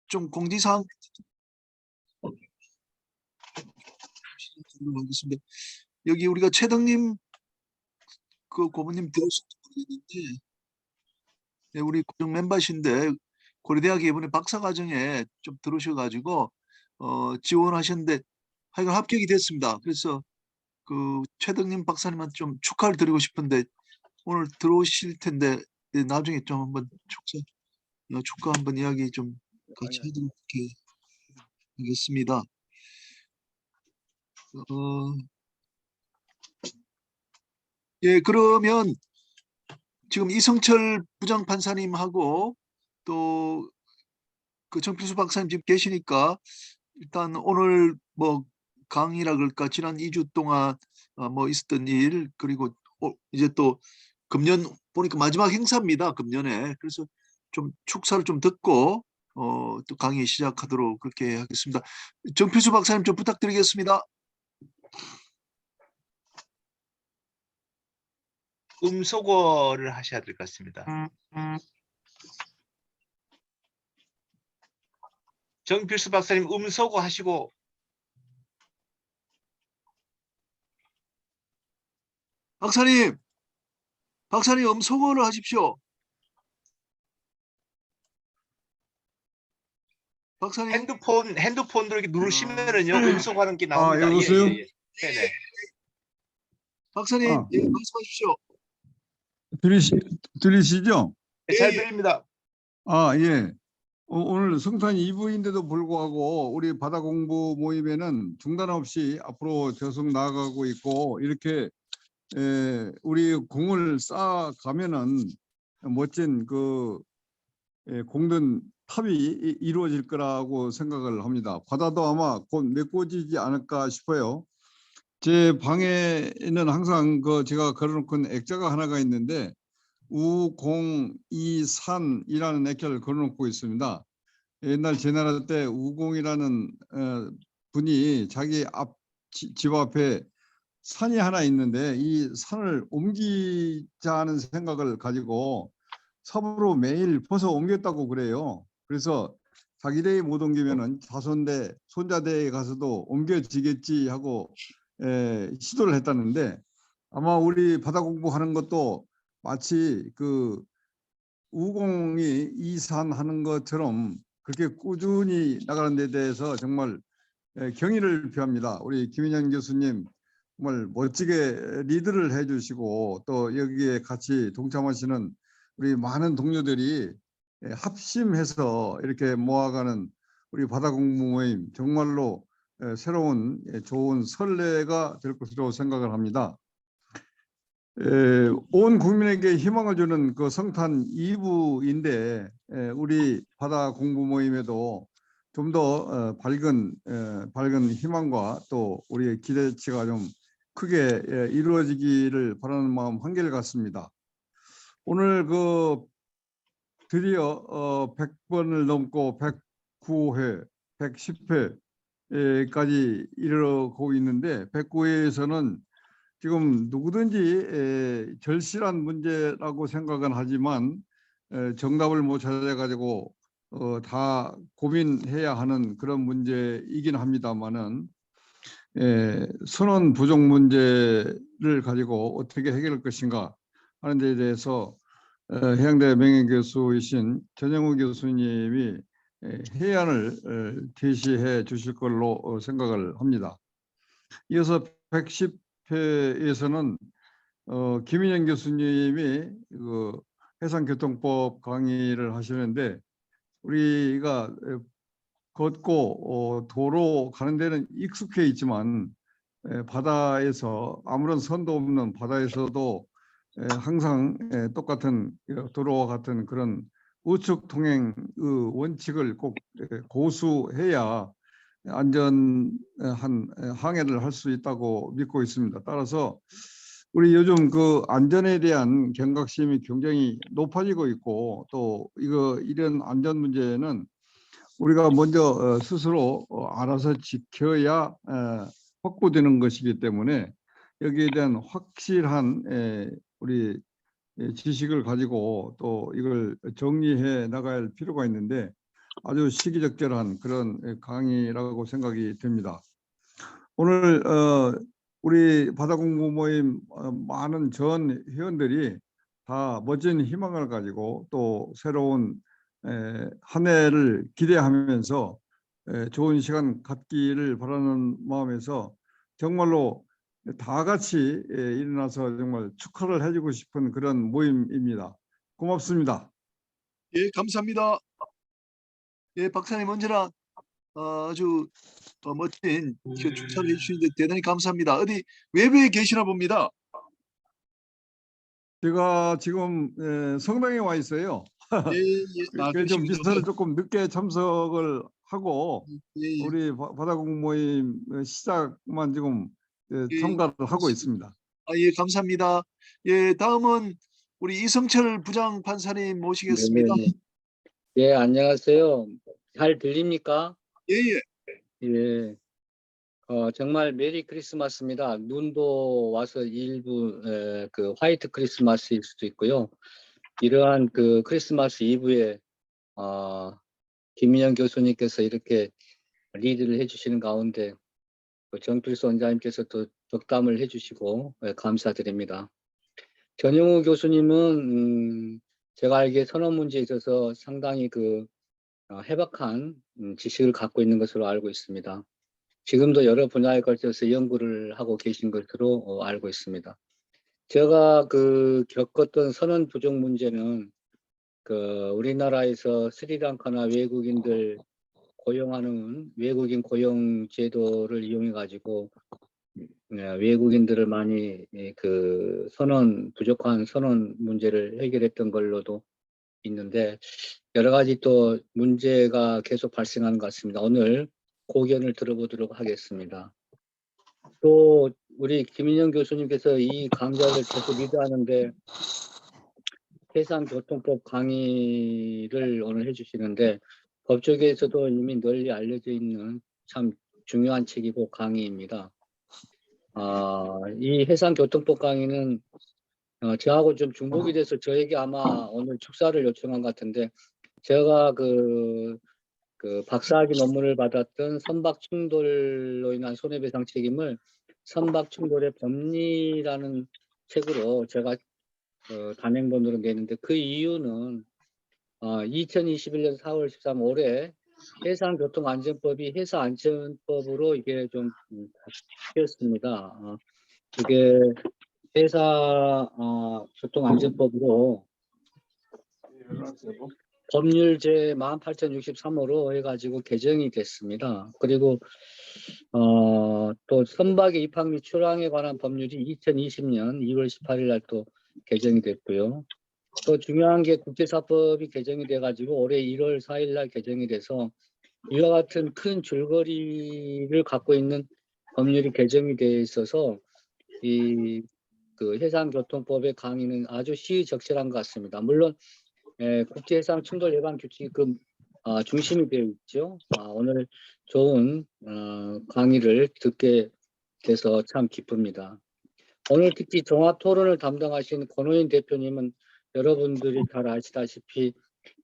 좀 공지사항 하겠습니다. 여기 우리가 최덕님 그 고모님 들으실지 모르겠는데, 네, 우리 고정 멤버신데 고려대학에 이번에 박사과정에 좀 들어오셔가지고 지원하셨는데 하여간 합격이 됐습니다. 그래서 그 최덕님 박사님한테 좀 축하를 드리고 싶은데 오늘 들어오실 텐데, 네, 나중에 좀 한번 축하 한번 이야기 좀 같이 하도록 하겠습니다. 예, 그러면 지금 이성철 부장판사님하고 또 그 정필수 박사님 지금 계시니까 일단 오늘 뭐 강의라 그럴까 지난 2주 동안 뭐 있었던 일, 그리고 이제 또 금년 보니까 마지막 행사입니다. 금년에. 그래서 좀 축사를 좀 듣고 또 강의 시작하도록 그렇게 하겠습니다. 정필수 박사님 좀 부탁드리겠습니다. 음소거를 하셔야 될 것 같습니다. 정필수 박사님 음소거 하시고. 박사님 음소거를 하십시오. 박사님. 핸드폰으로 이렇게 누르시면은요, 음소거하는 게 나옵니다. 여보세요? 예. 네네. 박사님, 예, 말씀하십시오. 들리시죠? 네, 잘 들립니다. 예. 오늘 성탄 2부인데도 불구하고 우리 바다 공부 모임에는 중단 없이 앞으로 계속 나아가고 있고, 이렇게 우리 공을 쌓아가면은 멋진 그 공든 탑이 이루어질 거라고 생각을 합니다. 바다도 아마 곧 메꿔지지 않을까 싶어요. 제 방에는 항상 제가 걸어놓은 액자가 하나가 있는데 우공이산이라는 액자를 걸어놓고 있습니다. 옛날 제 나라 때 우공이라는 분이 자기 집 앞에 산이 하나 있는데 이 산을 옮기자는 생각을 가지고 섭으로 매일 퍼서 옮겼다고 그래요. 그래서 자기들이 못 옮기면은 자손대 손자대에 가서도 옮겨지겠지 하고 시도를 했다는데, 아마 우리 바다 공부하는 것도 마치 그 우공이 이산하는 것처럼 그렇게 꾸준히 나가는 데 대해서 정말 경의를 표합니다. 우리 김인영 교수님 정말 멋지게 리드를 해주시고, 또 여기에 같이 동참하시는 우리 많은 동료들이 합심해서 이렇게 모아가는 우리 바다 공부 모임, 정말로 새로운 좋은 선례가 될 것으로 생각을 합니다. 온 국민에게 희망을 주는 그 성탄 2부인데 우리 바다 공부 모임에도 좀 더 밝은 희망과 또 우리의 기대치가 좀 크게 이루어지기를 바라는 마음 한결 같습니다. 오늘 드디어 100번을 넘고 109회, 110회까지 이르고 있는데, 109회에서는 지금 누구든지 절실한 문제라고 생각은 하지만 정답을 못 찾아가지고 다 고민해야 하는 그런 문제이긴 합니다만은, 선원 부족 문제를 가지고 어떻게 해결할 것인가 하는 데 대해서 해양대 명예교수이신 전영우 교수님이 해안을 제시해 주실 걸로 생각을 합니다. 이어서 110회에서는 김인영 교수님이 그 해상교통법 강의를 하시는데, 우리가 걷고 도로 가는 데는 익숙해 있지만 바다에서 아무런 선도 없는 바다에서도 항상 똑같은 도로와 같은 그런 우측 통행의 원칙을 꼭 고수해야 안전한 항해를 할 수 있다고 믿고 있습니다. 따라서 우리 요즘 그 안전에 대한 경각심이 굉장히 높아지고 있고, 또 이런 안전 문제는 우리가 먼저 스스로 알아서 지켜야 확보되는 것이기 때문에 여기에 대한 확실한 우리 지식을 가지고 또 이걸 정리해 나갈 필요가 있는데, 아주 시기적절한 그런 강의라고 생각이 됩니다. 오늘 우리 바다공부 모임 많은 전 회원들이 다 멋진 희망을 가지고 또 새로운 한 해를 기대하면서 좋은 시간 갖기를 바라는 마음에서 정말로 다 같이 일어나서 정말 축하를 해주고 싶은 그런 모임입니다. 고맙습니다. 예, 감사합니다. 예, 박사님 언제나 아주 멋진 축사를 해주시는데 대단히 감사합니다. 어디 외부에 계시나 봅니다. 제가 지금 성당에 와 있어요. 예, 예. 아, 그래서 좀 그러시군요. 미선을 조금 늦게 참석을 하고 예, 예. 우리 바다공 모임 시작만 지금 예, 참가를 하고 있습니다. 아, 예, 감사합니다. 예, 다음은 우리 이성철 부장 판사님 모시겠습니다. 네네. 예, 안녕하세요. 잘 들립니까? 예, 예. 예. 정말 메리 크리스마스입니다. 눈도 와서 일부 그 화이트 크리스마스일 수도 있고요. 이러한 그 크리스마스 이브에 김인영 교수님께서 이렇게 리드를 해주시는 가운데 정필수 원장님께서 또 덕담을 해주시고 감사드립니다. 전용우 교수님은 제가 알기에 선언 문제에 있어서 상당히 해박한 지식을 갖고 있는 것으로 알고 있습니다. 지금도 여러 분야에 걸쳐서 연구를 하고 계신 것으로 알고 있습니다. 제가 겪었던 선언 부족 문제는 우리나라에서 스리랑카나 외국인들 고용하는 외국인 고용 제도를 이용해 가지고 외국인들을 많이 부족한 선언 문제를 해결했던 걸로도 있는데 여러 가지 또 문제가 계속 발생하는 것 같습니다. 오늘 고견을 들어보도록 하겠습니다. 또 우리 김인영 교수님께서 이 강좌를 계속 리드하는데 해상교통법 강의를 오늘 해주시는데 법조계에서도 이미 널리 알려져 있는 참 중요한 책이고 강의입니다. 이 해상교통법 강의는 저하고 좀 중복이 돼서 저에게 아마 오늘 축사를 요청한 것 같은데 제가 박사학위 논문을 받았던 선박 충돌로 인한 손해배상 책임을 선박 충돌의 법리라는 책으로 제가 단행본으로 내는데 그 이유는 2021년 4월 13일 올해 해상교통안전법이 해사안전법으로 이게 좀 바뀌었습니다. 이게 해사교통안전법으로 법률 제 18,063호로 해가지고 개정이 됐습니다. 그리고 또 선박의 입항 및 출항에 관한 법률이 2020년 2월 18일 날 또 개정이 됐고요. 또 중요한 게 국제사법이 개정이 돼가지고 올해 1월 4일 날 개정이 돼서 이와 같은 큰 줄거리를 갖고 있는 법률이 개정이 돼 있어서 해상교통법의 강의는 아주 시의적절한 것 같습니다. 물론 국제해상 충돌 예방 규칙이 중심이 되어 있죠. 오늘 좋은 강의를 듣게 돼서 참 기쁩니다. 오늘 특히 종합토론을 담당하신 권호인 대표님은 여러분들이 잘 아시다시피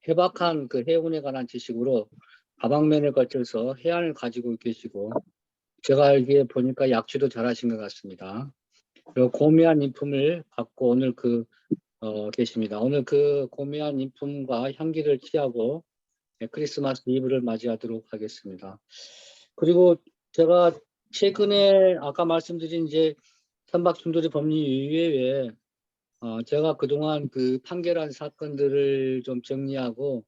해박한 해운에 관한 지식으로 다방면에 걸쳐서 해안을 가지고 계시고 제가 알기에 보니까 약주도 잘하신 것 같습니다. 그리고 고미한 인품을 갖고 오늘 계십니다. 오늘 고미한 인품과 향기를 취하고 크리스마스 이브를 맞이하도록 하겠습니다. 그리고 제가 최근에 아까 말씀드린 선박 충돌의 법리 이외에 제가 그동안 판결한 사건들을 좀 정리하고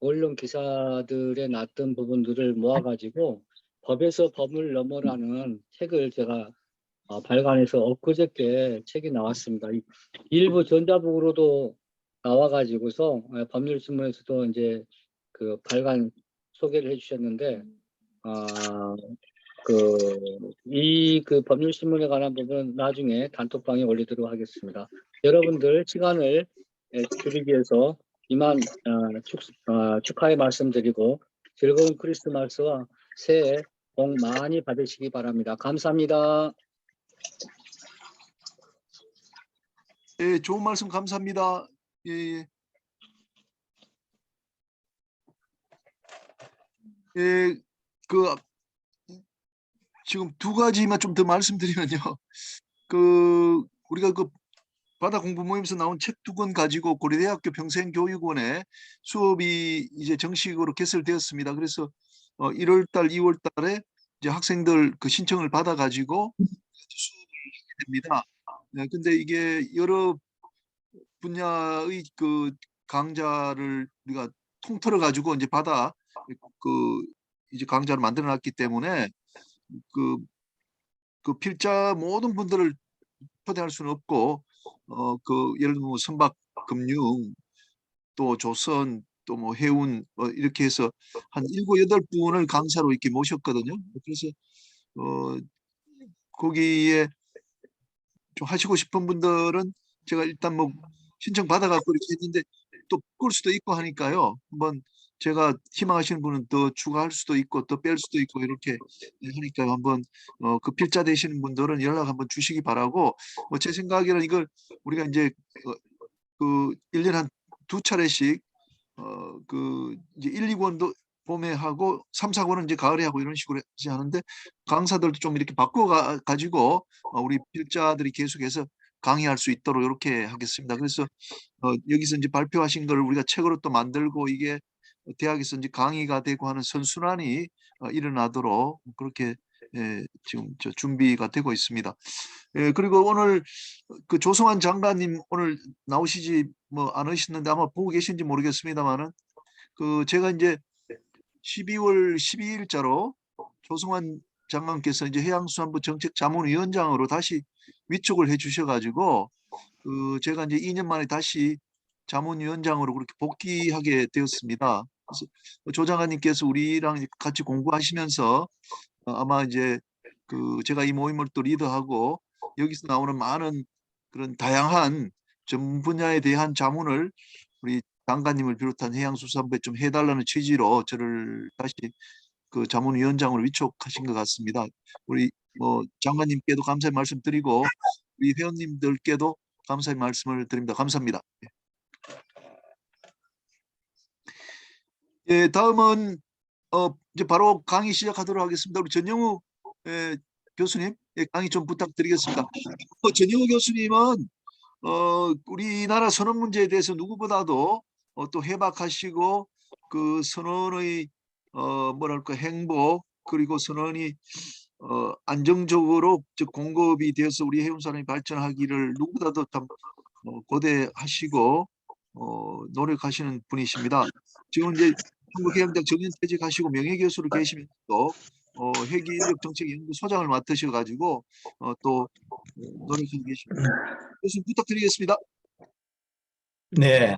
언론 기사들에 났던 부분들을 모아가지고 법에서 법을 넘어라는 책을 제가 발간해서 엊그저께 책이 나왔습니다. 일부 전자북으로도 나와가지고서 법률신문에서도 이제 발간 소개를 해주셨는데 법률신문에 관한 부분은 나중에 단톡방에 올리도록 하겠습니다. 여러분들 시간을 줄이기 위해서 이만 축하의 말씀드리고 즐거운 크리스마스와 새해 복 많이 받으시기 바랍니다. 감사합니다. 예, 좋은 말씀 감사합니다. 예, 예. 예, 그 지금 두 가지만 좀 더 말씀드리면요. 우리가 그 바다 공부 모임에서 나온 책 2권 가지고 고려대학교 평생교육원에 수업이 이제 정식으로 개설되었습니다. 그래서 1월 달, 2월 달에 이제 학생들 그 신청을 받아 가지고 수업을 하게 됩니다. 네, 근데 이게 여러 분야의 그 강좌를 우리가 통틀어 가지고 이제 그 이제 강좌를 만들어 놨기 때문에 그, 그 필자 모든 분들을 초대할 수는 없고 예를 들면 뭐 선박 금융 또 조선 또 뭐 해운 이렇게 해서 한 7, 8분을 강사로 이렇게 모셨거든요. 그래서 어 거기에 좀 하시고 싶은 분들은 제가 일단 뭐 신청 받아갖고 이렇게 했는데 또 바꿀 수도 있고 하니까요. 한번 제가 희망하시는 분은 더 추가할 수도 있고 또 뺄 수도 있고 이렇게 하니까 한번 그 필자 되시는 분들은 연락 한번 주시기 바라고 제 생각에는 이걸 우리가 이제 그 1년에 한 2차례씩 이제 1, 2권도 봄에 하고 3, 4권은 이제 가을에 하고 이런 식으로 이제 하는데 강사들도 좀 이렇게 바꿔 가지고 우리 필자들이 계속해서 강의할 수 있도록 이렇게 하겠습니다. 그래서 여기서 이제 발표하신 걸 우리가 책으로 또 만들고 이게 대학에서 이제 강의가 되고 하는 선순환이 일어나도록 그렇게 지금 준비가 되고 있습니다. 그리고 오늘 그 조성환 장관님 오늘 나오시지 뭐 않으셨는데 아마 보고 계신지 모르겠습니다만은 제가 이제 12월 12일자로 조성환 장관께서 이제 해양수산부 정책자문위원장으로 다시 위촉을 해주셔가지고 제가 이제 2년 만에 다시 자문위원장으로 그렇게 복귀하게 되었습니다. 그래서 조 장관님께서 우리랑 같이 공부하시면서 아마 이제 제가 이 모임을 또 리더하고 여기서 나오는 많은 그런 다양한 전 분야에 대한 자문을 우리 장관님을 비롯한 해양수산부에 좀 해달라는 취지로 저를 다시 그 자문위원장으로 위촉하신 것 같습니다. 우리 뭐 장관님께도 감사의 말씀 드리고 우리 회원님들께도 감사의 말씀을 드립니다. 감사합니다. 예, 다음은 이제 바로 강의 시작하도록 하겠습니다. 우리 전영우 교수님 강의 좀 부탁드리겠습니다. 전영우 교수님은 우리나라 선언 문제에 대해서 누구보다도 또 해박하시고 그 선언의 뭐랄까 행보 그리고 선언이 안정적으로 즉 공급이 되어서 우리 해운산업이 발전하기를 누구보다도 참 고대하시고 노력하시는 분이십니다. 지금 이제 한국해양대학 정년퇴직하시고 명예교수로 계시면서 회기인력정책연구소장을 맡으셔가지고 또 노력하고 계십니다. 교수님 부탁드리겠습니다. 네,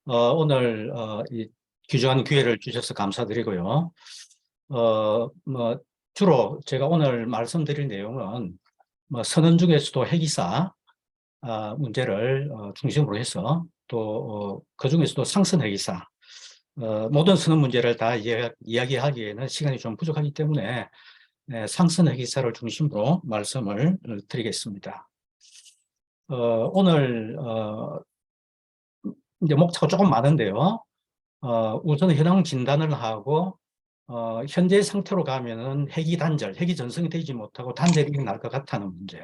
오늘 이 귀중한 기회를 주셔서 감사드리고요. 뭐 주로 제가 오늘 말씀드릴 내용은 뭐 선언 중에서도 해기사 문제를 중심으로 해서 또 그 중에서도 상선 해기사 모든 선언 문제를 다 이야기하기에는 시간이 좀 부족하기 때문에 상선 해기사를 중심으로 말씀을 드리겠습니다. 오늘 이제 목차가 조금 많은데요. 우선 현황 진단을 하고 현재 상태로 가면은 해기 전성이 되지 못하고 단절이 날 것 같다는 문제.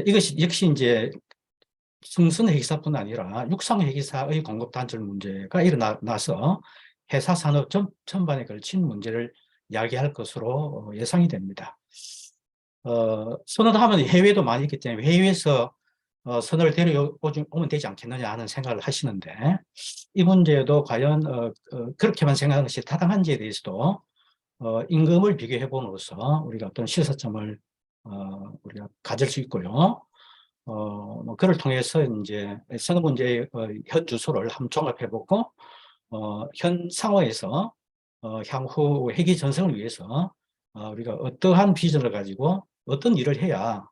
이것이 역시 이제 승선 해기사뿐 아니라 육상 해기사의 공급 단절 문제가 일어나서 해사 산업 전반에 걸친 문제를 야기할 것으로 예상이 됩니다. 선언하면 해외도 많이 있기 때문에 해외에서 선을 데려오면 되지 않겠느냐 하는 생각을 하시는데 이 문제도 과연 그렇게만 생각하는 것이 타당한지에 대해서도 임금을 비교해 봄으로써 우리가 어떤 시사점을 우리가 가질 수 있고요. 뭐 그를 통해서 이제 선언 문제의 현 주소를 한번 종합해보고 현 상황에서 향후 회기 전성을 위해서 우리가 어떠한 비전을 가지고 어떤 일을 해야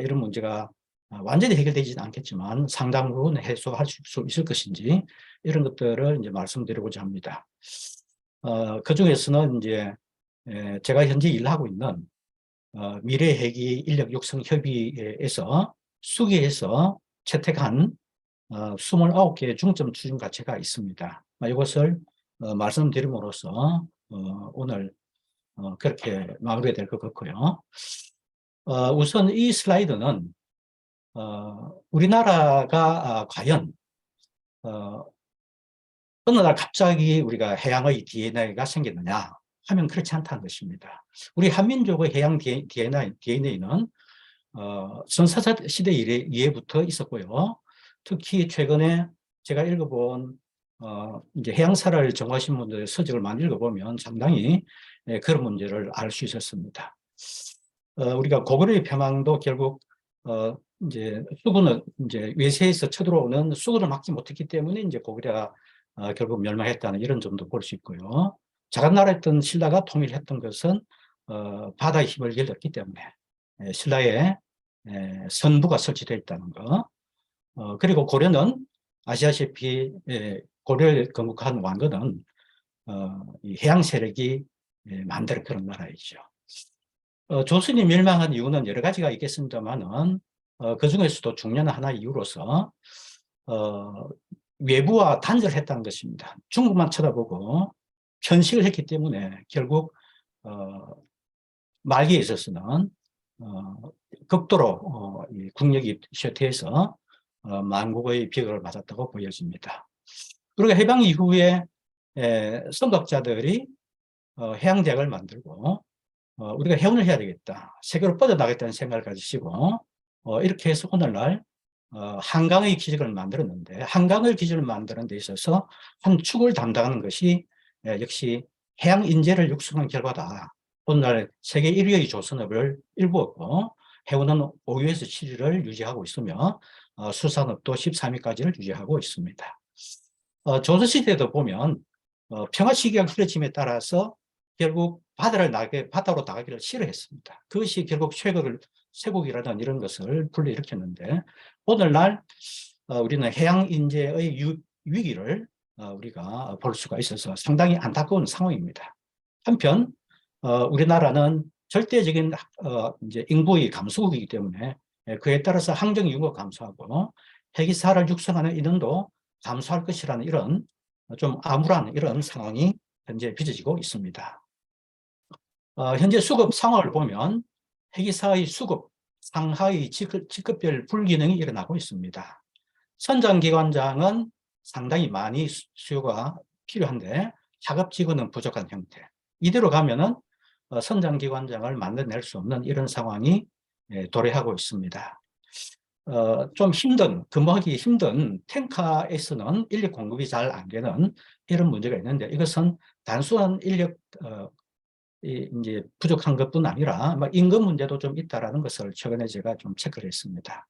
이런 문제가 완전히 해결되지는 않겠지만 상당 부분 해소할 수 있을 것인지 이런 것들을 이제 말씀드리고자 합니다. 그 중에서는 이제 제가 현재 일하고 있는 미래 해기 인력 육성 협의회에서 수기에서 채택한 29개의 중점 추진 과제가 있습니다. 이것을 말씀드림으로써 오늘 그렇게 마무리가 될 것 같고요. 우선 이 슬라이드는 우리나라가 과연 어느 날 갑자기 우리가 해양의 DNA가 생겼느냐 하면 그렇지 않다는 것입니다. 우리 한민족의 해양 DNA는 선사사 시대 이래부터 있었고요. 특히 최근에 제가 읽어본 이제 해양사를 전공하신 분들의 서적을 많이 읽어보면 상당히 그런 문제를 알 수 있었습니다. 우리가 고구려의 폐망도 결국 이제 수군을 이제 외세에서 쳐들어오는 수군을 막지 못했기 때문에 이제 고구려가 결국 멸망했다는 이런 점도 볼 수 있고요. 작은 나라였던 신라가 통일했던 것은 바다의 힘을 빌렸기 때문에 신라의 선부가 설치되어 있다는 거. 그리고 고려는 아시다시피 고려를 건국한 왕건은 이 해양 세력이 만든 그런 나라이죠. 조선이 멸망한 이유는 여러 가지가 있겠습니다만은 그 중에서도 중요한 하나 이유로서 외부와 단절을 했다는 것입니다. 중국만 쳐다보고 편식을 했기 때문에 결국 말기에 있어서는 극도로 이 국력이 쇠퇴해서 만국의 비극을 맞았다고 보여집니다. 그리고 해방 이후에 선박자들이 해양대학을 만들고 우리가 해운을 해야 되겠다, 세계로 뻗어나가겠다는 생각을 가지시고 이렇게 해서 오늘날 한강의 기적을 만들었는데, 한강의 기적을 만드는 데 있어서 한 축을 담당하는 것이 역시 해양 인재를 육성한 결과다. 오늘날 세계 1위의 조선업을 일구었고 해운은 5위에서 7위를 유지하고 있으며 수산업도 13위까지를 유지하고 있습니다. 조선시대에도 보면 평화 시기가 길어짐에 따라서 결국 바다로 나가기를 싫어했습니다. 그것이 결국 쇠국이라는 이런 것을 불러일으켰는데, 오늘날 우리는 해양 인재의 위기를 우리가 볼 수가 있어서 상당히 안타까운 상황입니다. 한편 우리나라는 절대적인 이제 인구의 감소국이기 때문에 그에 따라서 항정 인구가 감소하고 해기사를 육성하는 인원도 감소할 것이라는 이런 좀 암울한 이런 상황이 현재 빚어지고 있습니다. 현재 수급 상황을 보면 해기사의 수급 상하의 직급별 불균형이 일어나고 있습니다. 선장기관장은 상당히 많이 수요가 필요한데 하급 직원은 부족한 형태. 이대로 가면은 선장기관장을 만들어낼 수 없는 이런 상황이 도래하고 있습니다. 좀 근무하기 힘든 탱커에서는 인력 공급이 잘 안 되는 이런 문제가 있는데, 이것은 단순한 인력 이제 부족한 것뿐 아니라 임금 문제도 좀 있다라는 것을 최근에 제가 좀 체크를 했습니다.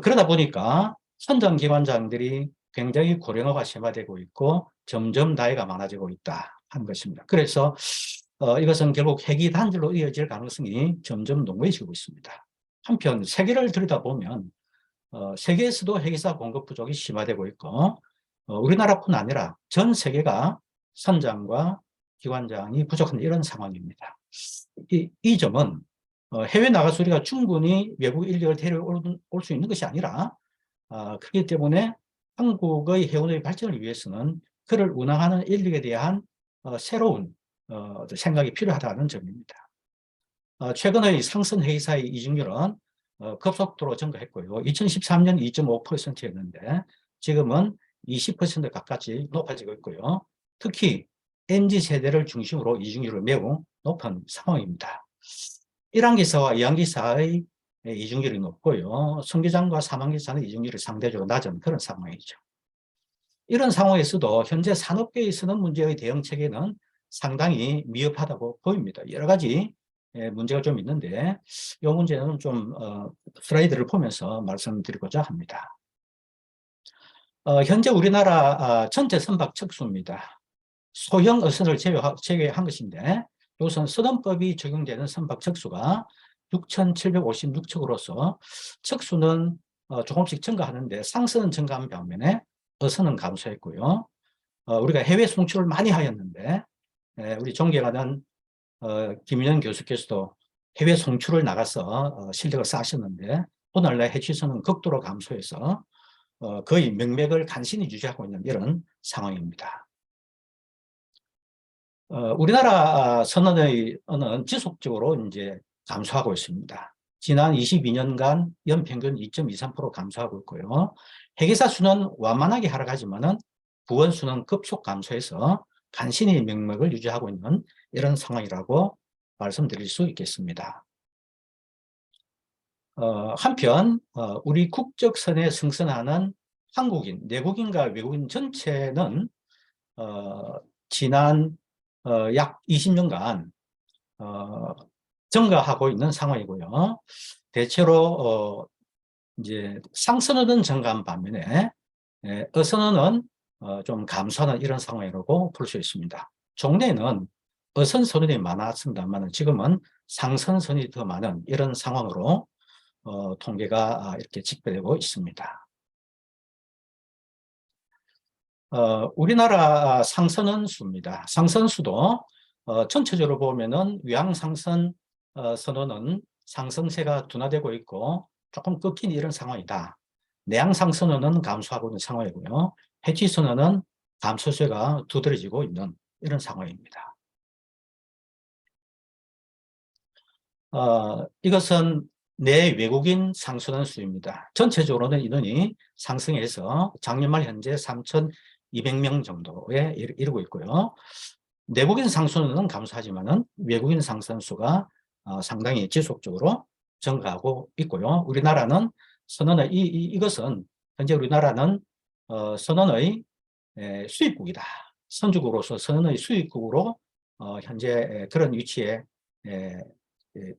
그러다 보니까 선장기관장들이 굉장히 고령화가 심화되고 있고 점점 나이가 많아지고 있다 하는 것입니다. 그래서 이것은 결국 해기 단절로 이어질 가능성이 점점 농후해지고 있습니다. 한편 세계를 들여다보면 세계에서도 해기사 공급 부족이 심화되고 있고 우리나라뿐 아니라 전 세계가 선장과 기관장이 부족한 이런 상황입니다. 이 점은 해외 나가서 우리가 충분히 외국 인력을 데려올 수 있는 것이 아니라 그렇기 때문에 한국의 해운의 발전을 위해서는 그를 운항하는 인력에 대한 새로운 생각이 필요하다는 점입니다. 최근의 상선 회의사의 이직률은 급속도로 증가했고요. 2013년 2.5%였는데 지금은 20% 가까이 높아지고 있고요. 특히 MZ세대를 중심으로 이직률이 매우 높은 상황입니다. 1항기사와 2항기사의 이직률이 높고요. 선기장과 3항기사는 이직률이 상대적으로 낮은 그런 상황이죠. 이런 상황에서도 현재 산업계에서는 문제의 대응 체계는 상당히 미흡하다고 보입니다. 여러 가지 문제가 좀 있는데 이 문제는 좀 슬라이드를 보면서 말씀드리고자 합니다. 현재 우리나라 전체 선박 척수입니다. 소형 어선을 제외한 것인데 우선 서던법이 적용되는 선박 척수가 6,756척으로서 척수는 조금씩 증가하는데 상선은 증가한 반면에 어선은 감소했고요. 우리가 해외 송출을 많이 하였는데 우리 존경하는 김윤현 교수께서도 해외 송출을 나가서 실력을 쌓으셨는데 오늘날 해취선은 극도로 감소해서 거의 명맥을 간신히 유지하고 있는 이런 상황입니다. 우리나라 선언은 지속적으로 이제 감소하고 있습니다. 지난 22년간 연평균 2.23% 감소하고 있고요. 핵이사 수는 완만하게 하락하지만은 부원 수는 급속 감소해서 간신히 명맥을 유지하고 있는 이런 상황이라고 말씀드릴 수 있겠습니다. 한편 우리 국적선에 승선하는 한국인, 내국인과 외국인 전체는 지난 약 20년간 증가하고 있는 상황이고요. 대체로 이제 상선언은 증가한 반면에 어선언은 좀 감소하는 이런 상황이라고 볼 수 있습니다. 종래에는 어선 선언이 많았습니다만 지금은 상선 선이 더 많은 이런 상황으로 통계가 이렇게 집계되고 있습니다. 우리나라 상선은 수입니다. 상선 수도 전체적으로 보면은 위양상선 선언은 상승세가 둔화되고 있고 조금 꺾인 이런 상황이다. 내양상선언은 감소하고 있는 상황이고요. 해치선언은 감소세가 두드러지고 있는 이런 상황입니다. 이것은 내 외국인 상선원 수입니다. 전체적으로는 인원이 상승해서 작년 말 현재 3,200명 정도에 이르고 있고요. 내국인 상선원은 감소하지만은 외국인 상선 수가 상당히 지속적으로 증가하고 있고요. 우리나라는 선언의 이것은 현재 우리나라는 선언의 수입국이다. 선주국으로서 선언의 수입국으로 현재 그런 위치에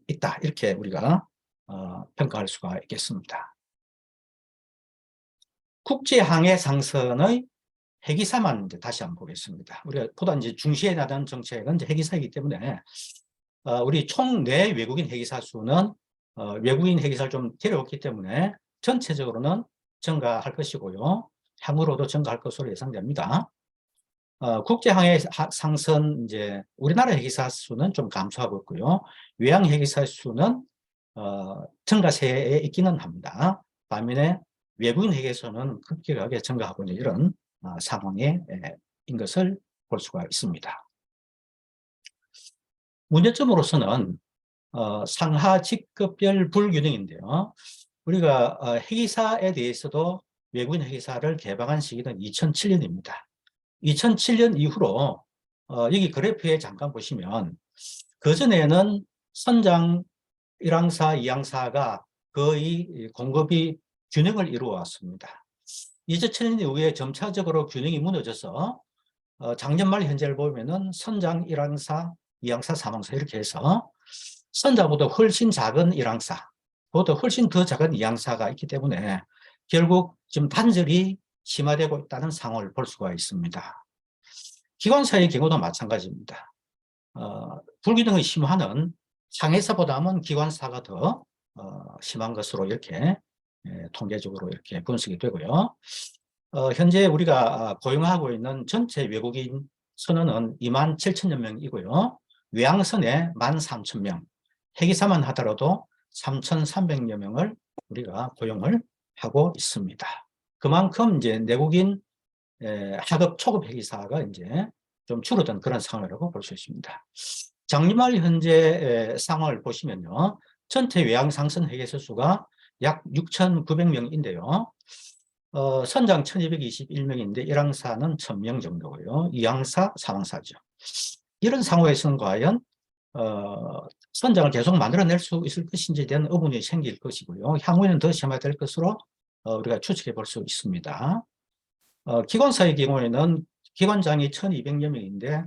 있다. 이렇게 우리가 평가할 수가 있겠습니다. 국제항해 상선의 핵이사만 이제 다시 한번 보겠습니다. 우리가 보다 이제 중시해 나가는 정책은 이제 핵이사이기 때문에 우리 총 내 외국인 핵이사 수는 외국인 핵이사를 좀 데려왔기 때문에 전체적으로는 증가할 것이고요. 향후로도 증가할 것으로 예상됩니다. 국제항해 상선 이제 우리나라 핵이사 수는 좀 감소하고 있고요. 외항 핵이사 수는 증가세에 있기는 합니다. 반면에 외국인 핵에서는 급격하게 증가하고 있는 이런 상황인 것을 볼 수가 있습니다. 문제점으로서는 상하 직급별 불균형인데요. 우리가 핵이사에 대해서도 외국인 핵이사를 개방한 시기는 2007년입니다. 2007년 이후로 여기 그래프에 잠깐 보시면 그전에는 선장 1항사, 2항사가 거의 공급이 균형을 이루어 왔습니다. 2007년 이후에 점차적으로 균형이 무너져서 작년 말 현재를 보면은 선장 1항사, 2항사, 3항사 이렇게 해서 선장보다 훨씬 작은 1항사, 보다 훨씬 더 작은 2항사가 있기 때문에 결국 지금 단절이 심화되고 있다는 상황을 볼 수가 있습니다. 기관사의 경우도 마찬가지입니다. 불균형의 심화는 상해사보다는 기관사가 더 심한 것으로 이렇게 통계적으로 이렇게 분석이 되고요. 현재 우리가 고용하고 있는 전체 외국인 선원은 27,000여 명이고요. 외항선에 13,000명, 핵이사만 하더라도 3,300여 명을 우리가 고용을 하고 있습니다. 그만큼 이제 내국인 하급 초급 핵이사가 이제 좀 줄어든 그런 상황이라고 볼 수 있습니다. 작년 말 현재 상황을 보시면요. 전체 외항 상선 핵이사 수가 약 6,900명인데요. 선장 1,221명인데 1항사는 1,000명 정도고요. 2항사, 3항사죠. 이런 상황에서는 과연 선장을 계속 만들어낼 수 있을 것인지에 대한 의문이 생길 것이고요. 향후에는 더 심화될 것으로 우리가 추측해 볼 수 있습니다. 기관사의 경우에는 기관장이 1,200여 명인데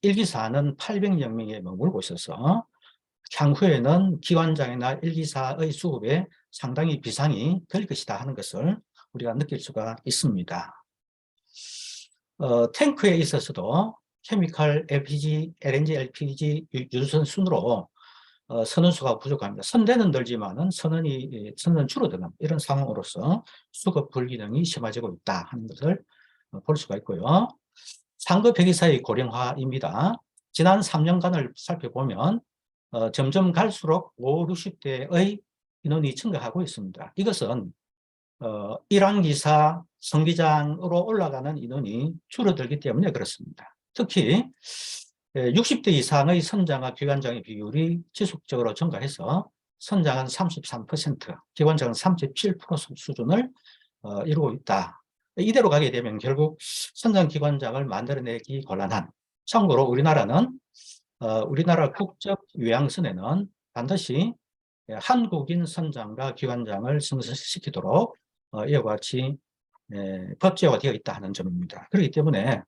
1기사는 800여 명에 머물고 있어서 향후에는 기관장이나 1기사의 수급에 상당히 비상이 될 것이다 하는 것을 우리가 느낄 수가 있습니다. 탱크에 있어서도 케미칼, LPG, LNG, LPG 유조선 순으로 선원수가 부족합니다. 선대는 늘지만은 선원은 줄어드는 이런 상황으로서 수급 불균형이 심해지고 있다 하는 것을 볼 수가 있고요. 상급 핵이사의 고령화입니다. 지난 3년간을 살펴보면 점점 갈수록 5, 60대의 인원이 증가하고 있습니다. 이것은 1항 기사, 성기장으로 올라가는 인원이 줄어들기 때문에 그렇습니다. 특히 60대 이상의 선장과 기관장의 비율이 지속적으로 증가해서 선장은 33%, 기관장은 37% 수준을 이루고 있다. 이대로 가게 되면 결국 선장 기관장을 만들어내기 곤란한. 참고로 우리나라는 우리나라 국적 요양선에는 반드시 한국인 선장과 기관장을 승선시키도록 이와 같이 법제화 되어 있다 하는 점입니다. 그렇기 때문에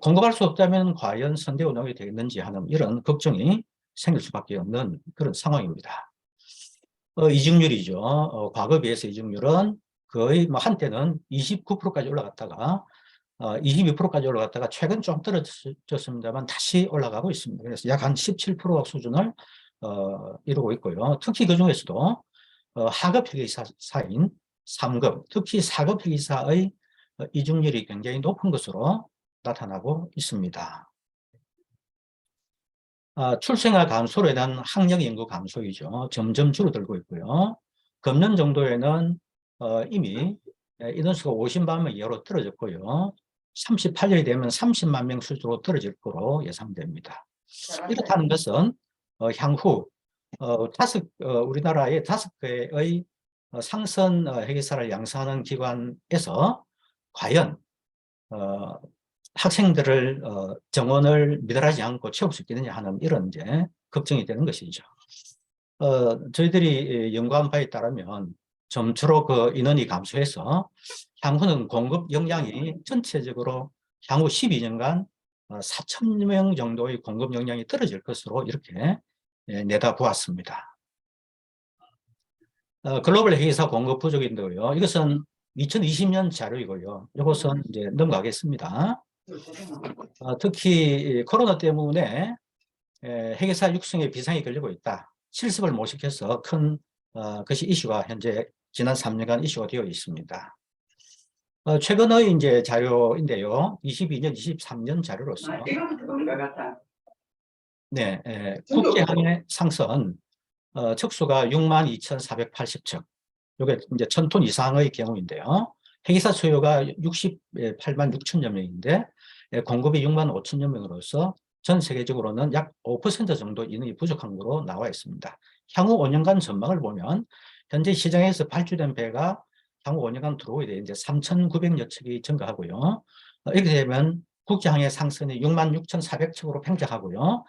공급할 수 없다면 과연 선대 운항이 되겠는지 하는 이런 걱정이 생길 수밖에 없는 그런 상황입니다. 이직률이죠. 과거에 비해서 이직률은 거의 뭐 한때는 29%까지 올라갔다가 22%까지 올라갔다가 최근 좀 떨어졌습니다만 다시 올라가고 있습니다. 그래서 약 한 17% 수준을 이루고 있고요. 특히 그 중에서도 하급 회계사인 3급, 특히 4급 회계사의 이직률이 굉장히 높은 것으로 나타나고 있습니다. 출생아 감소로 인한 학령 인구 감소이죠. 점점 줄어들고 있고요. 금년 정도에는 이미 인원수가 50만 명 이하로 떨어졌고요. 38년이 되면 30만 명 수준으로 떨어질 거로 예상됩니다. 이렇다는 것은 향후 우리나라의 5개의 상선 회계사를 양성하는 기관에서 과연 학생들을 정원을 미달하지 않고 채울 수 있겠느냐 하는 이런 이제 걱정이 되는 것이죠. 저희들이 연구한 바에 따르면 점차로 그 인원이 감소해서 향후는 공급 역량이 전체적으로 향후 12년간 4,000명 정도의 공급 역량이 떨어질 것으로 이렇게 내다보았습니다. 글로벌 회계사 공급 부족인데요. 이것은 2020년 자료이고요. 이것은 이제 넘어가겠습니다. 특히 코로나 때문에 회계사 육성에 비상이 걸리고 있다. 실습을 못 시켜서 큰 것이 이슈가 현재 지난 3년간 이슈가 되어 있습니다. 최근의 이제 자료인데요. 22년, 23년 자료로서 국제항해 상선 척수가 62,480척. 이게 이제 1,000톤 이상의 경우인데요. 회계사 수요가 68만 6천여 명인데 공급이 6만 5천여 명으로서 전 세계적으로는 약 5% 정도 인원이 부족한 것으로 나와 있습니다. 향후 5년간 전망을 보면 현재 시장에서 발주된 배가 향후 5년간 들어오게 되는데 3,900여 척이 증가하고요. 이렇게 되면 국제항해 상선이 6만 6,400척으로 팽창하고요.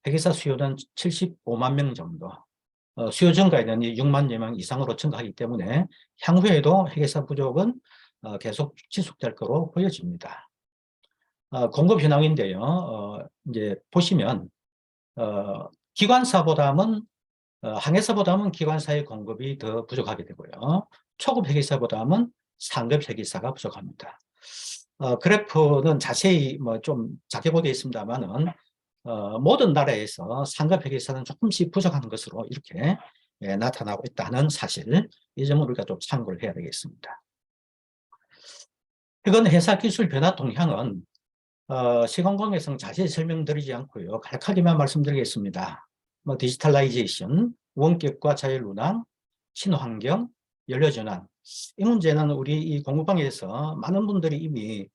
회계사 수요는 75만 명 정도. 수요 증가 인원이 6만여 명 이상으로 증가하기 때문에 향후에도 회계사 부족은 계속 지속될 거로 보여집니다. 공급 현황인데요. 이제 보시면 기관사보다는 항해사보다는 기관사의 공급이 더 부족하게 되고요. 초급 회계사보다는 상급 회계사가 부족합니다. 그래프는 자세히 뭐 좀 작게 보되어 있습니다만은 모든 나라에서 상급 회계사는 조금씩 부족한 것으로 이렇게 나타나고 있다는 사실, 이 점을 우리가 좀 참고를 해야 되겠습니다. 이건 회사 기술 변화 동향은 시간 관계상 자세히 설명드리지 않고요. 간략하게만 말씀드리겠습니다. 뭐 디지털라이제이션, 원격과 자율운항, 친환경, 연료전환. 이 문제는 우리 이 공부방에서 많은 분들이 이미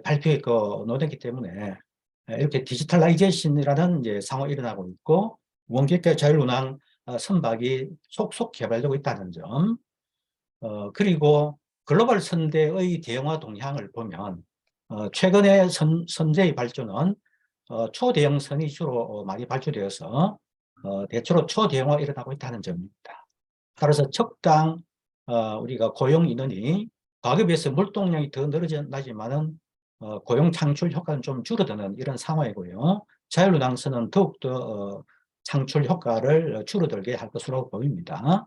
발표했고 노렸기 때문에 이렇게 디지털라이제이션이라는 이제 상황이 일어나고 있고 원격과 자율운항 선박이 속속 개발되고 있다는 점, 그리고 글로벌 선대의 대형화 동향을 보면 최근에 선제의 발전은 초대형선이 주로 많이 발주되어서 대체로 초대형화 일어나고 있다는 점입니다. 따라서 적당 우리가 고용 인원이 과거에 비해서 물동량이 더 늘어나지만은 고용 창출 효과는 좀 줄어드는 이런 상황이고요. 자율운항선은 더욱더 창출 효과를 줄어들게 할 것으로 보입니다.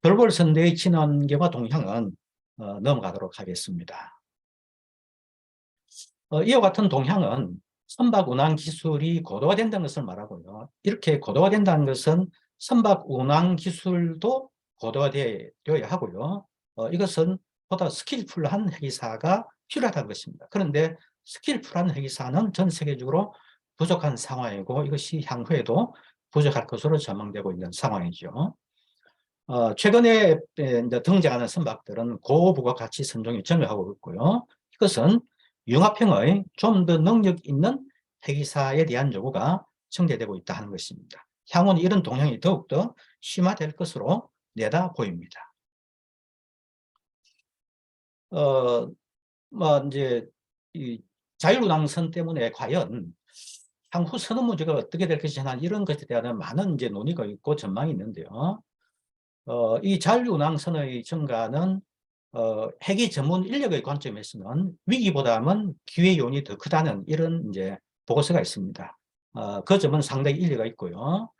글로벌 선대의 친환경화 동향은 넘어가도록 하겠습니다. 이와 같은 동향은 선박 운항 기술이 고도화된다는 것을 말하고요. 이렇게 고도화된다는 것은 선박 운항 기술도 고도화되어야 하고요. 이것은 보다 스킬풀한 회계사가 필요하다는 것입니다. 그런데 스킬풀한 회계사는 전 세계적으로 부족한 상황이고 이것이 향후에도 부족할 것으로 전망되고 있는 상황이죠. 최근에 이제 등장하는 선박들은 고부가가치 선종이 증가하고 있고요. 이것은 융합형의 좀 더 능력 있는 핵이사에 대한 요구가 청대되고 있다 하는 것입니다. 향후는 이런 동향이 더욱더 심화될 것으로 내다 보입니다. 이제 이 자유당선 때문에 과연 향후 선언 문제가 어떻게 될 것이냐 이런 것에 대한 많은 이제 논의가 있고 전망이 있는데요. 이 자유운항선의 증가는 핵이 전문 인력의 관점에서는 위기보다는 기회 요인이 더 크다는 이런 이제 보고서가 있습니다. 그 점은 상당히 일리가 있고요.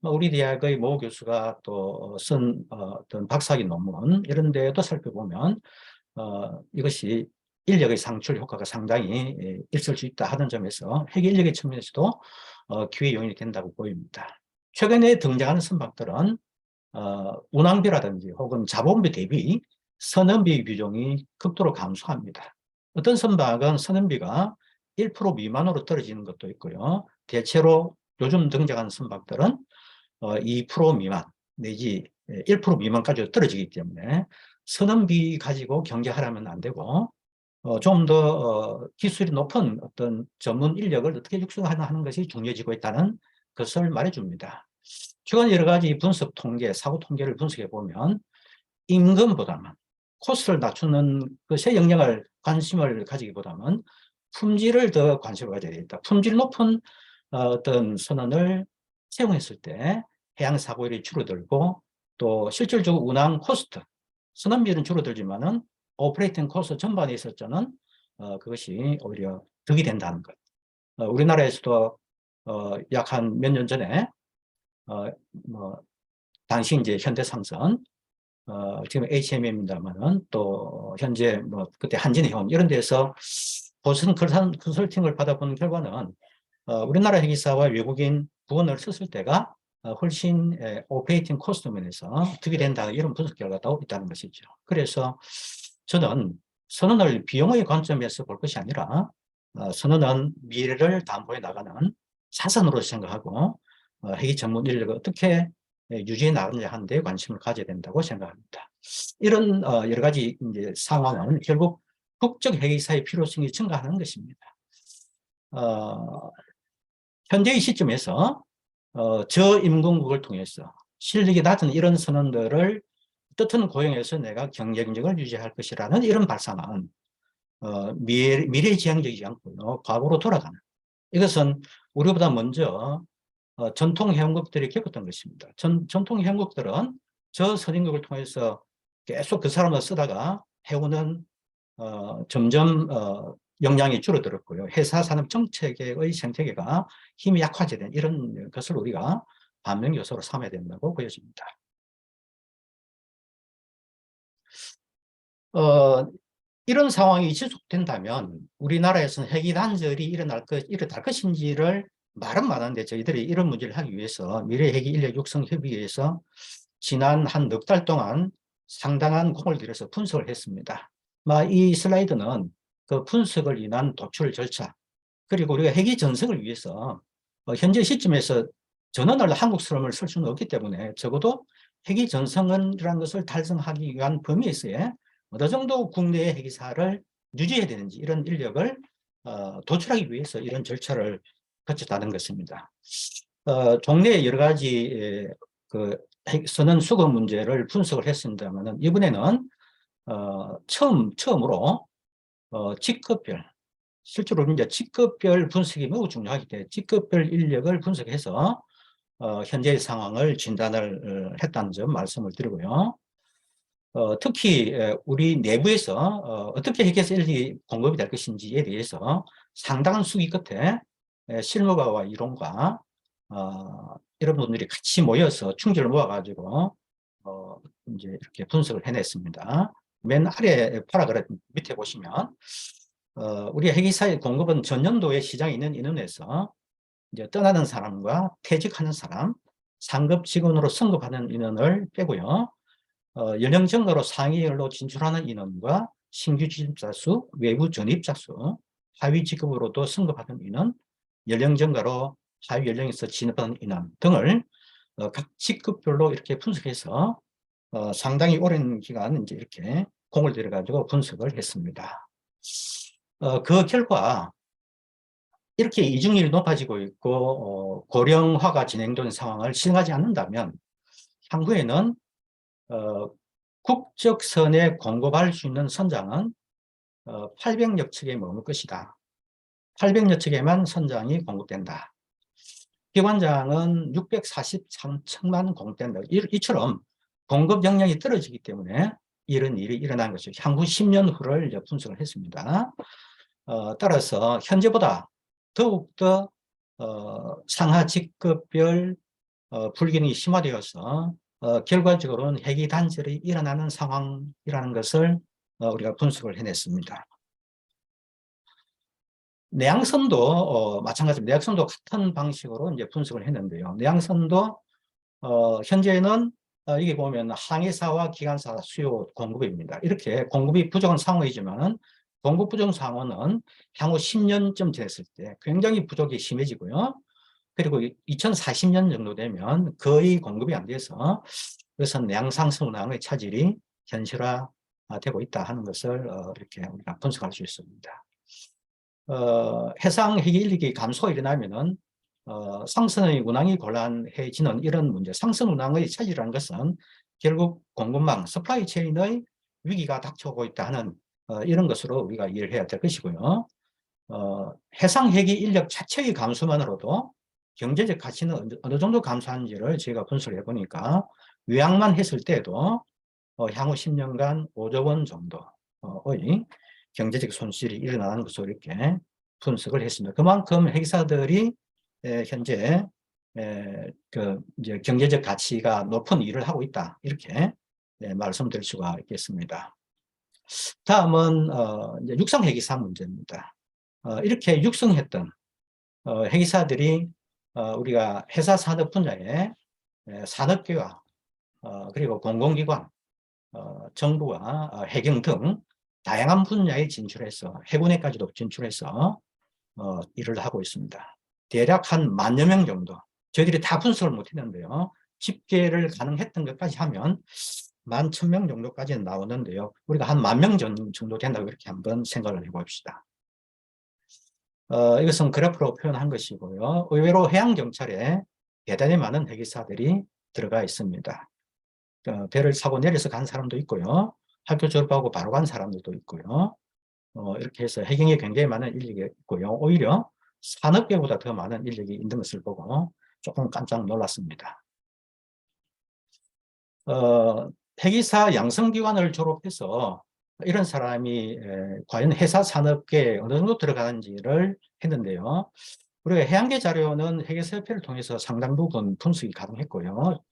우리 대학의 모 교수가 또 쓴 어떤 박사학위 논문 이런 데도 살펴보면 이것이 인력의 상출 효과가 상당히 있을 수 있다 하는 점에서 핵 인력의 측면에서도 기회 요인이 된다고 보입니다. 최근에 등장하는 선박들은 운항비라든지 혹은 자본비 대비 선원비 비중이 극도로 감소합니다. 어떤 선박은 선원비가 1% 미만으로 떨어지는 것도 있고요. 대체로 요즘 등장하는 선박들은 2% 미만 내지 1% 미만까지 떨어지기 때문에 선원비 가지고 경쟁하려면 안 되고 좀 더 기술이 높은 어떤 전문 인력을 어떻게 육성하는 것이 중요해지고 있다는 것을 말해줍니다. 최근 여러 가지 분석 통계, 사고 통계를 분석해 보면 임금보다는 코스트를 낮추는 것에 영향을 관심을 가지기보다는 품질을 더 관심을 가져야 되겠다. 품질 높은 어떤 선원을 채용했을 때 해양 사고율이 줄어들고 또 실질적으로 운항 코스트, 선원비는 줄어들지만은 오퍼레이팅 코스트 전반에 있었잖아요. 그것이 오히려 득이 된다는 것. 우리나라에서도 약 한 몇 년 전에 당시 이제 현대상선, 지금 HMM입니다만은 또 현재 그때 한진해운 이런 데서 보선 컨설팅을 받아본 결과는 우리나라 핵이사와 외국인 부원을 썼을 때가 훨씬 오퍼레이팅 코스트 면에서 득이 된다 이런 분석 결과도 있다는 것이죠. 그래서 저는 선언을 비용의 관점에서 볼 것이 아니라 선언은 미래를 담보해 나가는 자산으로 생각하고 핵이 전문 인력을 어떻게 유지해 나가느냐 하는 데 관심을 가져야 된다고 생각합니다. 이런 여러 가지 이제 상황은 결국 국적 핵이사의 필요성이 증가하는 것입니다. 현재의 시점에서 저임금국을 통해서 실력이 낮은 이런 선원들을 뜻은 고용해서 내가 경쟁력을 유지할 것이라는 이런 발상은 미래지향적이지 않고요. 과거로 돌아가는. 이것은 우리보다 먼저 전통 해운국들이 겪었던 것입니다. 전통 해운국들은 저 선임국을 통해서 계속 그 사람을 쓰다가 해운은 점점 역량이 줄어들었고요. 회사 산업 정책의 생태계가 힘이 약화되는 이런 것을 우리가 반면 요소로 삼아야 된다고 보여집니다. 이런 상황이 지속된다면 우리나라에서는 핵이 단절이 일어날 것인지를 말은 많은데 저희들이 이런 문제를 하기 위해서 미래 핵이 인력 육성 협의회에서 지난 한 넉 달 동안 상당한 공을 들여서 분석을 했습니다. 이 슬라이드는 그 분석을 인한 도출 절차 그리고 우리가 핵이 전승을 위해서 현재 시점에서 전원을 한국 사람을 쓸 수는 없기 때문에 적어도 핵이 전승이라는 것을 달성하기 위한 범위에서의 어느 정도 국내의 핵이사를 유지해야 되는지 이런 인력을 도출하기 위해서 이런 절차를 거쳤다는 것입니다. 종래의 여러 가지 그 선언 수거 문제를 분석을 했습니다만 이번에는 처음으로 직급별 실제로 이제 직급별 분석이 매우 중요하기 때문에 직급별 인력을 분석해서 현재의 상황을 진단을 했다는 점 말씀을 드리고요. 특히 우리 내부에서 어떻게 핵에서 인력이 공급이 될 것인지에 대해서 상당한 수기 끝에 실무가와 이론가 이런 분들이 같이 모여서 충지를 모아가지고 이제 이렇게 분석을 해냈습니다. 맨 아래 파라그래프 밑에 보시면 우리 핵이사의 공급은 전년도에 시장에 있는 인원에서 이제 떠나는 사람과 퇴직하는 사람, 상급 직원으로 승급하는 인원을 빼고요. 연령 증가로 상위열로 진출하는 인원과 신규 진입자 수, 외부 전입자 수, 하위 직급으로도 승급하는 인원, 연령 증가로 하위 연령에서 진입하는 인원 등을 각 직급별로 이렇게 분석해서 상당히 오랜 기간 이제 이렇게 공을 들여가지고 분석을 했습니다. 그 결과 이렇게 이중률이 높아지고 있고 고령화가 진행되는 상황을 시행하지 않는다면 향후에는 국적선에 공급할 수 있는 선장은 800여 척에 머물 것이다. 800여 척에만 선장이 공급된다. 기관장은 643척만 공급된다. 이처럼 공급 역량이 떨어지기 때문에 이런 일이 일어난 것이죠. 향후 10년 후를 이제 분석을 했습니다. 따라서 현재보다 더욱더 상하 직급별 불균형이 심화되어서 결과적으로는 회계 단절이 일어나는 상황이라는 것을 우리가 분석을 해냈습니다. 내양선도 마찬가지입니다. 내양선도 같은 방식으로 이제 분석을 했는데요. 내양선도 현재는 이게 보면 항해사와 기관사 수요 공급입니다. 이렇게 공급이 부족한 상황이지만 공급 부족 상황은 향후 10년쯤 됐을 때 굉장히 부족이 심해지고요. 그리고 2040년 정도 되면 거의 공급이 안 돼서 그것은 내양상선 운항의 차질이 현실화되고 있다 하는 것을 이렇게 우리가 분석할 수 있습니다. 해상 해기 인력이 감소가 일어나면은 상선의 운항이 곤란해지는 이런 문제, 상선 운항의 차질이라는 것은 결국 공급망, 서플라이 체인의 위기가 닥쳐오고 있다는 이런 것으로 우리가 이해를 해야 될 것이고요. 해상 해기 인력 자체의 감소만으로도 경제적 가치는 어느 정도 감소하는지를 저희가 분석을 해보니까 요약만 했을 때도 향후 10년간 5조 원 정도의 경제적 손실이 일어나는 것으로 이렇게 분석을 했습니다. 그만큼 회계사들이 현재 이제 경제적 가치가 높은 일을 하고 있다, 이렇게 말씀드릴 수가 있겠습니다. 다음은 이제 육상 회계사 문제입니다. 이렇게 육성했던 회계사들이 우리가 회사 산업 분야에 산업계와 그리고 공공기관, 정부와 해경 등 다양한 분야에 진출해서 해군에까지도 진출해서 일을 하고 있습니다. 대략 한 10,000여 명 정도. 저희들이 다 분석을 못했는데요. 집계를 가능했던 것까지 하면 11,000명 정도까지는 나오는데요. 우리가 한 10,000명 정도 된다고 이렇게 한번 생각을 해봅시다. 이것은 그래프로 표현한 것이고요. 의외로 해양경찰에 대단히 많은 회계사들이 들어가 있습니다. 배를 사고 내려서 간 사람도 있고요. 학교 졸업하고 바로 간 사람들도 있고요. 이렇게 해서 해경에 굉장히 많은 인력이 있고요. 오히려 산업계보다 더 많은 인력이 있는 것을 보고 조금 깜짝 놀랐습니다. 회계사 양성기관을 졸업해서 이런 사람이 과연 회사 산업계에 어느 정도 들어가는지를 했는데요. 우리가 해양계 자료는 회계사협회를 통해서 상당 부분 분석이 가능했고요.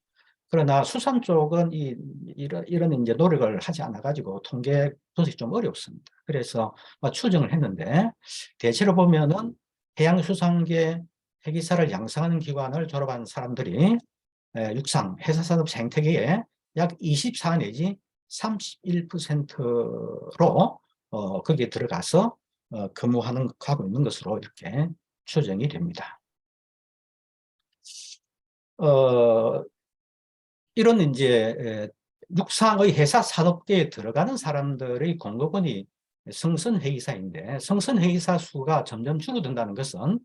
그러나 수산 쪽은 이런 이제 노력을 하지 않아가지고 통계 분석이 좀 어렵습니다. 그래서 추정을 했는데 대체로 보면은 해양수산계 회계사를 양성하는 기관을 졸업한 사람들이 육상, 해사산업 생태계에 약 24 내지 31%로 거기에 들어가서 하고 있는 것으로 이렇게 추정이 됩니다. 이런 이제 육상의 회사 산업계에 들어가는 사람들의 공급원이 성선회계사인데 성선회계사 수가 점점 줄어든다는 것은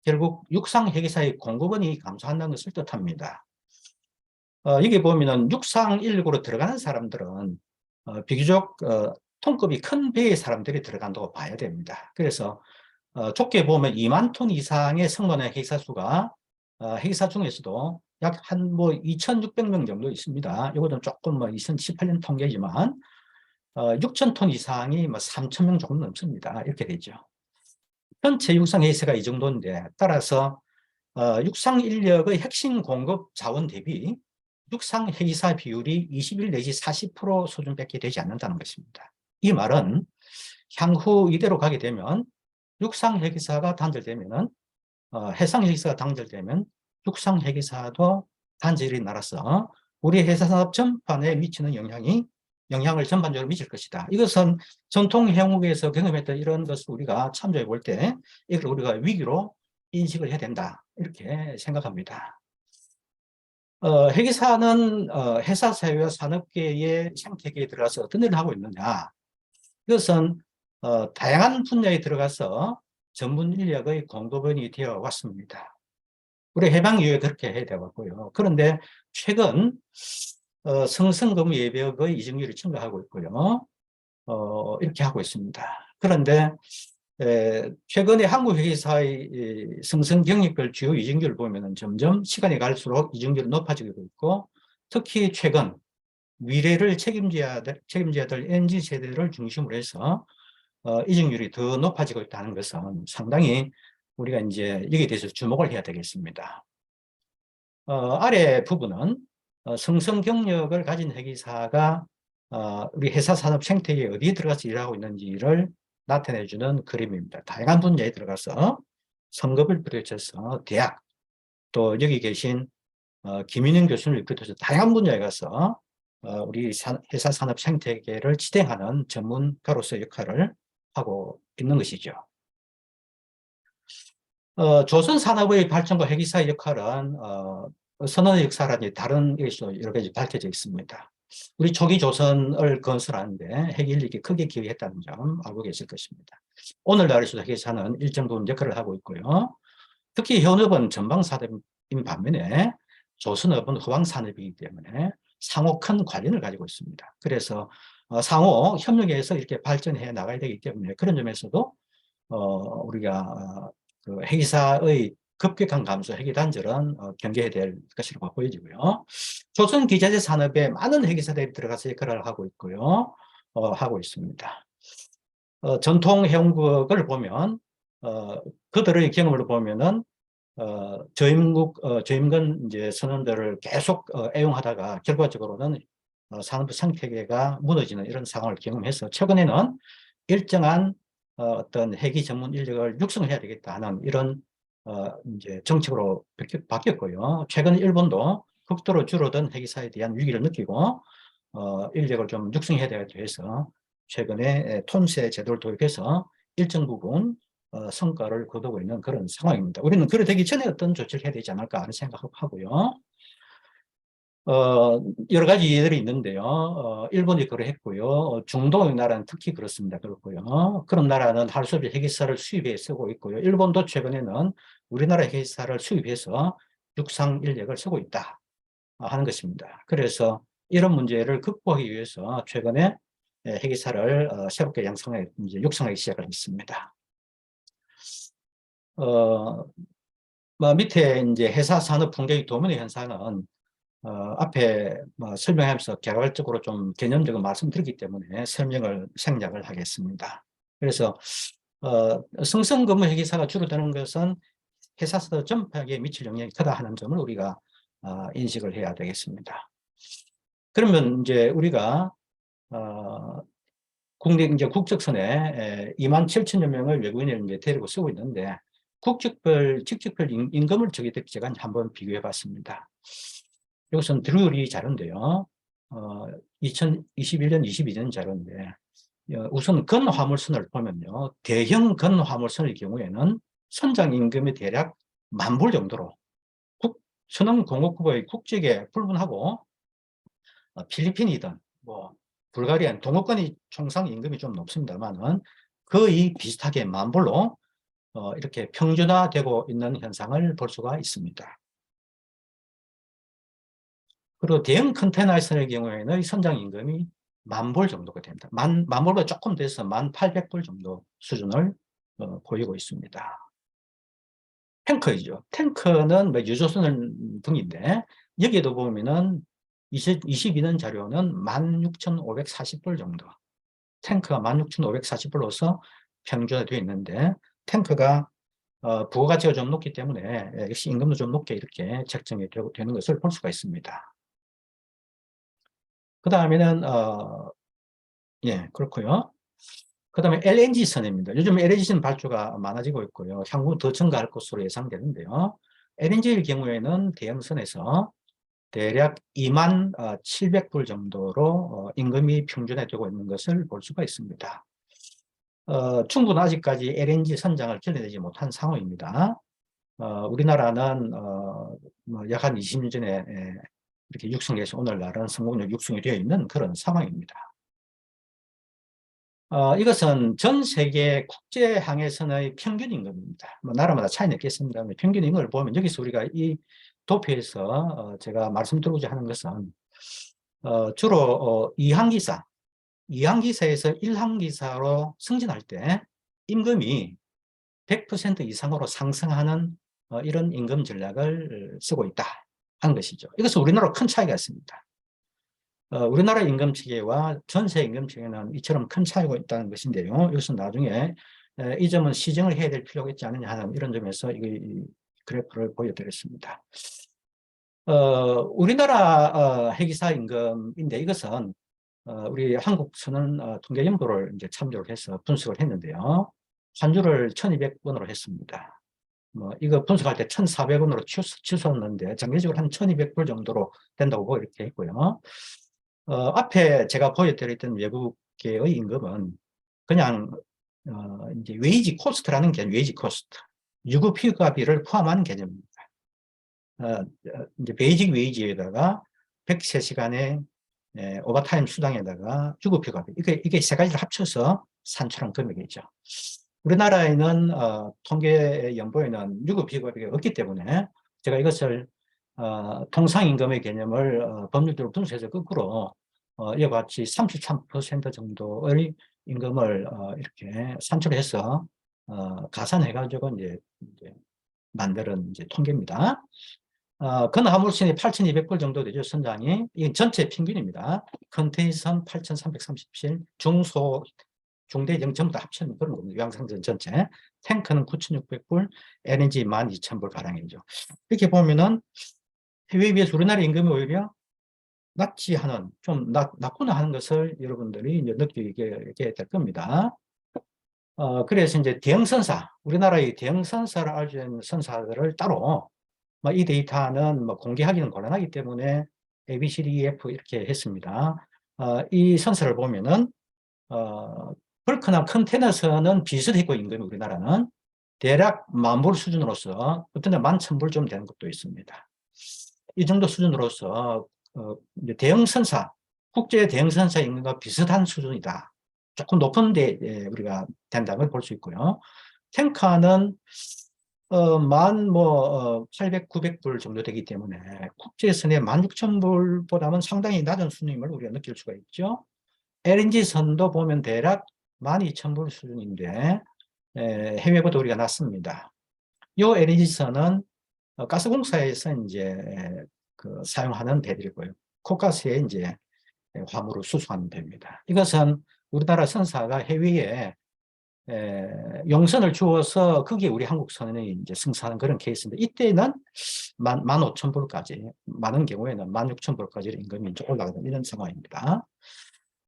결국 육상회계사의 공급원이 감소한다는 것을 뜻합니다. 여기 보면은 육상 인력으로 들어가는 사람들은 비교적 통급이 큰 배의 사람들이 들어간다고 봐야 됩니다. 그래서 좁게 보면 2만 톤 이상의 승무원의 회계사 수가 회계사 중에서도 약 한 2,600명 정도 있습니다. 이것은 조금 2018년 통계지만 6,000톤 이상이 3,000명 정도 넘습니다. 이렇게 되죠. 전체 육상 회계사가 이 정도인데 따라서 육상 인력의 핵심 공급 자원 대비 육상 회계사 비율이 21 내지 40% 수준밖에 되지 않는다는 것입니다. 이 말은 향후 이대로 가게 되면 육상 회계사가 단절되면은 해상 회계사가 단절되면 육상 회계사도 단절이 날아서 우리 회사 산업 전반에 미치는 영향을 전반적으로 미칠 것이다. 이것은 전통 해양국에서 경험했던 이런 것을 우리가 참조해 볼 때 이걸 우리가 위기로 인식을 해야 된다. 이렇게 생각합니다. 회계사는 회사 사회와 산업계의 생태계에 들어가서 어떤 일을 하고 있느냐. 이것은 다양한 분야에 들어가서 전문 인력의 공급원이 되어 왔습니다. 우리 해방 이후에 그렇게 해야 되었고요. 그런데 최근 성승금 예벽의 이중률이 증가하고 있고요. 이렇게 하고 있습니다. 그런데 최근에 한국 회계사의 성승 경력별 주요 이중률을 보면은 점점 시간이 갈수록 이중률이 높아지고 있고, 특히 최근 미래를 책임져야 될 MZ 세대를 중심으로 해서 이중률이 더 높아지고 있다는 것은 상당히 우리가 이제 여기에 대해서 주목을 해야 되겠습니다. 아래 부분은 성성 경력을 가진 회계사가 우리 회사 산업 생태계에 어디에 들어가서 일하고 있는지를 나타내주는 그림입니다. 다양한 분야에 들어가서 성급을 비롯해서 대학, 또 여기 계신 김윤영 교수님을 비롯해서 다양한 분야에 가서 우리 회사 산업 생태계를 지탱하는 전문가로서의 역할을 하고 있는 것이죠. 조선 산업의 발전과 회계사의 역할은 선언의 역사라든지 다른 것으로 여러 가지 밝혀져 있습니다. 우리 초기 조선을 건설하는데 회계인력이 크게 기여했다는 점 알고 계실 것입니다. 오늘날에서도 회계사는 일정 부분 역할을 하고 있고요. 특히 현업은 전방산업인 반면에 조선업은 후방산업이기 때문에 상호 큰 관련을 가지고 있습니다. 그래서 상호 협력해서 이렇게 발전해 나가야 되기 때문에 그런 점에서도 우리가 그 회계사의 급격한 감소, 회계 단절은 경계해야 될 것이라고 보여지고요. 조선 기자재 산업에 많은 회계사들이 들어가서 역할을 하고 있고요. 하고 있습니다. 전통 해운국을 보면 그들의 경험을 보면은 저임금 이제 선언들을 계속 애용하다가 결과적으로는 산업 생태계가 무너지는 이런 상황을 경험해서 최근에는 일정한 어떤 회계 전문 인력을 육성해야 되겠다 하는 이런 이제 정책으로 바뀌었고요. 최근 일본도 극도로 줄어든 회계사에 대한 위기를 느끼고 인력을 좀 육성해야 되겠다 해서 최근에 톤세 제도를 도입해서 일정 부분 성과를 거두고 있는 그런 상황입니다. 우리는 그래 되기 전에 어떤 조치를 해야 되지 않을까 하는 생각하고요. 여러 가지 예들이 있는데요. 일본이 그러했고요. 중동의 나라는 특히 그렇습니다. 그렇고요. 그런 나라는 할 수 없이 회계사를 수입해 쓰고 있고요. 일본도 최근에는 우리나라 회계사를 수입해서 육상 인력을 쓰고 있다 하는 것입니다. 그래서 이런 문제를 극복하기 위해서 최근에 회계사를 새롭게 육성하기 시작을 했습니다. 밑에 이제 회사 산업 풍경의 도면의 현상은 앞에 설명하면서 개괄적으로 좀 개념적으로 말씀드렸기 때문에 생략을 하겠습니다. 그래서 성성근무 회계사가 줄어드는 것은 회사 산업 전파에 미칠 영향이 크다 하는 점을 우리가 인식을 해야 되겠습니다. 그러면 이제 우리가 국내 이제 국적선에 27,000여 명의 외국인을 이제 데리고 쓰고 있는데 직책별 임금을 제가 한번 비교해 봤습니다. 이것은 드루리 자료인데요. 2021년, 22년 자료인데 우선 근화물선을 보면요. 대형 근화물선의 경우에는 선장 임금이 대략 10,000불 정도로 선흥공업국의 국적에 불문하고 필리핀이든 불가리아, 동업권이 총상 임금이 좀 높습니다만은 거의 비슷하게 10,000불로 이렇게 평준화되고 있는 현상을 볼 수가 있습니다. 그리고 대형 컨테이너선의 경우에는 선장 임금이 10,000불 정도가 됩니다. 10,000불보다 조금 돼서 1,800불 정도 수준을 보이고 있습니다. 탱커이죠. 탱커는 유조선 등인데 여기에도 보면은 22년 자료는 16,540불 정도. 탱크가 16,540불로서 평준화되어 있는데 탱크가 부가가치가 좀 높기 때문에 역시 임금도 좀 높게 이렇게 책정이 되는 것을 볼 수가 있습니다. 그 다음에는 예, 그렇고요. 그 다음에 LNG선입니다. 요즘 LNG선 발주가 많아지고 있고요. 향후 더 증가할 것으로 예상되는데요. LNG의 경우에는 대형선에서 대략 27,700불 정도로 임금이 평준화되고 있는 것을 볼 수가 있습니다. 중국은 아직까지 LNG 선장을 결례되지 못한 상황입니다. 우리나라는 약 한 20년 전에 이렇게 육성해서 오늘날은 성공력 육성이 되어 있는 그런 상황입니다. 이것은 전 세계 국제 항해선의 평균 임금입니다. 뭐 나라마다 차이는 있겠습니다만 평균 임금을 보면 여기서 우리가 이 도표에서 제가 말씀드리고자 하는 것은 주로 이항기사에서 1항기사로 승진할 때 임금이 100% 이상으로 상승하는 이런 임금 전략을 쓰고 있다 하는 것이죠. 이것은 우리나라와 큰 차이가 있습니다. 우리나라 임금 체계와 전세 임금 체계는 이처럼 큰 차이가 있다는 것인데요. 이것은 나중에 이 점은 시정을 해야 될 필요가 있지 않느냐 하는 이런 점에서 이 그래프를 보여드렸습니다. 우리나라 해기사 임금인데 이것은 우리 한국선은 통계연구를 이제 참조를 해서 분석을 했는데요. 환율을 1200원으로 했습니다. 이거 분석할 때 1400원으로 치솟았는데 장기적으로 한 1200불 정도로 된다고 이렇게 했고요. 앞에 제가 보여드렸던 외국계의 임금은 그냥 이제 웨이지 코스트라는 개념, 웨이지 코스트, 유급 휴가비를 포함한 개념입니다. 이제 베이직 웨이지에다가 103시간의 오버타임 수당에다가 유급 휴가비, 이게 세 가지를 합쳐서 산출한 금액이죠. 우리나라에는 통계 연보에는 유급 휴가비가 없기 때문에 제가 이것을 통상임금의 개념을 법률적으로 분석해서 거꾸로 이와 같이 33% 정도의 임금을 이렇게 산출해서 가산해가지고 이제 만드는 이제 통계입니다. 근화물선이 8,200불 정도 되죠, 선장이. 이건 전체 평균입니다. 컨테이너선 8,337, 중소, 중대 전부 다 합치는 그런 겁니다. 유황상전 전체. 탱크는 9,600불, LNG 12,000불 가량이죠. 이렇게 보면은 해외에 비해서 우리나라 임금이 오히려 낮지 하는, 좀 낮구나 하는 것을 여러분들이 이제 느끼게 될 겁니다. 그래서 이제 대형선사, 우리나라의 대형선사를 알 수 있는 선사들을 따로 이 데이터는 공개하기는 곤란하기 때문에 A, B, C, D, E, F 이렇게 했습니다. 이 선사를 보면은 벌크나 컨테이너선은 비슷했고 임금이 우리나라는 대략 10,000불 수준으로서 어떤 데 11,000불 좀 되는 것도 있습니다. 이 정도 수준으로서 대형선사, 국제 대형선사 임금과 비슷한 수준이다. 조금 높은 데 우리가 된다는 걸 볼 수 있고요. 탱커는 800, 900불 정도 되기 때문에 국제선의 16,000불보다는 상당히 낮은 수준임을 우리가 느낄 수가 있죠. LNG선도 보면 대략 12,000불 수준인데 해외보다 우리가 낮습니다. 이 LNG선은 가스공사에서 이제 사용하는 배들이고요. 코가스에 이제 화물을 수송하는 배입니다. 이것은 우리나라 선사가 해외에 용선을 주어서 거기에 우리 한국선이 이제 승선하는 그런 케이스인데 이때는 15,000불까지, 많은 경우에는 16,000불까지 임금이 좀 올라가는 이런 상황입니다.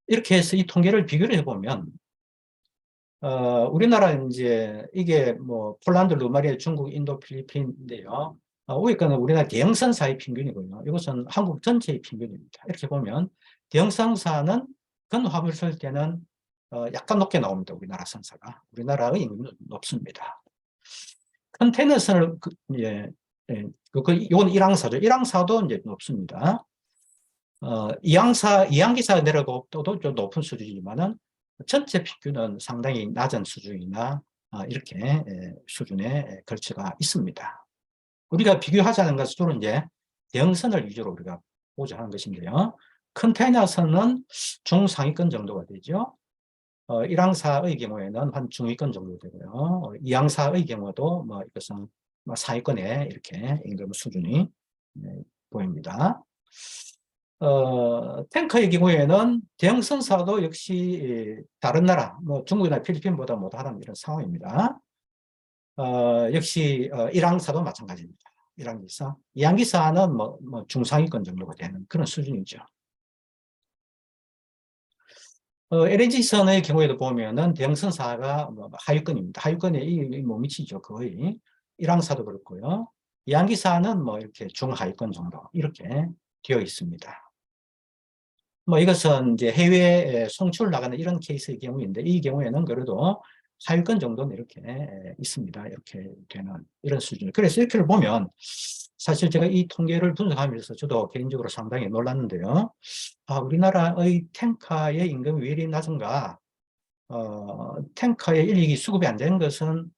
이렇게 해서 이 통계를 비교를 해보면 우리나라 이제 이게 폴란드, 루마니아, 중국, 인도, 필리핀인데요. 위에 거는 우리나라 대형선사의 평균이고요. 이것은 한국 전체의 평균입니다. 이렇게 보면 대형선사는 근화물 쓸 때는 약간 높게 나옵니다. 우리나라 선사가. 우리나라의 임금은 높습니다. 컨테이너선을 이건 1항사죠. 1항사도 이제 높습니다. 2항기사가 내려가도 좀 높은 수준이지만은 전체 평균은 상당히 낮은 수준이나 이렇게 수준의 걸치가 있습니다. 우리가 비교하자는 것은 주로 이제 대형선을 위주로 우리가 보자 하는 것인데요. 컨테이너선은 중상위권 정도가 되죠. 1항사의 경우에는 한 중위권 정도 되고요. 2항사의 경우도 이것은 상위권에 이렇게 임금 수준이 보입니다. 탱커의 경우에는 대형선사도 역시 다른 나라, 중국이나 필리핀보다 못하는 이런 상황입니다. 역시 1항사도 마찬가지입니다. 1항기사. 2항기사는 중상위권 정도가 되는 그런 수준이죠. LNG선의 경우에도 보면은 대형선사가 하위권입니다. 하위권에 못 미치죠. 거의. 1항사도 그렇고요. 2항기사는 이렇게 중하위권 정도 이렇게 되어 있습니다. 이것은 이제 해외에 송출 나가는 이런 케이스의 경우인데 이 경우에는 그래도 하위권 정도는 이렇게 있습니다. 이렇게 되는 이런 수준. 그래서 이렇게 보면 사실 제가 이 통계를 분석하면서 저도 개인적으로 상당히 놀랐는데요. 우리나라의 탱커의 임금이 왜 이리 낮은가? 탱커의 인력이 수급이 안 되는 것은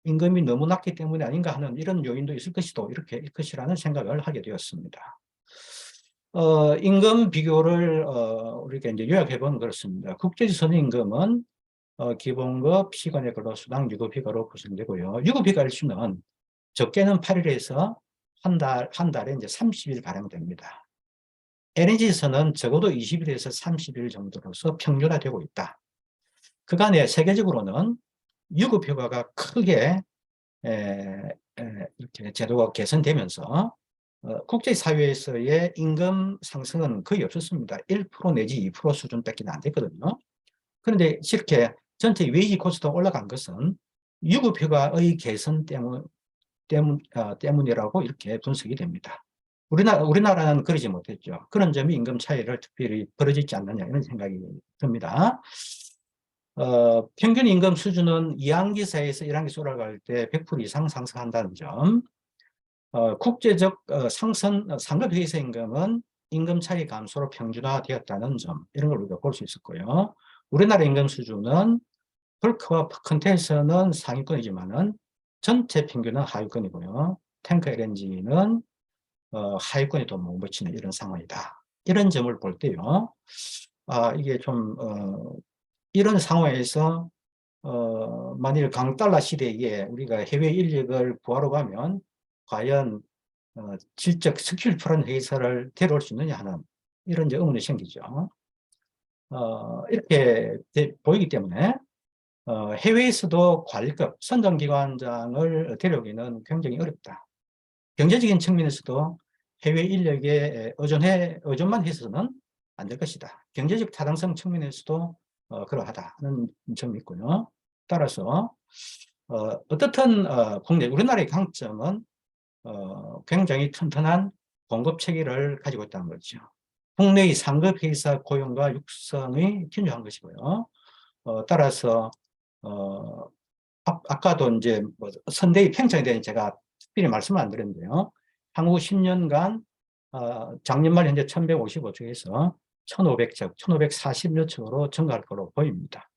임금이 너무 낮기 때문에 아닌가 하는 이런 요인도 있을 것이라는 생각을 하게 되었습니다. 임금 비교를 우리가 이제 요약해 보면 그렇습니다. 국제지선 임금은 기본급, 시간의 근로수당, 유급휴가로 구성되고요. 유급휴가 일수는 적게는 8일에서 한 달에 이제 30일 발행됩니다. LNG에서는 적어도 20일에서 30일 정도로서 평균화되고 있다. 그간에 세계적으로는 유급휴가가 크게 이렇게 제도가 개선되면서 국제사회에서의 임금 상승은 거의 없었습니다. 1% 내지 2% 수준밖에 안 됐거든요. 그런데 이렇게 전체 웨이지 코스트가 올라간 것은 유급휴가의 개선 때문이라고 이렇게 분석이 됩니다. 우리나라는 그러지 못했죠. 그런 점이 임금 차이를 특별히 벌어지지 않느냐 이런 생각이 듭니다. 평균 임금 수준은 2항기사에서 1항기사 올라갈 때 100% 이상 상승한다는 점, 국제적 상급 회사 임금은 임금 차이 감소로 평준화되었다는 점, 이런 걸 우리가 볼 수 있었고요. 우리나라 임금 수준은 헐크와 컨테이너는 상위권이지만은 전체 평균은 하위권이고요. 탱크 LNG는 하위권에도 못 미치는 이런 상황이다. 이런 점을 볼 때요. 이게 좀 이런 상황에서 만일 강달러 시대에 우리가 해외 인력을 구하러 가면 과연 질적 스킬 풀한 회사를 데려올 수 있느냐 하는 이런 이제 의문이 생기죠. 이렇게 보이기 때문에 해외에서도 관리급, 선정기관장을 데려오기는 굉장히 어렵다. 경제적인 측면에서도 해외 인력에 의존만 해서는 안 될 것이다. 경제적 타당성 측면에서도 그러하다는 점이 있고요. 따라서 어떻든 국내 우리나라의 강점은 굉장히 튼튼한 공급 체계를 가지고 있다는 거죠. 국내의 상급 회사 고용과 육성이 균등한 것이고요. 따라서 아까도 이제 뭐 선대위 팽창에 대해 제가 특별히 말씀을 안 드렸는데요. 향후 10년간 작년 말 현재 1155척에서 1500척, 1540여 척으로 증가할 것으로 보입니다.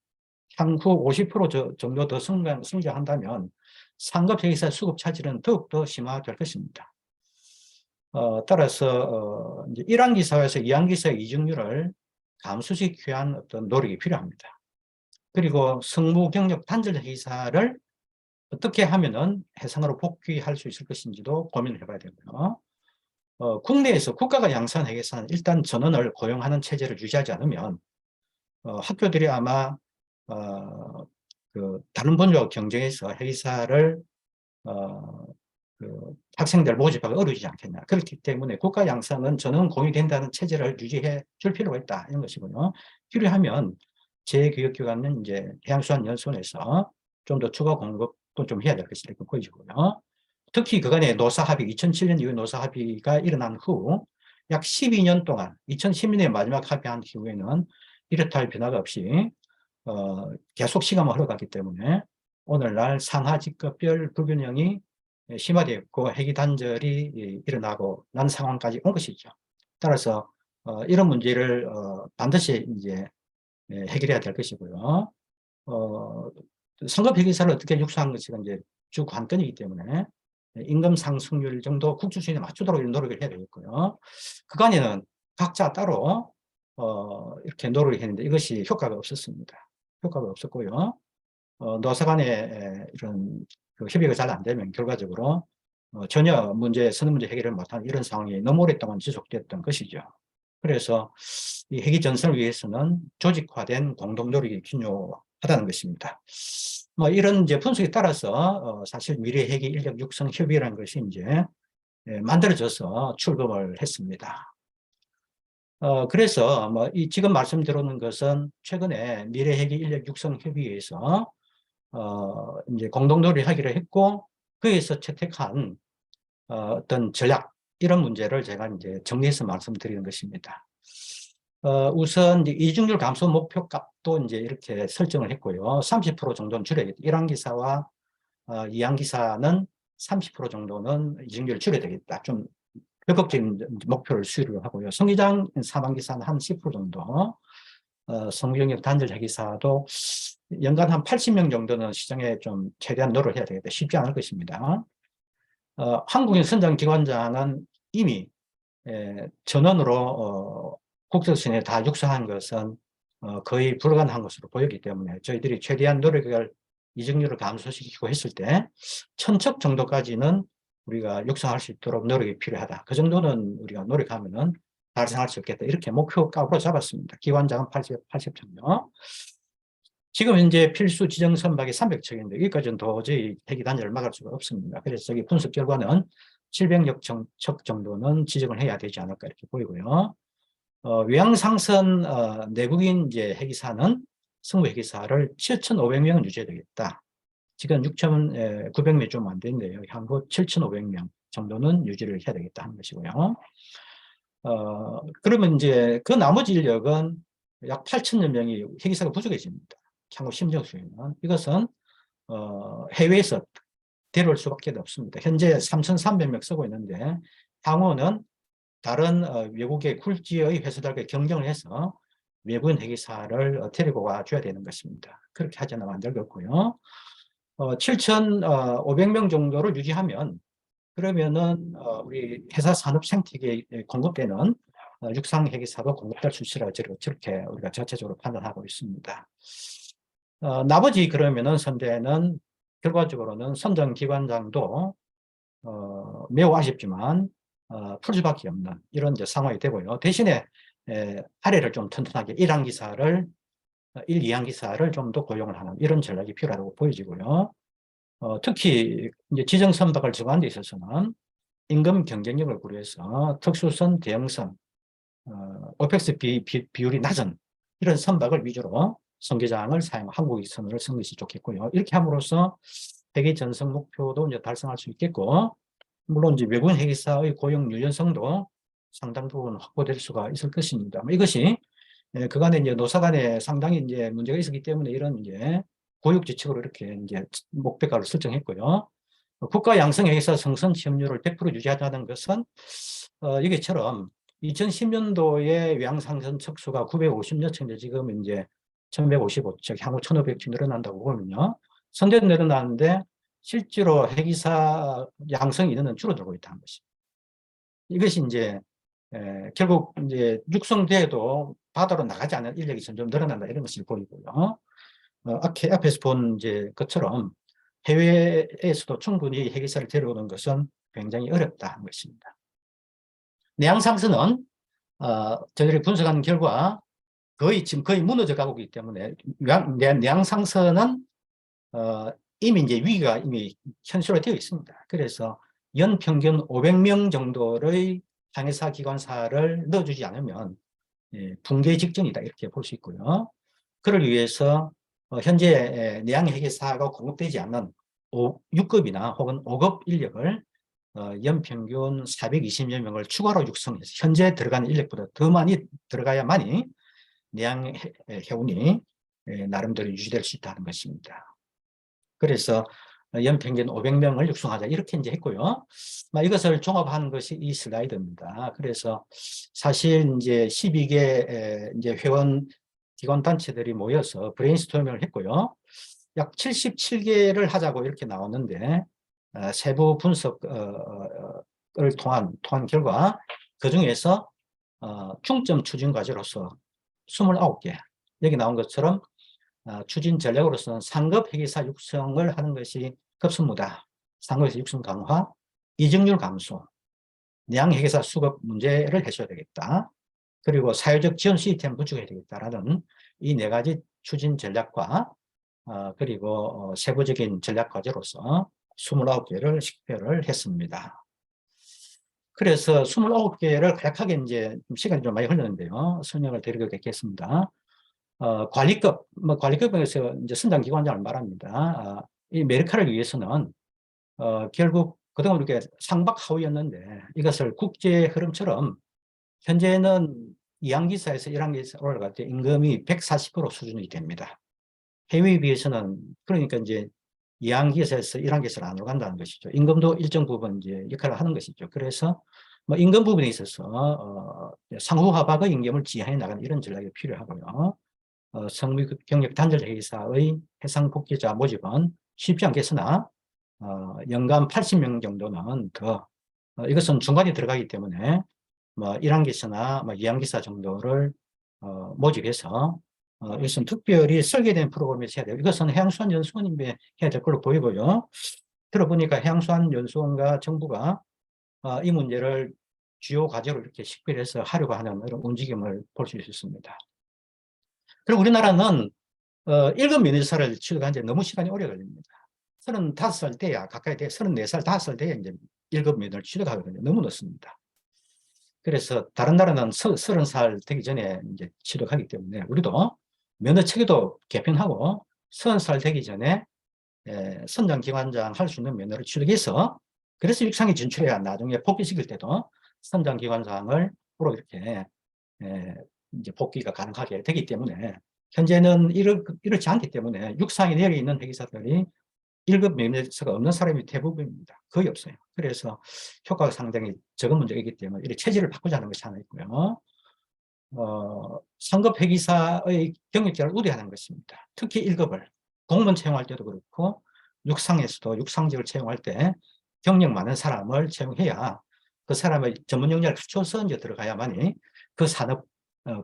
향후 50% 정도 더 성장한다면 상급 회사 수급 차질은 더욱더 심화될 것입니다. 따라서 이제 1항기사에서 2항기사의 이중률을 감소시키기 위한 어떤 노력이 필요합니다. 그리고 성무 경력 단절 회사를 어떻게 하면은 해상으로 복귀할 수 있을 것인지도 고민을 해봐야 되고요. 국내에서 국가가 양산하기 위해서는 일단 전원을 고용하는 체제를 유지하지 않으면 학교들이 아마 다른 분야와 경쟁해서 회사를 학생들 모집하기 어려워지지 않겠냐. 그렇기 때문에 국가 양산은 전원 공유된다는 체제를 유지해 줄 필요가 있다. 이런 것이고요. 필요하면 재교육기관은 이제 해양수산연수원에서 좀 더 추가 공급도 좀 해야 될 것이다. 이렇게 보이고요. 특히 그간의 노사합의, 2007년 이후 노사합의가 일어난 후 약 12년 동안 2010년에 마지막 합의한 이후에는 이렇다 할 변화가 없이 계속 시간만 흘러갔기 때문에 오늘날 상하직급별 불균형이 심화되었고 회기 단절이 일어나고 난 상황까지 온 것이죠. 따라서 이런 문제를 반드시 이제 해결해야 될 것이고요. 성급 회계사를 어떻게 육성한 것이 이제 주 관건이기 때문에 임금 상승률 정도 국제 수준에 맞추도록 노력을 해야 되겠고요. 그간에는 각자 따로 이렇게 노력을 했는데 이것이 효과가 없었습니다. 효과가 없었고요. 노사 간에 이런 협의가 잘 안 되면 결과적으로 전혀 선언 문제 해결을 못하는 이런 상황이 너무 오랫동안 지속됐던 것이죠. 그래서 이 회기 전선을 위해서는 조직화된 공동 노력이 중요하다는 것입니다. 뭐 이런 이제 분석에 따라서 사실 미래 회기 인력 육성 협의라는 것이 이제 만들어져서 출범을 했습니다. 그래서 뭐 지금 말씀드리는 것은 최근에 미래 회기 인력 육성 협의회에서 이제 공동 노력하기로 했고 거기에서 채택한 어떤 전략 이런 문제를 제가 이제 정리해서 말씀드리는 것입니다. 우선 이제 이중률 감소 목표 값도 이제 이렇게 설정을 했고요. 30% 정도는 줄여야겠다. 1항기사와 2항기사는 30% 정도는 이중률을 줄여야 되겠다. 좀 적극적인 목표를 수립을 하고요. 성기장 3항기사는 한 10% 정도. 성무경력 단절 회계사도 연간 한 80명 정도는 시장에 좀 최대한 노력을 해야 되겠다. 쉽지 않을 것입니다. 한국인 선정기관장은 이미 전원으로 국세청에 다 육성한 것은 거의 불가능한 것으로 보이기 때문에 저희들이 최대한 노력을 이직률을 감소시키고 했을 때 1000척 정도까지는 우리가 육성할 수 있도록 노력이 필요하다. 그 정도는 우리가 노력하면은 달성할 수 있겠다. 이렇게 목표값으로 잡았습니다. 기관장은 80척요. 지금 현재 필수 지정 선박이 300척인데 여기까지는 도저히 폐기 단절을 막을 수가 없습니다. 그래서 저기 분석 결과는 700척 정도는 지정을 해야 되지 않을까 이렇게 보이고요. 외항상선 내국인 이제 해기사는 승무 해기사를 7,500명은 유지해야 되겠다. 지금 6,900명 좀 안 되는데요. 향후 7,500명 정도는 유지를 해야 되겠다 하는 것이고요. 그러면 이제 그 나머지 인력은 약 8,000여 명이 해기사가 부족해집니다. 향후 심정수에는 이것은 해외에서 데려올 수밖에 없습니다. 현재 3,300명 쓰고 있는데 향후는 다른 외국의 굴지의 회사들과 경쟁을 해서 외국인 회계사를 데리고 와줘야 되는 것입니다. 그렇게 하지 않으면 안 되겠고요. 7,500명 정도를 유지하면 그러면은 우리 회사 산업 생태계에 공급되는 육상 회계사도 공급될 수 있으라 저렇게 우리가 자체적으로 판단하고 있습니다. 나머지 그러면은 선대는 결과적으로는 선정기관장도 매우 아쉽지만 풀 수밖에 없는 이런 이제 상황이 되고요. 대신에 아래를 좀 튼튼하게 1, 2항 기사를 좀 더 고용을 하는 이런 전략이 필요하다고 보여지고요. 특히 이제 지정 선박을 정하는 데 있어서는 임금 경쟁력을 고려해서 특수선, 대형선, 오펙스 비율이 낮은 이런 선박을 위주로 선계장을 한국이 선을 쓴 것이 좋겠고요. 이렇게 함으로써 회계 전성 목표도 이제 달성할 수 있겠고, 물론 이제 외국인 회계사의 고용 유연성도 상당 부분 확보될 수가 있을 것입니다. 이것이 그간에 이제 노사 간에 상당히 이제 문제가 있었기 때문에 이런 이제 고육지책으로 이렇게 이제 목표가를 설정했고요. 국가 양성 회계사 성선 취업률을 100% 유지하자는 것은 여기처럼 2010년도에 외항상선 척수가 950여 척인데 지금 이제 1155척, 향후 1500척 늘어난다고 보면요. 선대도 늘어나는데 실제로 회계사 양성 인원은 줄어들고 있다는 것입니다. 이것이 이제 결국 이제 육성돼도 바다로 나가지 않는 인력이 점점 늘어난다 이런 것을 보이고요. 앞에서 본 이제 것처럼 해외에서도 충분히 회계사를 데려오는 것은 굉장히 어렵다 하는 것입니다. 내양상선은 저희들이 분석한 결과 지금 거의 무너져 가고 있기 때문에 내양상선은 이미 이제 위기가 이미 현실화되어 있습니다. 그래서 연평균 500명 정도의 항해사 기관사를 넣어주지 않으면 붕괴 직전이다 이렇게 볼 수 있고요. 그를 위해서 현재 내양회계사가 공급되지 않는 6급이나 혹은 5급 인력을 연평균 420여 명을 추가로 육성해서 현재 들어가는 인력보다 더 많이 들어가야만이 내양해운이 나름대로 유지될 수 있다는 것입니다. 그래서 연평균 500명을 육성하자 이렇게 이제 했고요. 이것을 종합하는 것이 이 슬라이드입니다. 그래서 사실 이제 12개 이제 회원 기관 단체들이 모여서 브레인스토밍을 했고요. 약 77개를 하자고 이렇게 나왔는데 세부 분석을 통한 결과 그 중에서 중점 추진 과제로서 29개 여기 나온 것처럼 추진 전략으로서는 상급 회계사 육성을 하는 것이 급선무다. 상급 육성 강화, 이직률 감소, 내양 회계사 수급 문제를 해소해야 되겠다. 그리고 사회적 지원 시스템 구축해야 되겠다라는 이 네 가지 추진 전략과 그리고 세부적인 전략 과제로서 29개를 식별을 했습니다. 그래서 29개를 간략하게 이제 시간이 좀 많이 흘렀는데요. 설명을 드리겠습니다. 관리급, 관리급에서 이제 선장기관장을 말합니다. 이 메르카를 위해서는 결국 그동안 이렇게 상박하우였는데 이것을 국제 흐름처럼 현재는 2항기사에서 1항기사 올라갈 때 임금이 140% 수준이 됩니다. 해외에 비해서는 그러니까 이제 2항기사에서 1항기사로 안 올라간다는 것이죠. 임금도 일정 부분 이제 역할을 하는 것이죠. 그래서 임금 부분에 있어서 상호 하박의 임금을 지향해 나가는 이런 전략이 필요하고요. 성무경력 단절 회계사의 해상 복귀자 모집은 쉽지 않겠으나 연간 80명 정도는 더 이것은 중간에 들어가기 때문에 뭐 1학기사나 뭐 2학기사 정도를 모집해서 이것은 특별히 설계된 프로그램에서 해야 돼요. 이것은 해양수산연수원이 해야 될 걸로 보이고요. 들어보니까 해양수산연수원과 정부가 이 문제를 주요 과제로 이렇게 식별해서 하려고 하는 이런 움직임을 볼 수 있습니다. 그리고 우리나라는 1급 면허사를 취득한 지 너무 시간이 오래 걸립니다. 35살 때야 가까이 돼 34살, 5살 때야 이제 1급 면허를 취득하거든요. 너무 늦습니다. 그래서 다른 나라는 30살 되기 전에 이제 취득하기 때문에 우리도 면허 체계도 개편하고 30살 되기 전에 선장기관장 할 수 있는 면허를 취득해서 그래서 육상에 진출해야 나중에 복귀시킬 때도 선장기관장을 으로 이렇게 이제 복귀가 가능하게 되기 때문에 현재는 이렇지 않기 때문에 육상에 내려 있는 회계사들이 1급 면허가 없는 사람이 대부분입니다. 거의 없어요. 그래서 효과가 상당히 적은 문제이기 때문에 이렇게 체질을 바꾸자는 것이 하나 있고요. 상급 회계사의 경력자를 우대하는 것입니다. 특히 1급을 공무원 채용할 때도 그렇고 육상에서도 육상직을 채용할 때 경력 많은 사람을 채용해야 그 사람의 전문 역량을 갖춰서 이제 들어가야만이 그 산업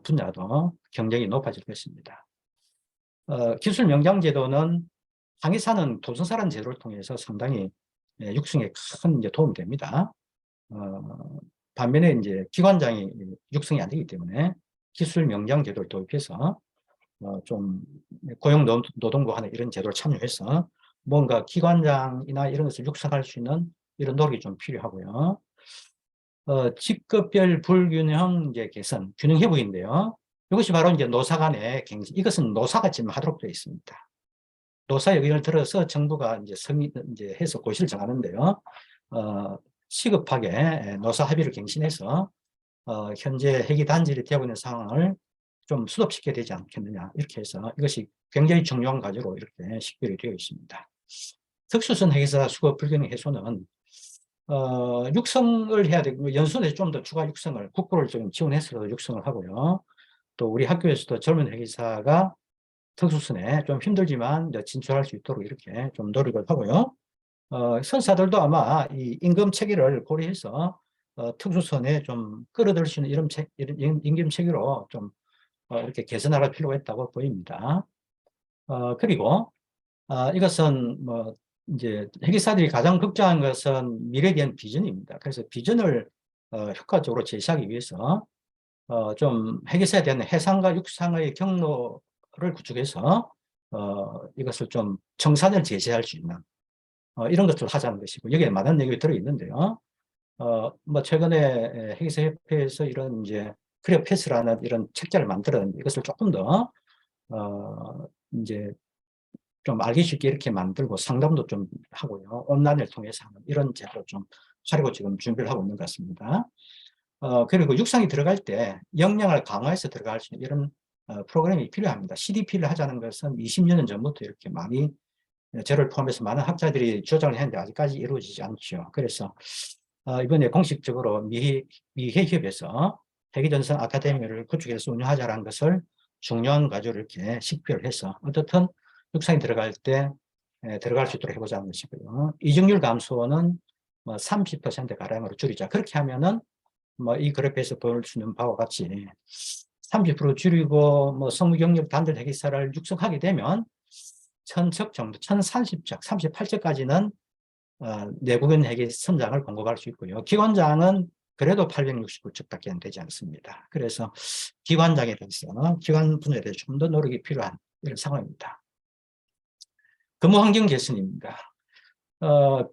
분야도 경쟁이 높아질 것입니다. 기술 명장 제도는 항해사는 도전사라는 제도를 통해서 상당히 육성에 큰 이제 도움이 됩니다. 반면에 이제 기관장이 육성이 안 되기 때문에 기술 명장 제도를 도입해서 좀 고용노동부 하는 이런 제도를 참여해서 뭔가 기관장이나 이런 것을 육성할 수 있는 이런 노력이 좀 필요하고요. 직급별 불균형 이제 개선, 균형 회복인데요. 이것이 바로 이제 노사 간의 갱신, 이것은 노사가 지금 하도록 되어 있습니다. 노사 의견을 들어서 정부가 이제 해서 고시를 정하는데요. 시급하게 노사 합의를 갱신해서 현재 회계 단절이 되고 있는 상황을 좀 수습시켜야 되지 않겠느냐 이렇게 해서 이것이 굉장히 중요한 과제로 이렇게 식별이 되어 있습니다. 특수선 회계사 수급 불균형 해소는 육성을 해야 되고 연수원에서 좀 더 추가 육성을 국고를 좀 지원해서 육성을 하고요. 또 우리 학교에서도 젊은 회계사가 특수선에 좀 힘들지만 진출할 수 있도록 이렇게 좀 노력을 하고요. 선사들도 아마 이 임금 체계를 고려해서 특수선에 좀 끌어들 수 있는 이런 임금 체계로 좀 이렇게 개선할 필요가 있다고 보입니다. 그리고 이것은 뭐 이제 회계사들이 가장 걱정한 것은 미래에 대한 비전입니다. 그래서 비전을 효과적으로 제시하기 위해서 좀 회계사에 대한 해상과 육상의 경로를 구축해서 이것을 좀 청산을 제시할 수 있는 이런 것들을 하자는 것이고 여기에 많은 내용이 들어있는데요. 뭐 최근에 회계사협회에서 이런 이제 크리어 패스라는 이런 책자를 만들었는데 이것을 조금 더 이제 좀 알기 쉽게 이렇게 만들고 상담도 좀 하고요. 온라인을 통해서 하는 이런 제도를 좀 하려고 지금 준비를 하고 있는 것 같습니다. 그리고 육상이 들어갈 때 역량을 강화해서 들어갈 수 있는 이런 프로그램이 필요합니다. CDP를 하자는 것은 20년 전부터 이렇게 많이 저를 포함해서 많은 학자들이 주장을 했는데 아직까지 이루어지지 않죠. 그래서 이번에 공식적으로 미회협에서 회계전선 아카데미를 구축해서 운영하자는 것을 중요한 과제로 이렇게 식별해서 어떻든 육상에 들어갈 때 들어갈 수 있도록 해보자는 것이고요. 이직률 감소는 뭐 30%가량으로 줄이자. 그렇게 하면은 뭐 이 그래프에서 볼 수 있는 바와 같이 30% 줄이고 뭐 성무경력 단절 회계사를 육성하게 되면 1000척 정도, 1030척, 38척까지는 내국인 회계 선장을 공급할 수 있고요. 기관장은 그래도 869척밖에 되지 않습니다. 그래서 기관장에 대해서 기관 분야에 대해서 좀 더 노력이 필요한 이런 상황입니다. 근무환경 개선입니다.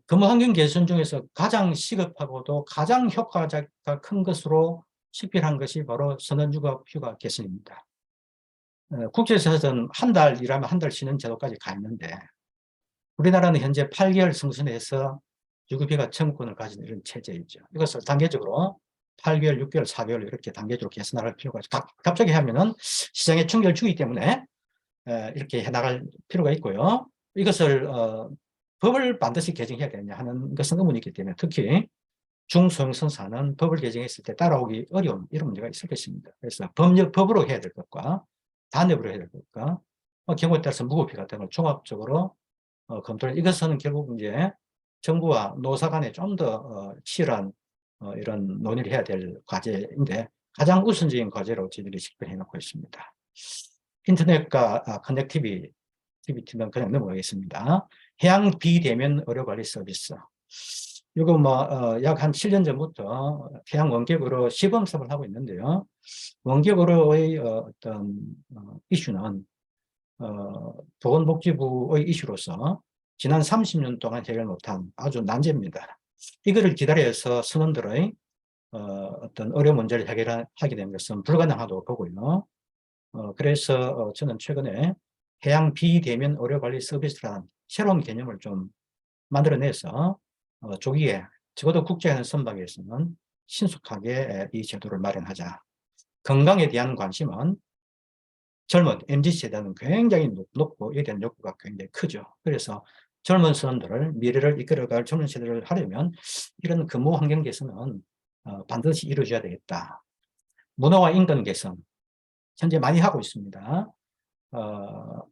근무환경 개선 중에서 가장 시급하고도 가장 효과가 큰 것으로 식별한 것이 바로 선언유급휴가 개선입니다. 국제에서는 한 달 일하면 한 달 쉬는 제도까지 가 있는데 우리나라는 현재 8개월 승선해서 유급휴가 청구권을 가진 이런 체제이죠. 이것을 단계적으로 8개월, 6개월, 4개월 이렇게 단계적으로 개선할 필요가 있죠. 갑자기 하면은 시장에 충격을 주기 때문에 이렇게 해나갈 필요가 있고요. 이것을 법을 반드시 개정해야 되느냐 하는 것은 의문이 있기 때문에 특히 중소형선사는 법을 개정했을 때 따라오기 어려운 이런 문제가 있을 것입니다. 그래서 법으로 해야 될 것과 단협으로 해야 될까? 경우에 따라서 무급휴 같은 걸 종합적으로 검토를, 이것은 결국 이제 정부와 노사 간에 좀 더 치열한 이런 논의를 해야 될 과제인데, 가장 우선적인 과제로 저희들이 집행해 놓고 있습니다. 인터넷과 커넥티비티는 그냥 넘어가겠습니다. 해양 비대면 의료관리 서비스. 이거 약 한 7년 전부터 해양 원격으로 시범 사업을 하고 있는데요. 원격으로의 어떤 이슈는 보건복지부의 이슈로서 지난 30년 동안 해결 못한 아주 난제입니다. 이거를 기다려서 선원들의 어떤 어려운 문제를 해결하게 된 것은 불가능하다고 보고요. 그래서 저는 최근에 해양 비대면 의료관리 서비스라는 새로운 개념을 좀 만들어내서 조기에, 적어도 국제하는 선박에서는 신속하게 이 제도를 마련하자. 건강에 대한 관심은 젊은 MZ세대는 굉장히 높고 이에 대한 욕구가 굉장히 크죠. 그래서 젊은 선원들을, 미래를 이끌어갈 젊은 세대를 하려면 이런 근무 환경 개선은 반드시 이루어져야 되겠다. 문화와 인권 개선, 현재 많이 하고 있습니다.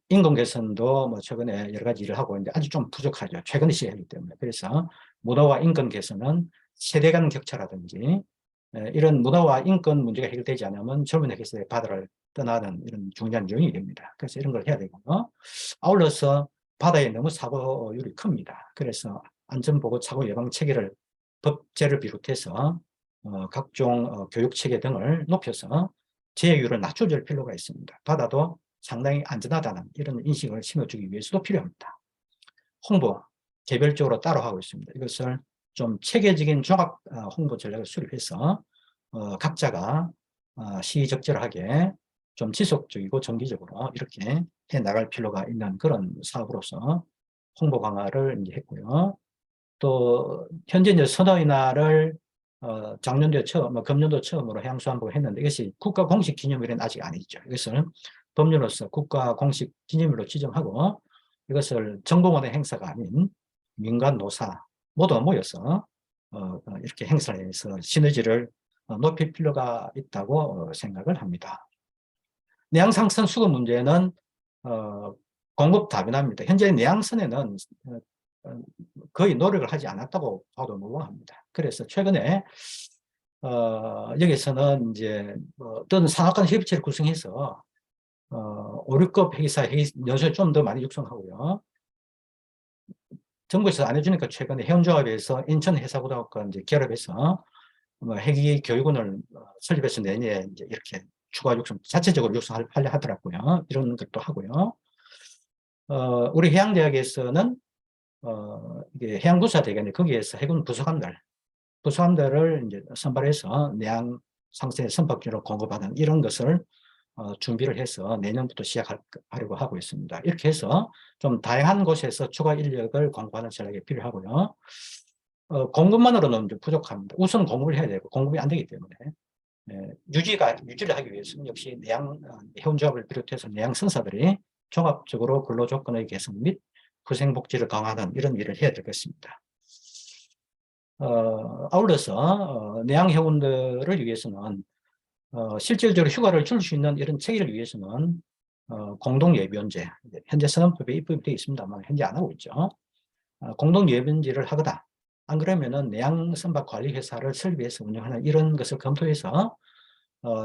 인권 개선도 최근에 여러 가지 일을 하고 있는데 아직 좀 부족하죠. 최근에 시작하기 때문에. 그래서 문화와 인권 개선은 세대 간 격차라든지 이런 문화와 인권 문제가 해결되지 않으면 젊은 세대의 바다를 떠나는 이런 중요한 요인이 됩니다. 그래서 이런 걸 해야 되고요. 아울러서 바다에 너무 사고율이 큽니다. 그래서 안전보고 사고 예방 체계를, 법제를 비롯해서 각종 교육 체계 등을 높여서 재해율을 낮춰줄 필요가 있습니다. 바다도 상당히 안전하다는 이런 인식을 심어주기 위해서도 필요합니다. 홍보, 개별적으로 따로 하고 있습니다. 이것을 좀 체계적인 종합 홍보 전략을 수립해서 각자가 시의적절하게 좀 지속적이고 정기적으로 이렇게 해 나갈 필요가 있는 그런 사업으로서 홍보 강화를 이제 했고요. 또 현재 이제 선어의 날을 작년도에 금년도 처음으로 해양수산부가 했는데 이것이 국가 공식 기념일은 아직 아니죠. 이것을 법률로서 국가 공식 기념일로 지정하고 이것을 정공원의 행사가 아닌 민간 노사 모두 모여서 이렇게 행사를 해서 시너지를 높일 필요가 있다고 생각을 합니다. 내양상선 수급 문제는 공급 다변화입니다. 현재 내양선에는 거의 노력을 하지 않았다고 봐도 무방합니다. 그래서 최근에 여기서는 이제 어떤 산업간 협의체를 구성해서 5, 6급 회사 연수를 좀 더 많이 육성하고요. 정부에서 안 해주니까 최근에 해운조합에서 인천해사고등학과 이제 결합해서 회계 교육원을 설립해서 내년에 이제 이렇게 추가 육성, 자체적으로 육성하려 하더라고요. 이런 것도 하고요. 우리 해양대학에서는 이게 해양부사 대견인데 거기에서 해군 부수함들을 이제 선발해서 내양 상세 선박기로 공급하는 이런 것을 준비를 해서 내년부터 시작하려고 하고 있습니다. 이렇게 해서 좀 다양한 곳에서 추가 인력을 공급하는 전략이 필요하고요. 공급만으로는 좀 부족합니다. 우선 공급을 해야 되고 공급이 안 되기 때문에 유지를 하기 위해서는 역시 해운조합을 비롯해서 내양 선사들이 종합적으로 근로조건의 개선 및 후생복지를 강화하는 이런 일을 해야 되겠습니다. 아울러서 내양 회원들을 위해서는 실질적으로 휴가를 줄 수 있는 이런 체계를 위해서는 공동예비원제, 현재 선언법에 입법이 되어 있습니다만 현재 안 하고 있죠. 공동예비원제를 하거나 안 그러면은 내양 선박 관리 회사를 설립해서 운영하는 이런 것을 검토해서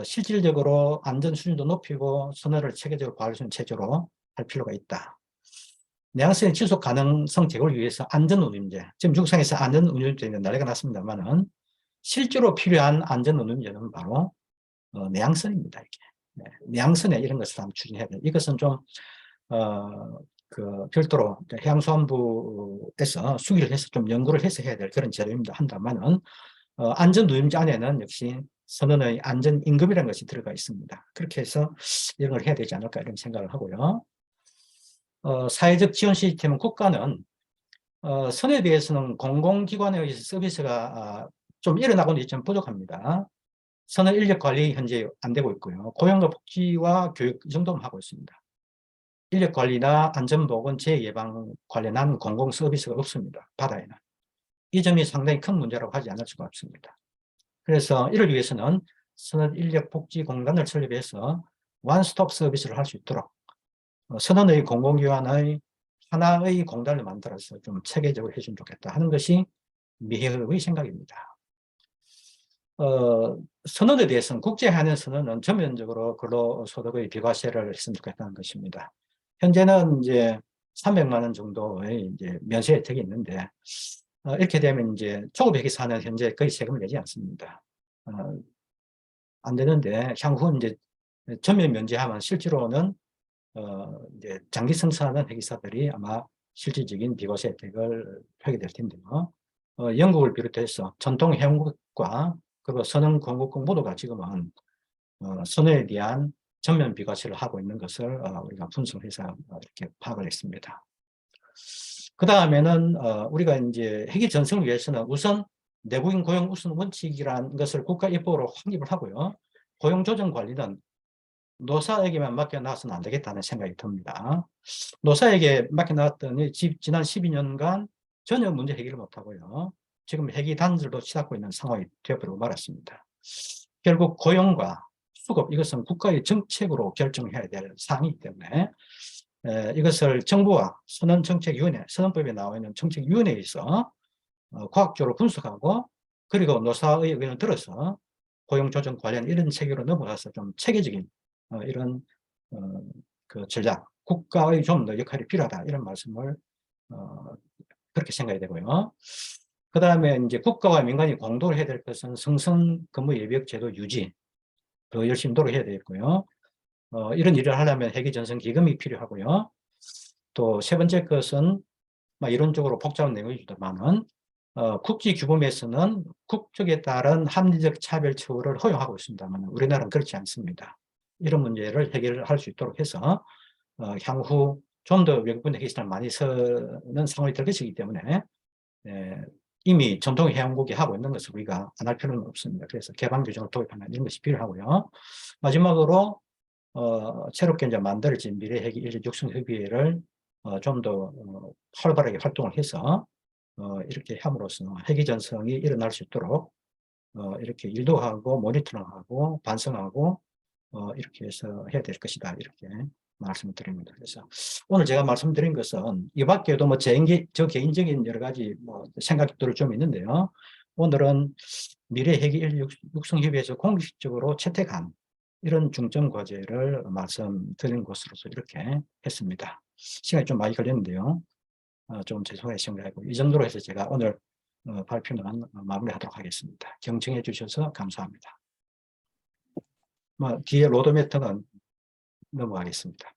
실질적으로 안전 수준도 높이고 선호를 체계적으로 관리할 수 있는 체제로 할 필요가 있다. 내양성의 지속 가능성 제고를 위해서 안전운임제, 지금 육상에서 안전운임제는 난리가 났습니다만은 실제로 필요한 안전운임제는 바로 내양선입니다. 이렇게. 내양선에 이런 것을 한번 추진해야 돼요. 이것은 좀 별도로 해양수산부에서 수기를 해서 좀 연구를 해서 해야 될 그런 제도입니다. 한다면은 안전운임제 안에는 역시 선언의 안전임금이라는 것이 들어가 있습니다. 그렇게 해서 이런 걸 해야 되지 않을까 이런 생각을 하고요. 사회적 지원 시스템은 국가는 선에 대해서는 공공기관에 의해서 서비스가 좀 일어나고는 있지만 부족합니다. 선의 인력 관리 현재 안 되고 있고요. 고용과 복지와 교육 이 정도만 하고 있습니다. 인력 관리나 안전보건, 재해예방 관련한 공공 서비스가 없습니다. 바다에는. 이 점이 상당히 큰 문제라고 하지 않을 수가 없습니다. 그래서 이를 위해서는 선인력복지공단을 설립해서 원스톱 서비스를 할 수 있도록 선언의 공공기관의 하나의 공단을 만들어서 좀 체계적으로 해주면 좋겠다 하는 것이 미협의 생각입니다. 선언에 대해서는 국제하는 선언은 전면적으로 근로소득의 비과세를 했으면 좋겠다는 것입니다. 현재는 이제 300만 원 정도의 이제 면세 혜택이 있는데 이렇게 되면 이제 초급 회계사는 현재 거의 세금을 내지 않습니다. 안 되는데 향후 이제 전면 면제하면 실제로는 이제 장기 생산하는 회계사들이 아마 실질적인 비과세 혜택을 하게 될 텐데요. 영국을 비롯해서 전통 회원국과 그리고 선언 공국국 모두가 지금은 선언에 대한 전면 비과세를 하고 있는 것을 우리가 분석해서 이렇게 파악을 했습니다. 그 다음에는 우리가 이제 회계 전승을 위해서는 우선 내부인 고용 우선 원칙이라는 것을 국가 입법으로 확립을 하고요. 고용 조정 관리는 노사에게만 맡겨놔서는 안 되겠다는 생각이 듭니다. 노사에게 맡겨놨더니 지난 12년간 전혀 문제 해결을 못하고요. 지금 회계 단절도 치닫고 있는 상황이 되어버리고 말았습니다. 결국 고용과 수급 이것은 국가의 정책으로 결정해야 될 사항이기 때문에 이것을 정부와 선언정책위원회, 선언법에 나와 있는 정책위원회에서 과학적으로 분석하고 그리고 노사의 의견을 들어서 고용조정 관련 이런 체계로 넘어가서 좀 체계적인 이런 그 전략, 국가의 좀 더 역할이 필요하다 이런 말씀을 그렇게 생각이 되고요. 그 다음에 이제 국가와 민간이 공동으로 해야 될 것은 성선 근무 예비역 제도 유지 더 열심히 노력해야 되겠고요. 이런 일을 하려면 회계 전선 기금이 필요하고요. 또 세 번째 것은 이론적으로 복잡한 내용이지만은 국제 규범에서는 국적에 따른 합리적 차별 처우를 허용하고 있습니다만 우리나라는 그렇지 않습니다. 이런 문제를 해결할 수 있도록 해서 향후 좀 더 외국분 회계사를 많이 쓰는 상황이 될 것이기 때문에 이미 전통 회원국이 하고 있는 것을 우리가 안 할 필요는 없습니다. 그래서 개방 규정을 도입하는 이런 것이 필요하고요. 마지막으로 새롭게 이제 만들어진 미래회계 인력 육성 협의회를 좀 더 활발하게 활동을 해서 이렇게 함으로써 회계 전성이 일어날 수 있도록 이렇게 일도 하고 모니터링하고 반성하고 이렇게 해서 해야 될 것이다 이렇게 말씀을 드립니다. 그래서 오늘 제가 말씀드린 것은 이 밖에도 뭐 저 개인적인 여러 가지 뭐 생각들을 좀 있는데요. 오늘은 미래회계 인력 육성협의회에서 공식적으로 채택한 이런 중점 과제를 말씀드린 것으로서 이렇게 했습니다. 시간이 좀 많이 걸렸는데요. 좀 죄송하게 생각하고 이 정도로 해서 제가 오늘 발표는 마무리하도록 하겠습니다. 경청해 주셔서 감사합니다. 뒤에 로드매터는 넘어가겠습니다.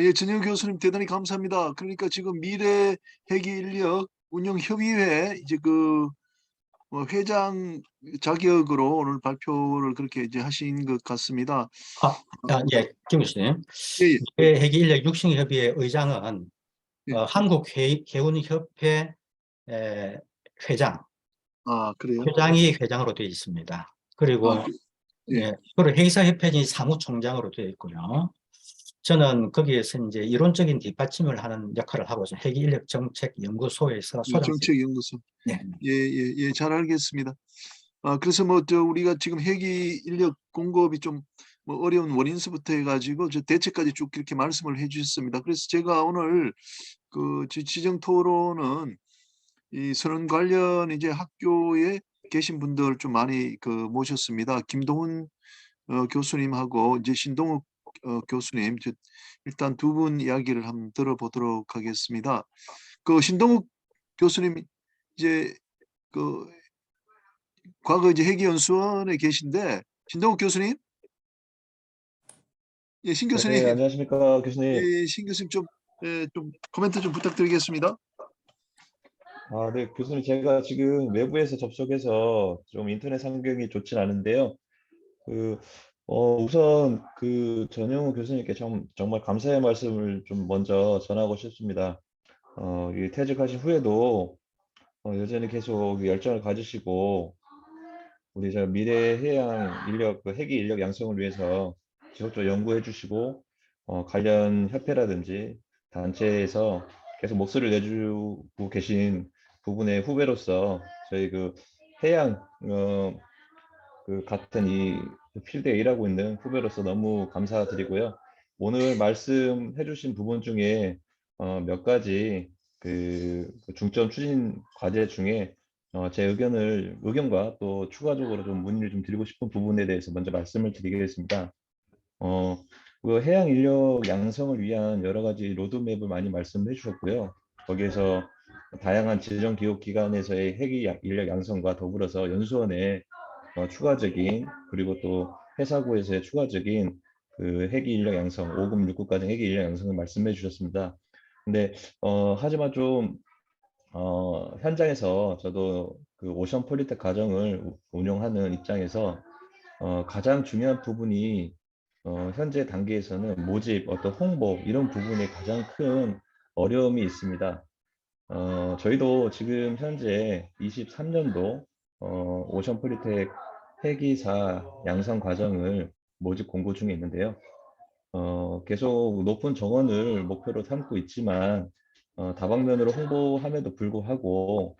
예, 전영 교수님 대단히 감사합니다. 그러니까 지금 미래 회계 인력 운영 협의회 이제 그 회장 자격으로 오늘 발표를 그렇게 이제 하신 것 같습니다. 예, 김 교수님. 예, 예. 회계 인력 육성협의회 의장은 예. 한국회운협회 회장, 그래요? 회장이 회장으로 되어 있습니다. 그리고 예. 그리고 회사협회장이 사무총장으로 되어 있고요. 저는 거기에서 이제 이론적인 뒷받침을 하는 역할을 하고 있어요. 회계 인력 정책 연구소에서 정책연구소. 네. 예, 잘 알겠습니다. 그래서 우리가 지금 회계 인력 공급이 좀 어려운 원인서부터 해가지고 대책까지 쭉 이렇게 말씀을 해주셨습니다. 그래서 제가 오늘 그 지정 토론은 이 선언 관련 이제 학교에 계신 분들 좀 많이 모셨습니다. 김동훈 교수님하고 이제 신동욱 교수님 일단 두 분 이야기를 한번 들어보도록 하겠습니다. 신동욱 교수님 이제 과거 이제 회계연수원에 계신데 신동욱 교수님, 예, 신 교수님, 네, 안녕하십니까, 교수님. 예, 신 교수님 좀 코멘트 좀 부탁드리겠습니다. 네, 교수님, 제가 지금 외부에서 접속해서 좀 인터넷 환경이 좋진 않은데요. 우선 전영우 교수님께 정말 감사의 말씀을 좀 먼저 전하고 싶습니다. 이 퇴직하신 후에도 여전히 계속 열정을 가지시고 우리 미래 해양 인력 회계 인력 양성을 위해서 지속적으로 연구해 주시고 관련 협회라든지 단체에서 계속 목소리를 내주고 계신 부분의 후배로서 저희 해양 그 같은 이 필드에 일하고 있는 후배로서 너무 감사드리고요. 오늘 말씀해주신 부분 중에 몇 가지 그 중점 추진 과제 중에 제 의견과 또 추가적으로 좀 문의를 좀 드리고 싶은 부분에 대해서 먼저 말씀을 드리겠습니다. 그 해양 인력 양성을 위한 여러 가지 로드맵을 많이 말씀해 주셨고요. 거기에서 다양한 지정 기업 기관에서의 인력 양성과 더불어서 연수원의 추가적인, 그리고 또 회사구에서의 추가적인 그 회기 인력 양성, 5급, 6급 과정 회기 인력 양성을 말씀해 주셨습니다. 근데 하지만 좀 현장에서 저도 그 오션 폴리텍 과정을 운영하는 입장에서 가장 중요한 부분이 현재 단계에서는 모집, 어떤 홍보 이런 부분에 가장 큰 어려움이 있습니다. 저희도 지금 현재 23년도 오션 폴리텍 회기사 양성 과정을 모집 공고 중에 있는데요. 계속 높은 정원을 목표로 삼고 있지만 다방면으로 홍보함에도 불구하고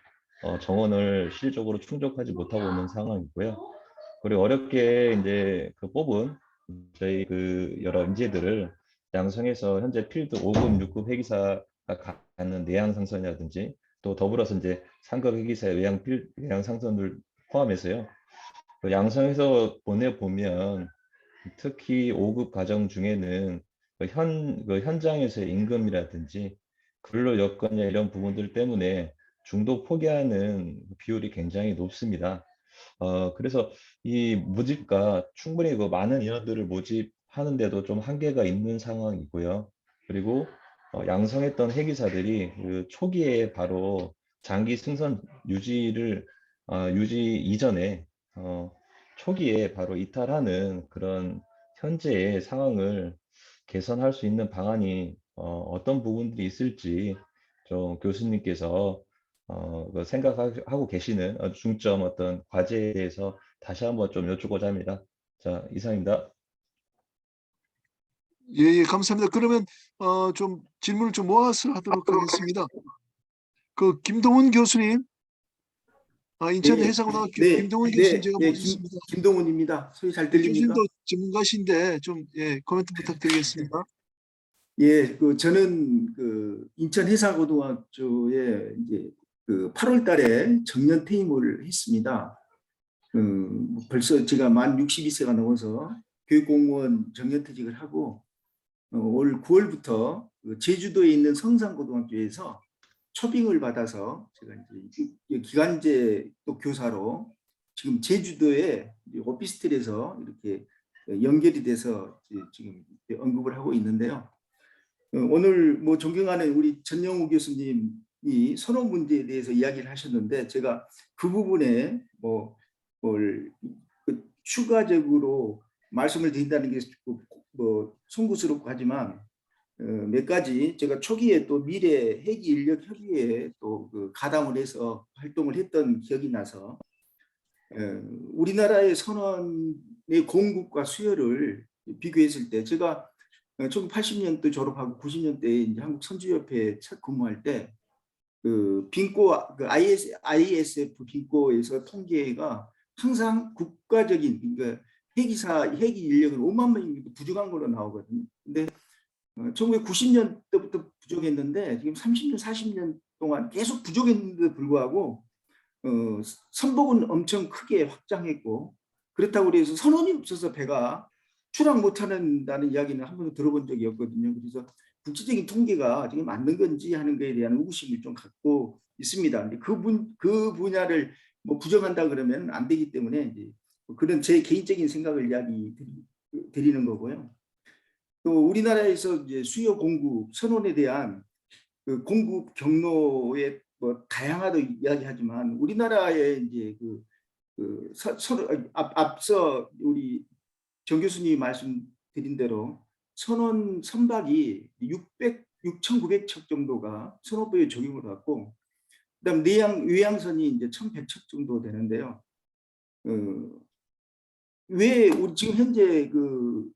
정원을 실질적으로 충족하지 못하고 있는 상황이고요. 그리고 어렵게 이제 그 뽑은 저희 그 여러 인재들을 양성해서 현재 필드 5급, 6급 회기사가 갖는 내양 상선이라든지 또 더불어서 이제 상급 회기사의 외양 상선을 포함해서요. 그 양성해서 보내보면 특히 5급 과정 중에는 그 현장에서의 임금이라든지 근로 여건이나 이런 부분들 때문에 중도 포기하는 비율이 굉장히 높습니다. 그래서 이 모집과 충분히 그 많은 인원들을 모집하는데도 좀 한계가 있는 상황이고요. 그리고 양성했던 회계사들이 그 초기에 바로 장기 승선 유지 이전에 초기에 바로 이탈하는 그런 현재의 상황을 개선할 수 있는 방안이 어떤 부분들이 있을지 좀 교수님께서 그 생각하고 계시는 중점 어떤 과제에 대해서 다시 한번 좀 여쭈고자 합니다. 자, 이상입니다. 예, 감사합니다. 그러면 좀 질문을 좀 모아서 하도록 하겠습니다. 그 김동훈 교수님, 인천 예, 해상고등학교 네, 김동훈 교수님 네, 제가 예, 모셨습니다. 김동훈입니다. 소리 잘 예, 교수님도 들립니까? 전문가신데 좀 코멘트 부탁드리겠습니다. 예, 저는 그 인천 해상고등학교에 이제 그 8월 달에 정년 퇴임을 했습니다. 벌써 제가 만 62세가 넘어서 교육공무원 정년퇴직을 하고 올 9월부터 그 제주도에 있는 성산고등학교에서 초빙을 받아서 제가 이제 기간제 또 교사로 지금 제주도에 오피스텔에서 이렇게 연결이 돼서 지금 언급을 하고 있는데요. 오늘 뭐 존경하는 우리 전영우 교수님이 선호 문제에 대해서 이야기를 하셨는데 제가 그 부분에 뭘 추가적으로 말씀을 드린다는 게 뭐 송구스럽고 하지만 몇 가지 제가 초기에 또 미래 회기 인력 협의회에 또 그 가담을 해서 활동을 했던 기억이 나서 우리나라의 선원의 공급과 수요를 비교했을 때 제가 1980년도 졸업하고 90년대에 이제 한국 선주협회에 첫 근무할 때 그 빙고 그 ISF 빙고에서 통계가 항상 국가적인 그러니까 회기 인력은 5만 명이 부족한 걸로 나오거든요. 근데 1990년대부터 부족했는데 지금 30년, 40년 동안 계속 부족했는데도 불구하고 선복은 엄청 크게 확장했고 그렇다고 해서 선원이 없어서 배가 출항 못하는다는 이야기는 한 번도 들어본 적이 없거든요. 그래서 국제적인 통계가 지금 맞는 건지 하는 것에 대한 의구심을 좀 갖고 있습니다. 근데 그 분야를 뭐 부정한다 그러면 안 되기 때문에 이제 그런 제 개인적인 생각을 이야기 드리는 거고요. 또 우리나라에서 이제 수요 공급 선원에 대한 그 공급 경로에 뭐 다양하다 이야기하지만 우리나라의 이제 앞서 우리 정 교수님이 말씀드린 대로 선원 선박이 6,900척 정도가 선호법에 적용을 받고 그다음 외양선이 이제 1,100척 정도 되는데요. 왜 우리 지금 현재 그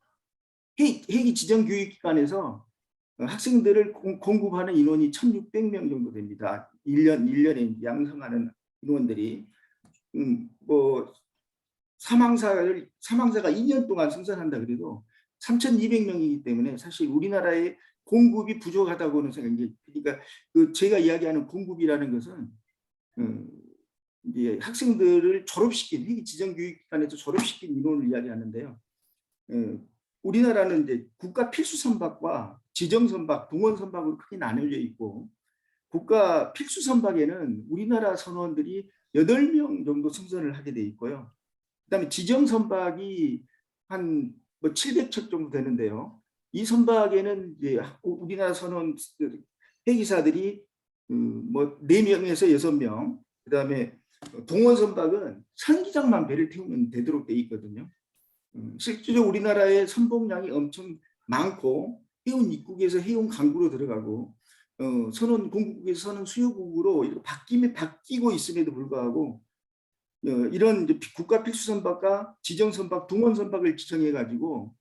회기 지정 교육기관에서 학생들을 공급하는 인원이 1,600명 정도 됩니다. 1년에 양성하는 인원들이 뭐 사망자가 2년 동안 생산한다 그래도 3,200명이기 때문에 사실 우리나라의 공급이 부족하다고는 생각이. 그러니까 그 제가 이야기하는 공급이라는 것은 이제 학생들을 졸업시킨 회계 지정교육기관에서 졸업시킨 인원을 이야기하는데요. 우리나라는 이제 국가 필수 선박과 지정 선박, 동원 선박으로 크게 나눠져 있고, 국가 필수 선박에는 우리나라 선원들이 8명 정도 승선을 하게 돼 있고요. 그다음에 지정 선박이 한 뭐 700척 정도 되는데요. 이 선박에는 이제 우리나라 선원 회기사들이 뭐 4명에서 6명, 그다음에 동원 선박은 선기장만 배를 태우면 되도록 돼 있거든요. 실제로 우리나라의 선봉량이 엄청 많고 해운 입국에서 해운 강구로 들어가고 선원 공국에서 선원 수요국으로 바뀌고 있음에도 불구하고 이런 이제 국가 필수 선박과 지정 선박, 동원 선박을 지정해 가지고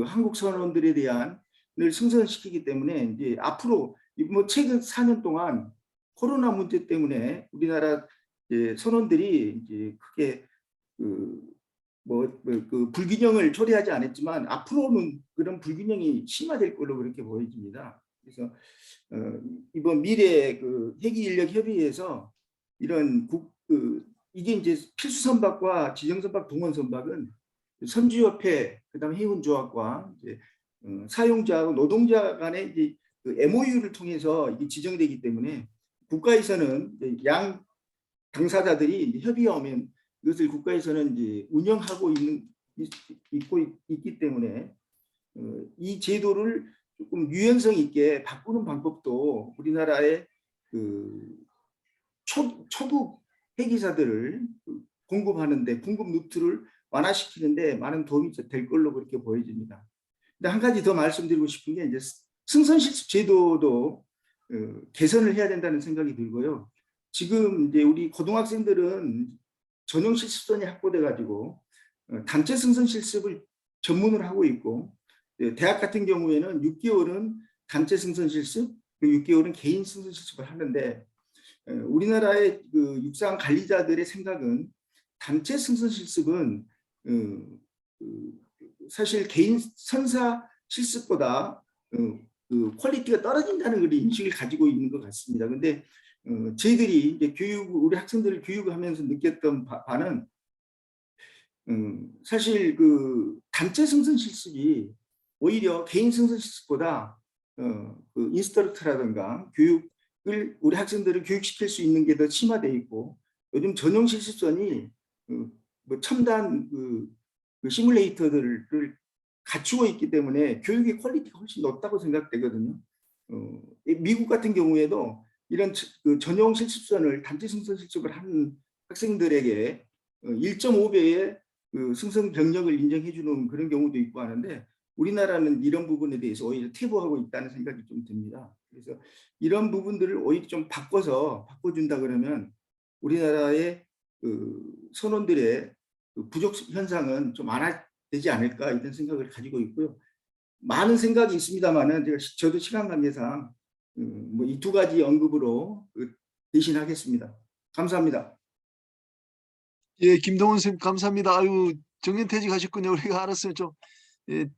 한국 선원들에 대한 을 승선시키기 때문에 이제 앞으로 뭐 최근 4년 동안 코로나 문제 때문에 우리나라 선원들이 이제 크게 그 불균형을 초래하지 않았지만 앞으로는 그런 불균형이 심화될 걸로 그렇게 보여집니다. 그래서 이번 미래 그 회기인력 협의회에서 이런 이게 이제 필수 선박과 지정 선박, 동원 선박은 선주협회, 그다음에 해운조합과 이제 사용자하고 노동자 간의 이제 그 MOU를 통해서 이게 지정되기 때문에 국가에서는 양 당사자들이 협의가 오면 이것을 국가에서는 이제 운영하고 있기 때문에 이 제도를 조금 유연성 있게 바꾸는 방법도 우리나라의 그 초급 회계사들을 공급하는데 공급 루트를 완화시키는데 많은 도움이 될 걸로 그렇게 보여집니다. 근데 한 가지 더 말씀드리고 싶은 게 이제 승선실습 제도도 개선을 해야 된다는 생각이 들고요. 지금 이제 우리 고등학생들은 전용 실습선이 확보돼 가지고 단체 승선 실습을 전문으로 하고 있고, 대학 같은 경우에는 6개월은 단체 승선 실습, 6개월은 개인 승선 실습을 하는데 우리나라의 그 육상 관리자들의 생각은 단체 승선 실습은 사실 개인 선사 실습보다 그 퀄리티가 떨어진다는 그런 인식을 가지고 있는 것 같습니다. 근데 저희들이 이제 우리 학생들을 교육하면서 느꼈던 바는 사실 그 단체 승선 실습이 오히려 개인 승선 실습보다 그 인스트럭터라든가 교육을 우리 학생들을 교육시킬 수 있는 게 더 심화되어 있고, 요즘 전용 실습선이 뭐 첨단 그 시뮬레이터들을 갖추고 있기 때문에 교육의 퀄리티가 훨씬 높다고 생각되거든요. 미국 같은 경우에도 이런 그 전용 실습선을 단체 승선 실습을 하는 학생들에게 1.5배의 그 승선 경력을 인정해 주는 그런 경우도 있고 하는데, 우리나라는 이런 부분에 대해서 오히려 퇴보하고 있다는 생각이 좀 듭니다. 그래서 이런 부분들을 오히려 좀 바꿔준다 그러면 우리나라의 그 선원들의 그 부족 현상은 좀 완화되지 않을까 이런 생각을 가지고 있고요. 많은 생각이 있습니다만은 저도 시간 관계상 뭐 이 2가지 언급으로 대신하겠습니다. 감사합니다. 예, 김동원 선생님 감사합니다. 아유, 정년퇴직하셨군요. 우리가 알았어요. 좀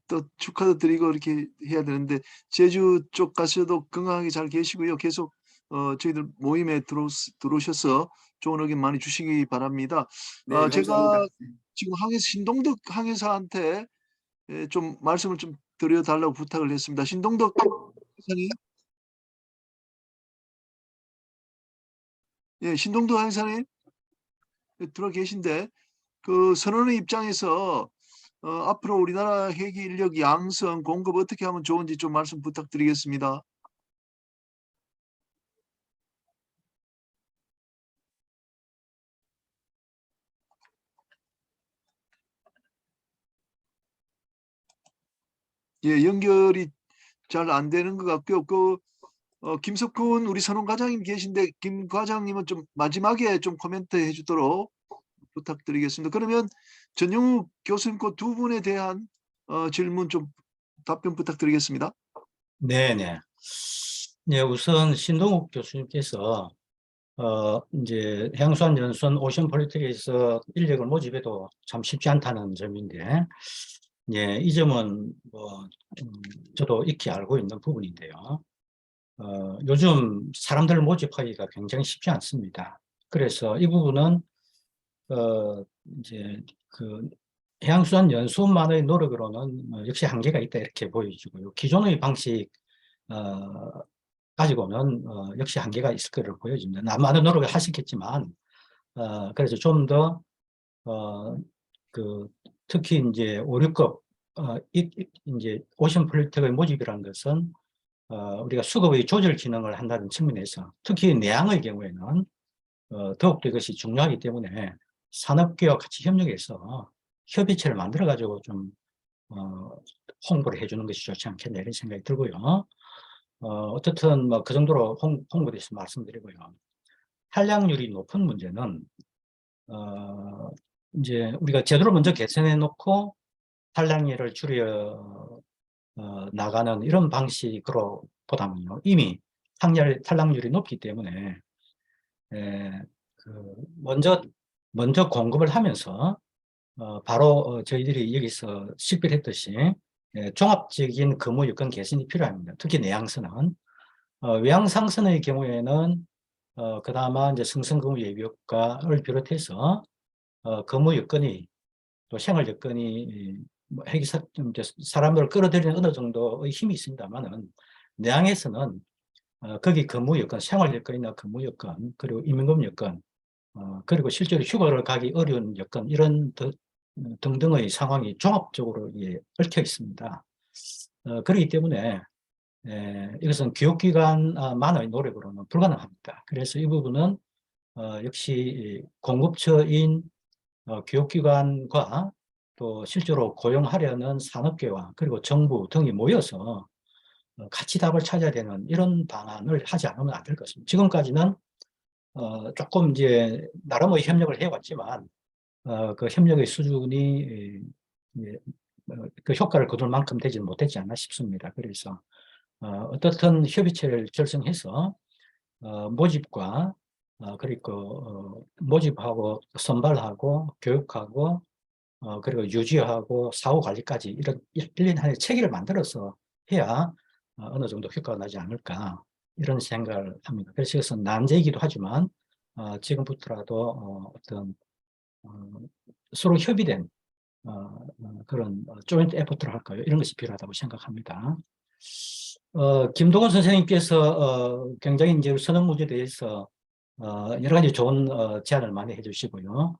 또 축하도 드리고 이렇게 해야 되는데 제주 쪽 가셔도 건강하게 잘 계시고요. 계속 저희들 모임에 들어오셔서 좋은 의견 많이 주시기 바랍니다. 네, 제가 감사합니다. 지금 신동덕 항해사한테 좀 말씀을 좀 드려달라고 부탁을 했습니다. 신동덕 항해사님. 예, 신동덕 항해사님 들어 계신데 그 선원의 입장에서 앞으로 우리나라 회계 인력 양성 공급 어떻게 하면 좋은지 좀 말씀 부탁드리겠습니다. 예, 연결이 잘 안 되는 것 같고요. 김석훈 우리 선원 과장님 계신데 김 과장님은 좀 마지막에 좀 코멘트 해주도록 부탁드리겠습니다. 그러면 전용욱 교수님 그 두 분에 대한 질문 좀 답변 부탁드리겠습니다. 네네. 네, 우선 신동욱 교수님께서 이제 해양수산 연수원 오션 폴리틱에서 인력을 모집해도 참 쉽지 않다는 점인데, 예, 이 점은 뭐 저도 익히 알고 있는 부분인데요. 요즘 사람들 모집하기가 굉장히 쉽지 않습니다. 그래서 이 부분은 이제 그 해양수산 연수원만의 노력으로는 역시 한계가 있다 이렇게 보여지고요. 기존의 방식 가지고는 역시 한계가 있을 거로 보여집니다. 많은 노력을 하셨겠지만 그래서 좀 더 특히 이제 5, 6급 이제 오션 폴리텍의 모집이라는 것은 우리가 수급의 조절 기능을 한다는 측면에서 특히 내양의 경우에는 더욱더 이것이 중요하기 때문에 산업계와 같이 협력해서 협의체를 만들어 가지고 좀 홍보를 해주는 것이 좋지 않겠나 이런 생각이 들고요. 어쨌든 뭐 그 정도로 홍보돼서 말씀드리고요. 한량률이 높은 문제는 이제 우리가 제도를 먼저 개선해 놓고 한량률을 줄여 나가는 이런 방식으로 보다는요. 이미 탈락률이 높기 때문에 먼저 공급을 하면서 바로 저희들이 여기서 식별했듯이 종합적인 근무 여건 개선이 필요합니다. 특히 내양선은 외양상선의 경우에는 그나마 이제 승승근무 예비효과를 비롯해서 근무 여건이 또 생활 여건이 뭐 사람들을 끌어들이는 어느 정도의 힘이 있습니다만은 내양에서는 거기 근무 여건, 생활 여건이나 근무 여건, 그리고 임금 여건, 그리고 실제로 휴가를 가기 어려운 여건 이런 등등의 상황이 종합적으로 얽혀 있습니다. 그렇기 때문에 이것은 교육기관만의 노력으로는 불가능합니다. 그래서 이 부분은 역시 공급처인 교육기관과 또 실제로 고용하려는 산업계와 그리고 정부 등이 모여서 같이 답을 찾아야 되는 이런 방안을 하지 않으면 안 될 것 같습니다. 지금까지는 조금 이제 나름의 협력을 해왔지만 그 협력의 수준이 그 효과를 거둘 만큼 되지는 못했지 않나 싶습니다. 그래서 어떻든 협의체를 결성해서 모집과 그리고 모집하고 선발하고 교육하고 그리고 유지하고 사후 관리까지 이런 일련의 체계를 만들어서 해야 어느 정도 효과가 나지 않을까 이런 생각을 합니다. 그래서 이것은 난제이기도 하지만 지금부터라도 어떤 서로 협의된 그런 조인트 에포트를 할까요? 이런 것이 필요하다고 생각합니다. 김동원 선생님께서 굉장히 이제 선언 문제에 대해서 여러 가지 좋은 제안을 많이 해주시고요.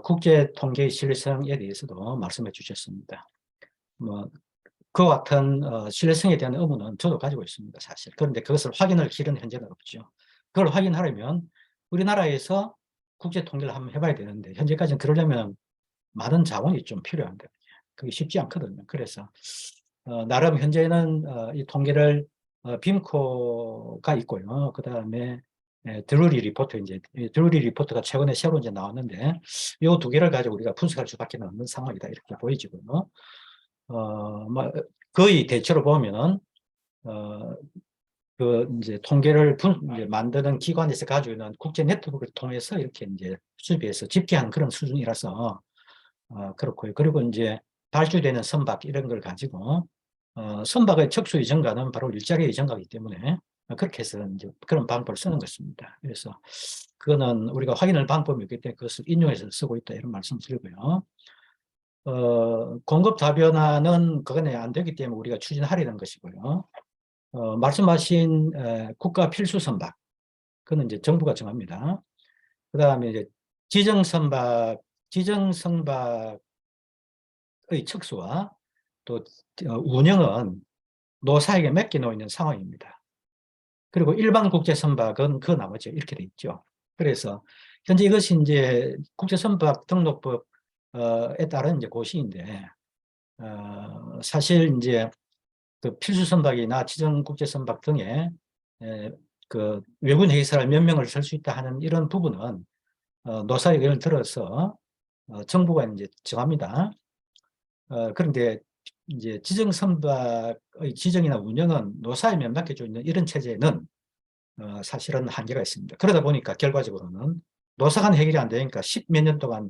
국제 통계의 신뢰성에 대해서도 말씀해 주셨습니다. 뭐 그와 같은 신뢰성에 대한 의문은 저도 가지고 있습니다, 사실. 그런데 그것을 확인할 길은 현재는 없죠. 그걸 확인하려면 우리나라에서 국제 통계를 한번 해봐야 되는데 현재까지는 그러려면 많은 자원이 좀 필요한데 그게 쉽지 않거든요. 그래서 나름 현재는 이 통계를 빔코가 있고요. 그 다음에 드루리 리포트 드루리 리포트가 최근에 새로 이제 나왔는데 이 두 개를 가지고 우리가 분석할 수밖에 없는 상황이다 이렇게 보이지고요. 뭐 거의 대체로 보면은 그 이제 통계를 이제 만드는 기관에서 가지고 있는 국제 네트워크를 통해서 이렇게 이제 수집해서 집계한 그런 수준이라서 그렇고요. 그리고 이제 발주되는 선박 이런 걸 가지고 선박의 척수 이전가는 바로 일자리 이전가이기 때문에 그렇게 해서 이제 그런 방법을 쓰는 것입니다. 그래서 그거는 우리가 확인할 방법이 있기 때문에 그것을 인용해서 쓰고 있다 이런 말씀 드리고요. 공급 다변화는 그건 안 되기 때문에 우리가 추진하려는 것이고요. 말씀하신 국가 필수 선박, 그건 이제 정부가 정합니다. 그 다음에 이제 지정 선박의 척수와 또 운영은 노사에게 맡겨놓고 있는 상황입니다. 그리고 일반 국제 선박은 그 나머지 이렇게 돼 있죠. 그래서 현재 이것이 이제 국제 선박 등록법에 따른 이제 고시인데 사실 이제 그 필수 선박이나 지정 국제 선박 등에 그 외국인 회사를 몇 명을 쓸 수 있다 하는 이런 부분은 노사 의견을 들어서 정부가 이제 정합니다. 그런데 이제 지정 선박의 지정이나 운영은 노사에 맡겨져 있는 이런 체제는 사실은 한계가 있습니다. 그러다 보니까 결과적으로는 노사 간 해결이 안 되니까 10몇 년 동안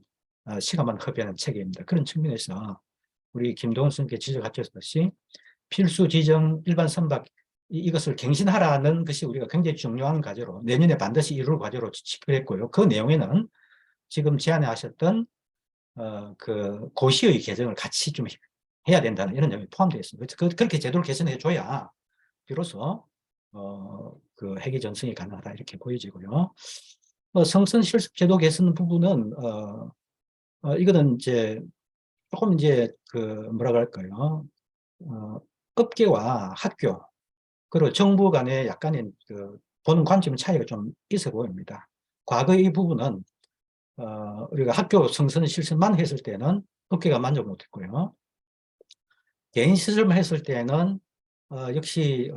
시간만 허비하는 체계입니다. 그런 측면에서 우리 김동훈 선생님께 지적하셨듯이 필수 지정 일반 선박 이것을 갱신하라는 것이 우리가 굉장히 중요한 과제로 내년에 반드시 이룰 과제로 지급했고요. 그 내용에는 지금 제안해 하셨던 그 고시의 개정을 같이 좀 해야 된다는 이런 내용이 포함되어 있습니다. 그렇게 제도를 개선해 줘야 비로소 그 회계 전승이 가능하다 이렇게 보여지고요. 성선 실습 제도 개선 부분은 이거는 이제 조금 이제 그 뭐라고 할까요? 업계와 학교 그리고 정부 간의 약간의 그 보는 관점 차이가 좀 있어 보입니다. 과거 이 부분은 우리가 학교 성선 실습만 했을 때는 업계가 만족 못했고요. 개인 실습을 했을 때는 역시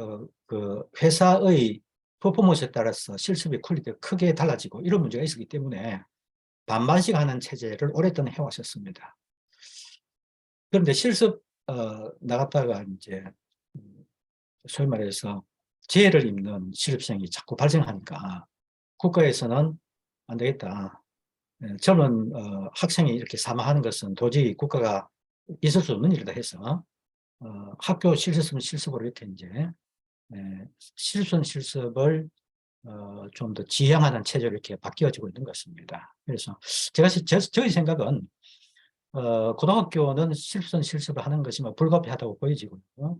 그 회사의 퍼포먼스에 따라서 실습의 퀄리티가 크게 달라지고 이런 문제가 있었기 때문에 반반씩 하는 체제를 오랫동안 해왔었습니다. 그런데 실습 나갔다가 이제 소위 말해서 재해를 입는 실습생이 자꾸 발생하니까 국가에서는 안 되겠다. 젊은 학생이 이렇게 사망하는 것은 도저히 국가가 있을 수 없는 일이다 해서 학교 실습은 실습으로 이렇게 이제 실습은 실습을 좀 더 지향하는 체제로 이렇게 바뀌어지고 있는 것 같습니다. 그래서 저희 생각은 고등학교는 실습은 실습을 하는 것이 뭐 불가피하다고 보여지고요.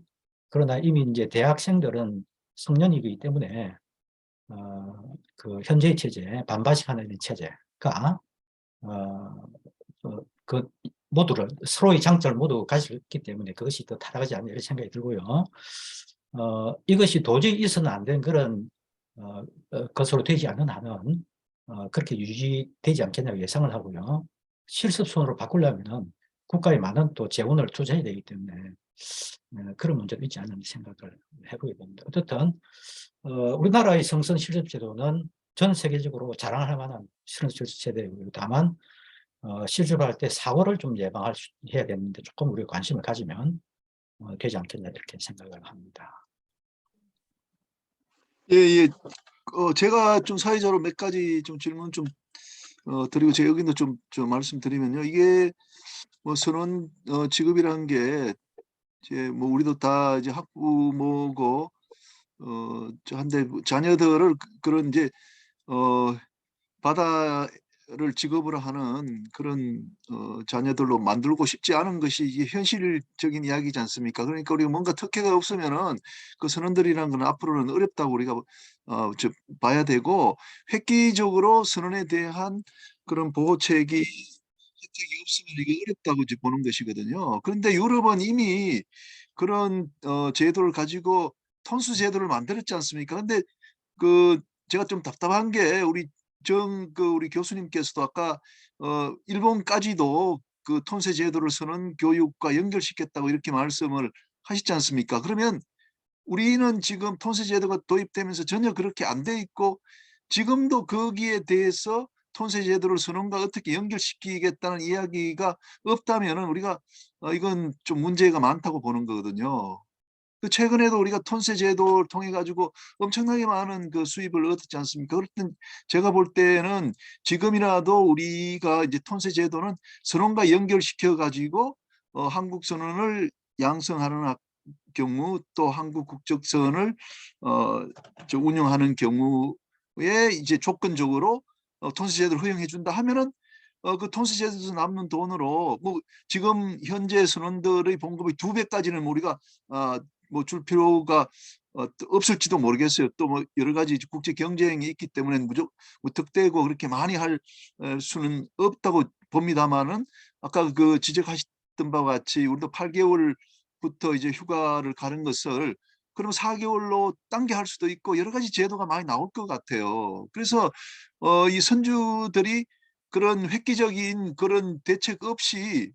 그러나 이미 이제 대학생들은 성년이기 때문에 그 현재의 체제, 반반씩 하는 체제가 그 모두를 서로의 장점을 모두 가지고 있기 때문에 그것이 더 타락하지 않는 이런 생각이 들고요. 이것이 도저히 있어서는 안 되는 그런 것으로 되지 않는 한은 그렇게 유지되지 않겠냐고 예상을 하고요. 실습선으로 바꾸려면 국가에 많은 또 재원을 투자해야 되기 때문에 그런 문제도 있지 않는 생각을 해보게 됩니다. 어쨌든 우리나라의 성선 실습 제도는 전 세계적으로 자랑할 만한 실습 제도이고요. 다만 실습할 때 사고를 좀 예방해야 되는데 조금 우리가 관심을 가지면 되지 않겠냐 이렇게 생각을 합니다. 예. 제가 좀 사회적으로 몇 가지 좀 질문 좀 드리고 제 의견도 좀 말씀드리면요. 이게 뭐 선원 직업이라는 게 이제 뭐 우리도 다 이제 학부모고 한데 자녀들을 그런 이제 바다를 직업으로 하는 그런 자녀들로 만들고 싶지 않은 것이 이게 현실적인 이야기지 않습니까? 그러니까 우리가 뭔가 특혜가 없으면은 그 선원들이라는 건 앞으로는 어렵다고 우리가 봐야 되고 획기적으로 선원에 대한 그런 보호책이 혜택이 없으면 이게 어렵다고 이제 보는 것이거든요. 그런데 유럽은 이미 그런 제도를 가지고 톤수 제도를 만들었지 않습니까? 근데 그 제가 좀 답답한 게 우리 교수님께서도 아까 일본까지도 그 톤세 제도를 선언 교육과 연결시켰다고 이렇게 말씀을 하시지 않습니까? 그러면 우리는 지금 톤세 제도가 도입되면서 전혀 그렇게 안 돼 있고 지금도 거기에 대해서 톤세 제도를 선언과 어떻게 연결시키겠다는 이야기가 없다면은 우리가 이건 좀 문제가 많다고 보는 거거든요. 그 최근에도 우리가 톤세 제도를 통해 가지고 엄청나게 많은 그 수입을 얻었지 않습니까? 그럴 땐 제가 볼 때는 지금이라도 우리가 이제 톤세 제도는 선원과 연결시켜 가지고 한국 선원을 양성하는 경우 또 한국 국적선을 운영하는 경우에 이제 조건적으로 톤세 제도를 허용해 준다 하면은 그 톤세 제도에서 남는 돈으로 뭐 지금 현재 선원들의 봉급의 2배까지는 우리가 뭐 줄 필요가 없을지도 모르겠어요. 또 뭐 여러 가지 국제 경쟁이 있기 때문에 무턱대고 그렇게 많이 할 수는 없다고 봅니다만은 아까 그 지적하셨던 바와 같이 우리도 8개월부터 이제 휴가를 가는 것을 그럼 4개월로 당겨 할 수도 있고 여러 가지 제도가 많이 나올 것 같아요. 그래서 이 선주들이 그런 획기적인 그런 대책 없이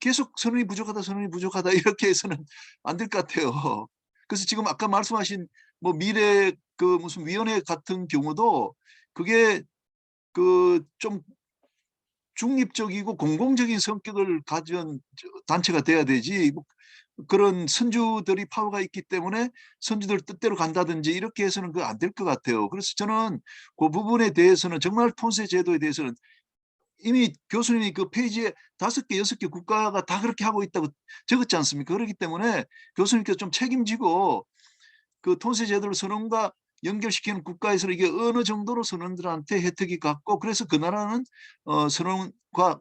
계속 선언이 부족하다 이렇게 해서는 안 될 것 같아요. 그래서 지금 아까 말씀하신 뭐 미래 그 무슨 위원회 같은 경우도 그게 그 좀 중립적이고 공공적인 성격을 가진 단체가 돼야 되지 그런 선주들이 파워가 있기 때문에 선주들 뜻대로 간다든지 이렇게 해서는 그 안 될 것 같아요. 그래서 저는 그 부분에 대해서는 정말 폰세 제도에 대해서는 이미 교수님이 그 페이지에 5개, 6개 국가가 다 그렇게 하고 있다고 적었지 않습니까? 그렇기 때문에 교수님께서 좀 책임지고 그 톤세 제도를 선언과 연결시키는 국가에서 이게 어느 정도로 선원들한테 혜택이 갔고 그래서 그 나라는 선언과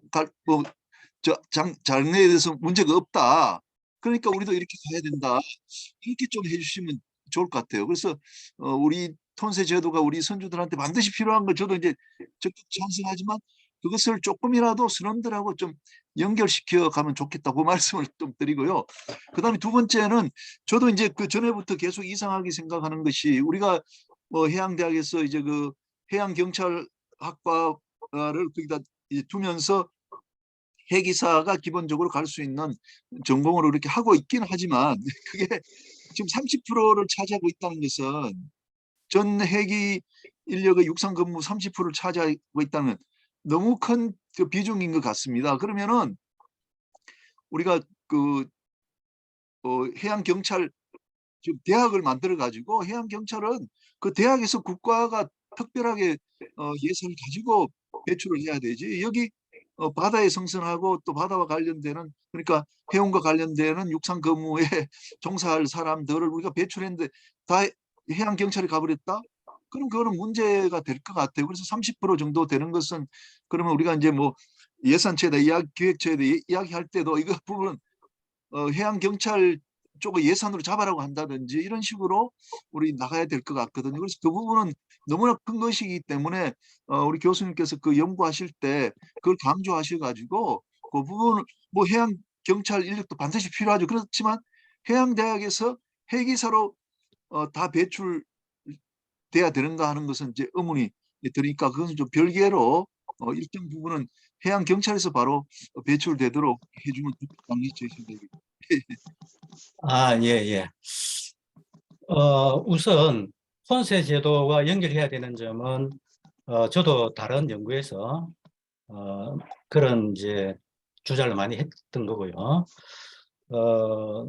장래에 대해서 문제가 없다. 그러니까 우리도 이렇게 가야 된다. 이렇게 좀 해주시면 좋을 것 같아요. 그래서 우리 톤세 제도가 우리 선주들한테 반드시 필요한 걸 저도 이제 적극 찬성하지만 그것을 조금이라도 선원들하고 좀 연결시켜 가면 좋겠다고 말씀을 좀 드리고요. 그다음에 두 번째는 저도 이제 그 전에부터 계속 이상하게 생각하는 것이 우리가 뭐 해양대학에서 이제 그 해양경찰학과를 거기다 이제 두면서 해기사가 기본적으로 갈 수 있는 전공으로 이렇게 하고 있긴 하지만 그게 지금 30%를 차지하고 있다는 것은 전 해기 인력의 육상 근무 30%를 차지하고 있다는 너무 큰 그 비중인 것 같습니다. 그러면은 우리가 그 해양 경찰 지금 대학을 만들어 가지고 해양 경찰은 그 대학에서 국가가 특별하게 예산을 가지고 배출을 해야 되지. 여기 바다에 성선하고 또 바다와 관련되는 그러니까 해운과 관련되는 육상 근무에 종사할 사람들을 우리가 배출했는데 다 해양 경찰이 가버렸다? 그럼 그거는 문제가 될 것 같아요. 그래서 30% 정도 되는 것은 그러면 우리가 이제 뭐 예산처에다 기획처에다 이야기할 때도 이거 부분은 해양 경찰 쪽의 예산으로 잡아라고 한다든지 이런 식으로 우리 나가야 될 것 같거든요. 그래서 그 부분은 너무나 큰 것이기 때문에 우리 교수님께서 그 연구하실 때 그걸 강조하셔가지고 그 부분을 뭐 해양 경찰 인력도 반드시 필요하죠. 그렇지만 해양대학에서 해기사로 다 배출돼야 되는가 하는 것은 이제 의문이 드니까 그것은 좀 별개로 일정 부분은 해양 경찰에서 바로 배출되도록 해주면 좋겠다는 제 생각입니다. 아, 예, 예. 우선 폰세 제도와 연결해야 되는 점은 저도 다른 연구에서 그런 이제 주장을 많이 했던 거고요.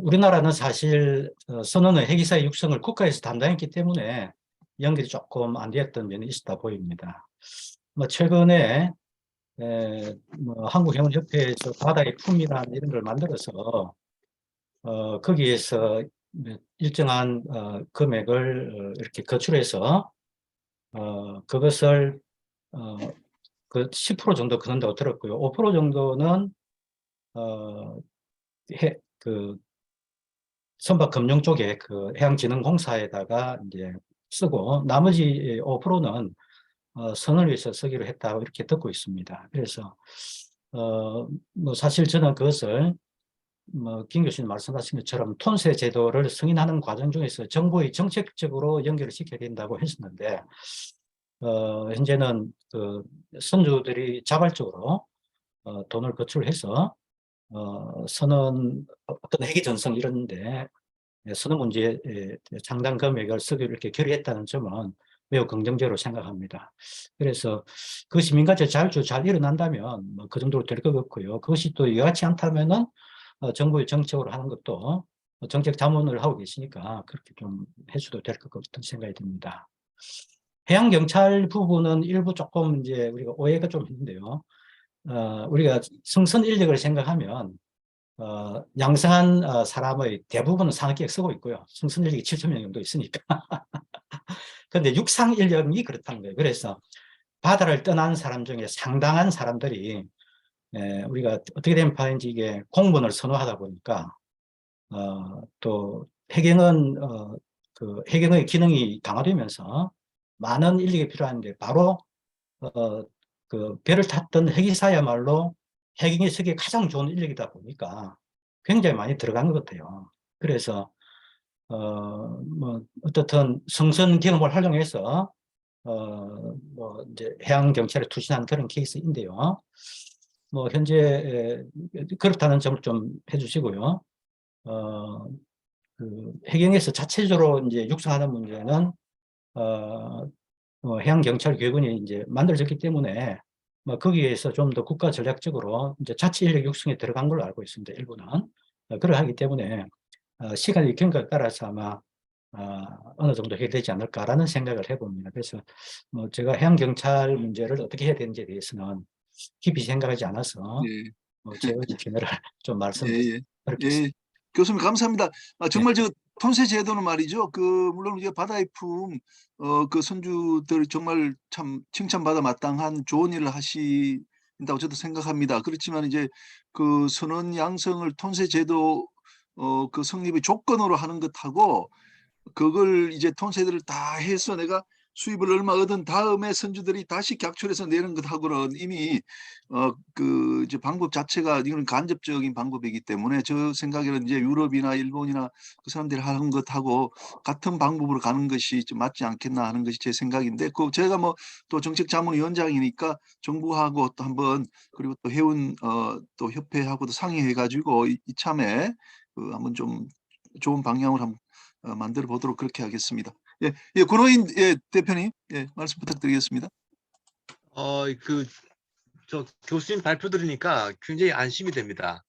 우리나라는 사실 선언의 해기사의 육성을 국가에서 담당했기 때문에 연결이 조금 안 되었던 면이 있었다 보입니다. 뭐 최근에 뭐 한국해운협회에서 바다의 품이라는 이런 걸 만들어서 거기에서 일정한 금액을 이렇게 거출해서 그것을 그 10% 정도 그런다고 들었고요. 5% 정도는 그 선박 금융 쪽에 그 해양진흥공사에다가 이제 쓰고 나머지 5%는 선을 위해서 쓰기로 했다고 이렇게 듣고 있습니다. 그래서 뭐 사실 저는 그것을 뭐 김 교수님 말씀하신 것처럼 톤세 제도를 승인하는 과정 중에서 정부의 정책적으로 연결을 시켜야 된다고 했었는데 현재는 그 선주들이 자발적으로 돈을 거출해서 선언 어떤 핵의 전성 이런데 선언 문제에 상당 금액을 쓰기로 이렇게 결의했다는 점은 매우 긍정적으로 생각합니다. 그래서 그것이 민간체 자율적으로 잘 일어난다면 뭐 그 정도로 될 것 같고요. 그것이 또 여하치 않다면은 정부의 정책으로 하는 것도 정책 자문을 하고 계시니까 그렇게 좀 해줘도 될 것 같은 생각이 듭니다. 해양경찰 부분은 일부 조금 이제 우리가 오해가 좀 있는데요. 우리가 성선 인력을 생각하면 양성한 사람의 대부분은 산업계획 쓰고 있고요. 성선 인력이 7,000명 정도 있으니까. 그런데 육상 인력이 그렇다는 거예요. 그래서 바다를 떠난 사람 중에 상당한 사람들이 우리가 어떻게 된 파인지 이게 공무원을 선호하다 보니까 또 해경은 그 해경의 기능이 강화되면서 많은 인력이 필요한데 바로 그 배를 탔던 해기사야말로 해경에 쓰기에 가장 좋은 인력이다 보니까 굉장히 많이 들어간 것 같아요. 그래서 뭐 어떻든 성선 경험을 활용해서 뭐 이제 해양 경찰에 투신한 그런 케이스인데요. 뭐 현재 그렇다는 점을 좀 해주시고요. 그 해경에서 자체적으로 이제 육성하는 문제는 해양경찰교육원이 이제 만들어졌기 때문에 뭐 거기에서 좀 더 국가 전략적으로 이제 자체 인력 육성에 들어간 걸로 알고 있습니다. 일부는 그러하기 때문에 시간의 경과에 따라서 아마 어느 정도 해야 되지 않을까라는 생각을 해봅니다. 그래서 뭐 제가 해양경찰 문제를 어떻게 해야 되는지에 대해서는 깊이 생각하지 않아서 예, 제 의견을 좀 예, 말씀드리겠습니다. 예. 교수님 감사합니다. 네. 정말 저 톤세 제도는 말이죠. 물론 이제 바다의 품, 그 선주들 정말 참 칭찬받아 마땅한 좋은 일을 하신다고 저도 생각합니다. 그렇지만 이제 그 선원 양성을 톤세 제도 그 성립의 조건으로 하는 것하고 그걸 이제 톤세들을 다 해서 내가 수입을 얼마 얻은 다음에 선주들이 다시 객출해서 내는 것하고는 이미 그 이제 방법 자체가 이거는 간접적인 방법이기 때문에 저 생각에는 이제 유럽이나 일본이나 그 사람들이 하는 것하고 같은 방법으로 가는 것이 좀 맞지 않겠나 하는 것이 제 생각인데 그 제가 뭐 또 정책자문위원장이니까 정부하고 또 한번 그리고 또 해운 또 협회하고도 상의해 가지고 이참에 그 한번 좀 좋은 방향으로 한번 만들어 보도록 그렇게 하겠습니다. 예, 예, 권호인 대표님, 예, 말씀 부탁드리겠습니다. 저 교수님 발표 들으니까 굉장히 안심이 됩니다.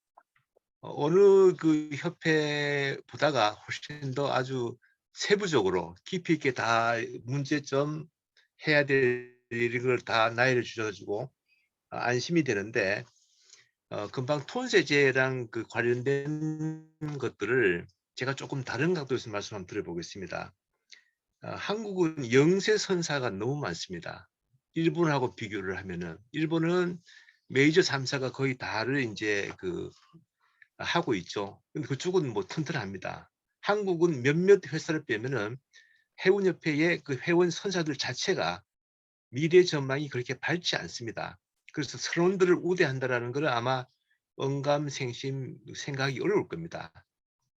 어느 그 협회보다가 훨씬 더 아주 세부적으로 깊이 있게 다 문제점 해야 될 일을 다 나열해 주셔가지고 안심이 되는데 금방 톤세제랑 그 관련된 것들을 제가 조금 다른 각도에서 말씀 한번 드려보겠습니다. 한국은 영세 선사가 너무 많습니다. 일본하고 비교를 하면은 일본은 메이저 3사가 거의 다를 이제 하고 있죠. 근데 그쪽은 뭐 튼튼합니다. 한국은 몇몇 회사를 빼면은 해운협회의 그 회원 선사들 자체가 미래 전망이 그렇게 밝지 않습니다. 그래서 선원들을 우대한다라는 것은 아마 언감생심 생각이 어려울 겁니다.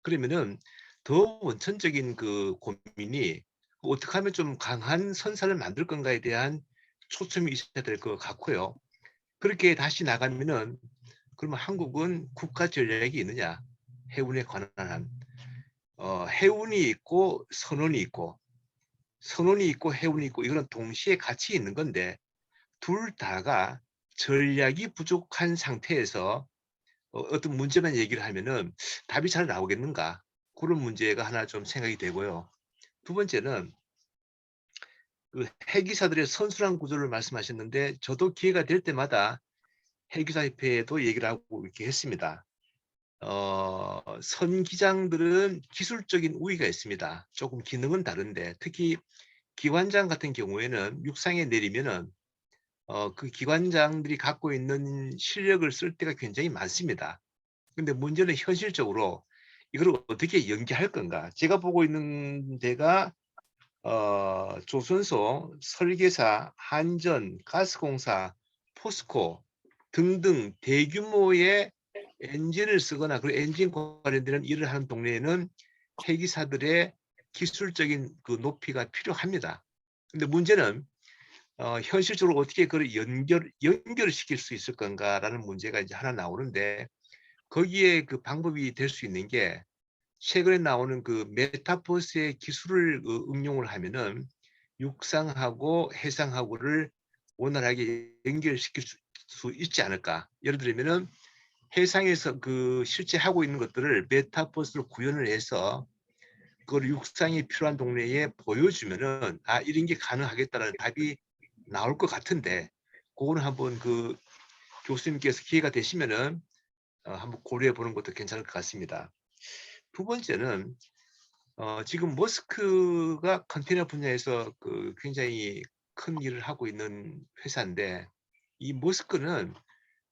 그러면은 더 원천적인 그 고민이 어떻게 하면 좀 강한 선사를 만들 건가에 대한 초점이 있어야 될 것 같고요. 그렇게 다시 나가면은 그러면 한국은 국가 전략이 있느냐? 해운에 관한 한 해운이 있고 선원이 있고 해운이 있고 이거는 동시에 같이 있는 건데 둘 다가 전략이 부족한 상태에서 어떤 문제만 얘기를 하면은 답이 잘 나오겠는가? 그런 문제가 하나 좀 생각이 되고요. 두 번째는 그 해기사들의 선순환 구조를 말씀하셨는데 저도 기회가 될 때마다 해기사협회에도 얘기를 하고 이렇게 했습니다. 선기장들은 기술적인 우위가 있습니다. 조금 기능은 다른데 특히 기관장 같은 경우에는 육상에 내리면은 그 기관장들이 갖고 있는 실력을 쓸 때가 굉장히 많습니다. 근데 문제는 현실적으로 이걸 어떻게 연계할 건가? 제가 보고 있는 데가 조선소, 설계사, 한전, 가스공사, 포스코 등등 대규모의 엔진을 쓰거나 그 엔진 관련되는 일을 하는 동네에는 해기사들의 기술적인 그 높이가 필요합니다. 근데 문제는 현실적으로 어떻게 그걸 연결시킬 수 있을 건가라는 문제가 이제 하나 나오는데 거기에 그 방법이 될 수 있는 게 최근에 나오는 그 메타버스의 기술을 응용을 하면은 육상하고 해상하고를 원활하게 연결시킬 수 있지 않을까. 예를 들면은 해상에서 그 실제 하고 있는 것들을 메타버스로 구현을 해서 그걸 육상이 필요한 동네에 보여주면은 이런 게 가능하겠다는 답이 나올 것 같은데 그거는 한번 그 교수님께서 기회가 되시면은 한번 고려해 보는 것도 괜찮을 것 같습니다. 두 번째는 지금 머스크가 컨테이너 분야에서 그 굉장히 큰 일을 하고 있는 회사인데 이 머스크는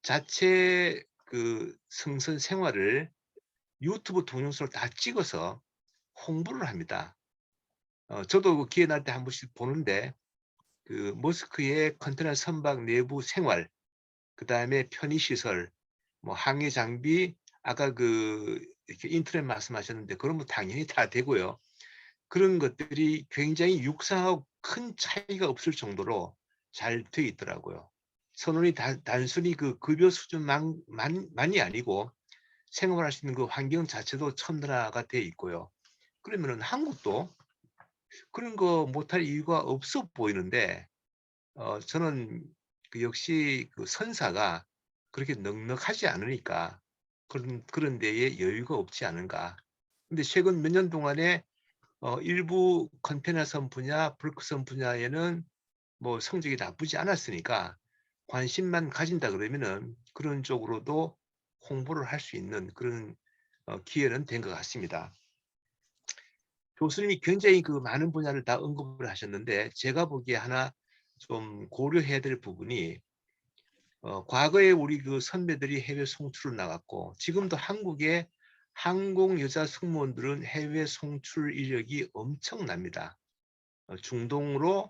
자체 그 성선 생활을 유튜브 동영상을 다 찍어서 홍보를 합니다. 저도 그 기회 날 때 한 번씩 보는데 그 머스크의 컨테이너 선박 내부 생활, 그 다음에 편의시설, 뭐 항해 장비, 아까 그 이렇게 인터넷 말씀하셨는데 그런 거 당연히 다 되고요. 그런 것들이 굉장히 육상하고 큰 차이가 없을 정도로 잘 돼 있더라고요. 선원이 단순히 그 급여 수준만이 아니고 생활할 수 있는 그 환경 자체도 첨단화가 돼 있고요. 그러면은 한국도 그런 거 못할 이유가 없어 보이는데 저는 그 역시 그 선사가 그렇게 넉넉하지 않으니까 그런 데에 여유가 없지 않은가. 근데 최근 몇 년 동안에 일부 컨테이너선 분야, 벌크선 분야에는 뭐 성적이 나쁘지 않았으니까 관심만 가진다 그러면은 그런 쪽으로도 홍보를 할 수 있는 그런 기회는 된 것 같습니다. 교수님이 굉장히 그 많은 분야를 다 언급을 하셨는데 제가 보기에 하나 좀 고려해야 될 부분이 과거에 우리 그 선배들이 해외 송출을 나갔고 지금도 한국의 항공 여자 승무원들은 해외 송출 이력이 엄청납니다. 중동으로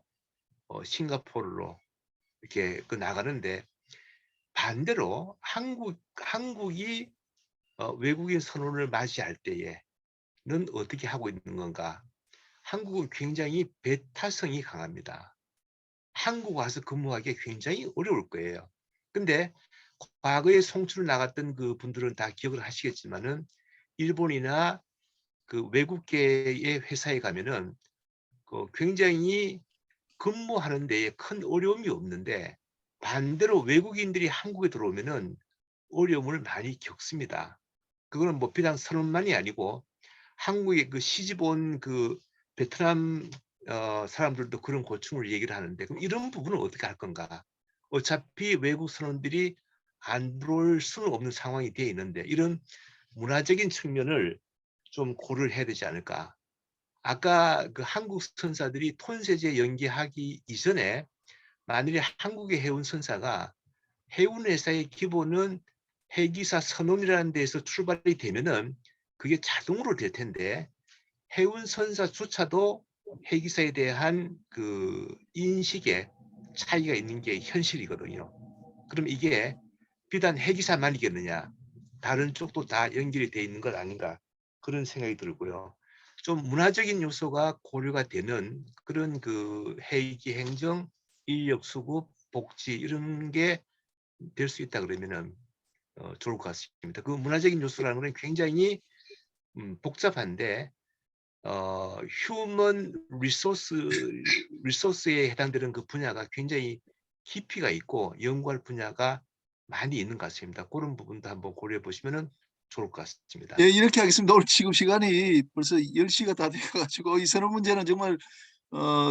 싱가포르로 이렇게 나가는데 반대로 한국이 외국인 선원을 맞이할 때에는 어떻게 하고 있는 건가? 한국은 굉장히 배타성이 강합니다. 한국 와서 근무하기 굉장히 어려울 거예요. 근데 과거에 송출 나갔던 그 분들은 다 기억을 하시겠지만은 일본이나 그 외국계의 회사에 가면은 굉장히 근무하는 데에 큰 어려움이 없는데 반대로 외국인들이 한국에 들어오면은 어려움을 많이 겪습니다. 그거는 뭐 비단 선원만이 아니고 한국에 그 시집 온 그 베트남 사람들도 그런 고충을 얘기를 하는데 그럼 이런 부분은 어떻게 할 건가? 어차피 외국 선원들이 안 들어올 수는 없는 상황이 되어 있는데 이런 문화적인 측면을 좀 고려를 해야 되지 않을까? 아까 그 한국 선사들이 톤세제 연기하기 이전에 만일에 한국의 해운 선사가 해운 회사의 기본은 해기사 선원이라는 데에서 출발이 되면은 그게 자동으로 될 텐데 해운 선사조차도 해기사에 대한 그 인식에 차이가 있는 게 현실이거든요. 그럼 이게 비단 해기사만이겠느냐? 다른 쪽도 다 연결이 돼 있는 것 아닌가? 그런 생각이 들고요. 좀 문화적인 요소가 고려가 되는 그런 그 해기 행정, 인력 수급, 복지 이런 게 될 수 있다 그러면은 좋을 것 같습니다. 그 문화적인 요소라는 건 굉장히 복잡한데 휴먼 리소스에 해당되는 그 분야가 굉장히 깊이가 있고 연구할 분야가 많이 있는 것 같습니다. 그런 부분도 한번 고려해 보시면 좋을 것 같습니다. 예, 이렇게 하겠습니다. 오늘 지금 시간이 벌써 10시가 다 돼가지고 이 선언 문제는 정말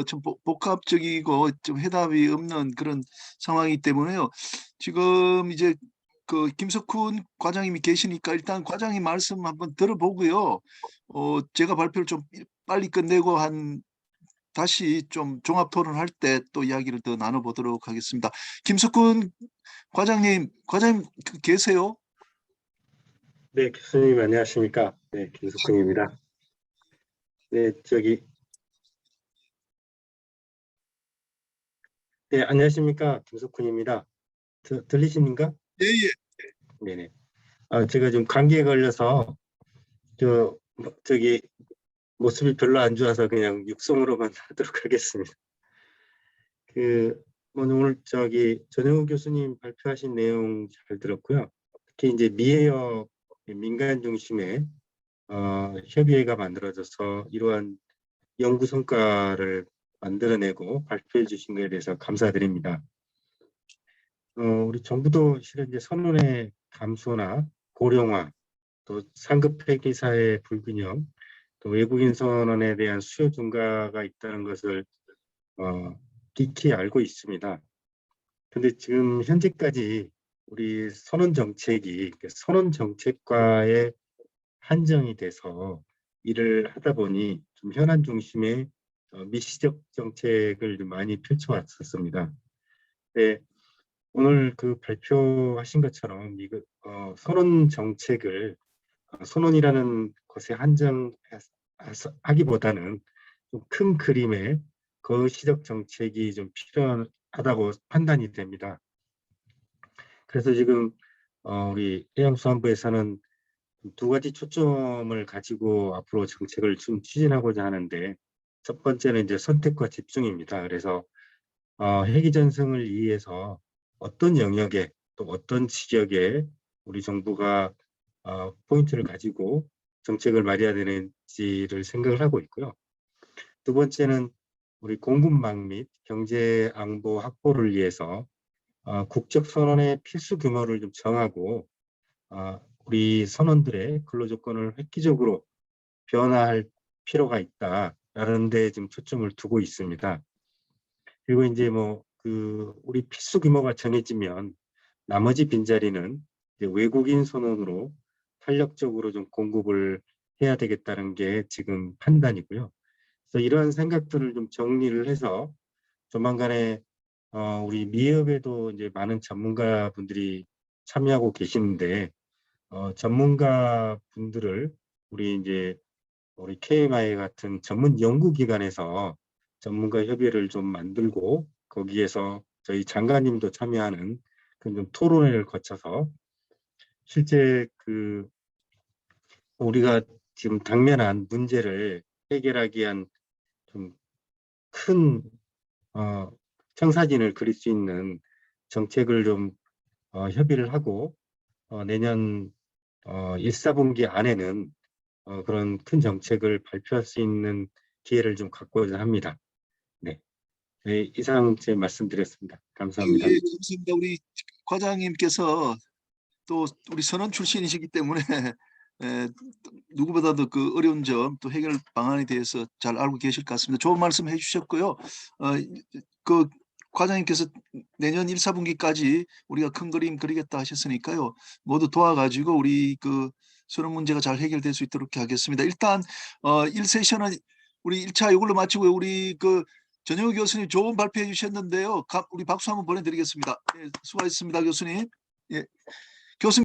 좀 복합적이고 좀 해답이 없는 그런 상황이기 때문에요. 지금 이제 그 김석훈 과장님이 계시니까 일단 과장님 말씀 한번 들어보고요. 제가 발표를 좀 빨리 끝내고 다시 좀 종합 토론할 때 또 이야기를 더 나눠보도록 하겠습니다. 김석훈 과장님 계세요? 네, 교수님 안녕하십니까? 네, 김석훈입니다. 네, 네, 안녕하십니까? 김석훈입니다. 들리십니까? 예, 예. 네네. 제가 좀 감기에 걸려서 모습이 별로 안 좋아서 그냥 육성으로만 하도록 하겠습니다. 오늘 전영우 교수님 발표하신 내용 잘 들었고요. 특히 이제 미해역 민간 중심의 협의회가 만들어져서 이러한 연구 성과를 만들어내고 발표해 주신 것에 대해서 감사드립니다. 우리 정부도 실은 이제 선원의 감소나 고령화, 또 상급 폐기사의 불균형, 또 외국인 선원에 대한 수요 증가가 있다는 것을 익히 알고 있습니다. 근데 지금 현재까지 우리 선원 정책과의 한정이 돼서 일을 하다 보니 좀 현안 중심의 미시적 정책을 좀 많이 펼쳐왔었습니다. 네, 오늘 그 발표하신 것처럼 선원 정책을 선원이라는 것에 한정하기보다는 좀 큰 그림의 거시적 정책이 좀 필요하다고 판단이 됩니다. 그래서 지금 우리 해양수산부에서는 두 가지 초점을 가지고 앞으로 정책을 좀 추진하고자 하는데 첫 번째는 이제 선택과 집중입니다. 그래서 해기 전승을 위해서 어떤 영역에 또 어떤 지역에 우리 정부가 포인트를 가지고 정책을 마련해야 되는지를 생각을 하고 있고요. 두 번째는 우리 공급망 및 경제 안보 확보를 위해서 국적 선원의 필수 규모를 좀 정하고 우리 선원들의 근로 조건을 획기적으로 변화할 필요가 있다라는 데 지금 초점을 두고 있습니다. 그리고 이제 뭐 우리 필수 규모가 정해지면 나머지 빈자리는 이제 외국인 선원으로 탄력적으로 좀 공급을 해야 되겠다는 게 지금 판단이고요. 그래서 이러한 생각들을 좀 정리를 해서 조만간에 우리 미협에도 이제 많은 전문가 분들이 참여하고 계시는데 전문가 분들을 우리 KMI 같은 전문 연구기관에서 전문가 협의회를 좀 만들고 거기에서 저희 장관님도 참여하는 그런 좀 토론회를 거쳐서 실제 우리가 지금 당면한 문제를 해결하기 위한 좀 큰 청사진을 그릴 수 있는 정책을 좀 협의를 하고 내년 1, 4분기 안에는 그런 큰 정책을 발표할 수 있는 기회를 좀 갖고자 합니다. 네, 이상 제 말씀드렸습니다. 감사합니다. 예, 감사합니다. 우리 과장님께서 또 우리 선원 출신이시기 때문에 누구보다도 그 어려운 점 또 해결 방안에 대해서 잘 알고 계실 것 같습니다. 좋은 말씀 해주셨고요. 그 과장님께서 내년 1, 4분기까지 우리가 큰 그림 그리겠다 하셨으니까요. 모두 도와가지고 우리 그 선원 문제가 잘 해결될 수 있도록 하겠습니다. 일단 1세션은 우리 1차 이걸로 마치고요. 우리 그 전영우 교수님 좋은 발표해 주셨는데요. 우리 박수 한번 보내드리겠습니다. 예, 수고하셨습니다, 교수님. 예.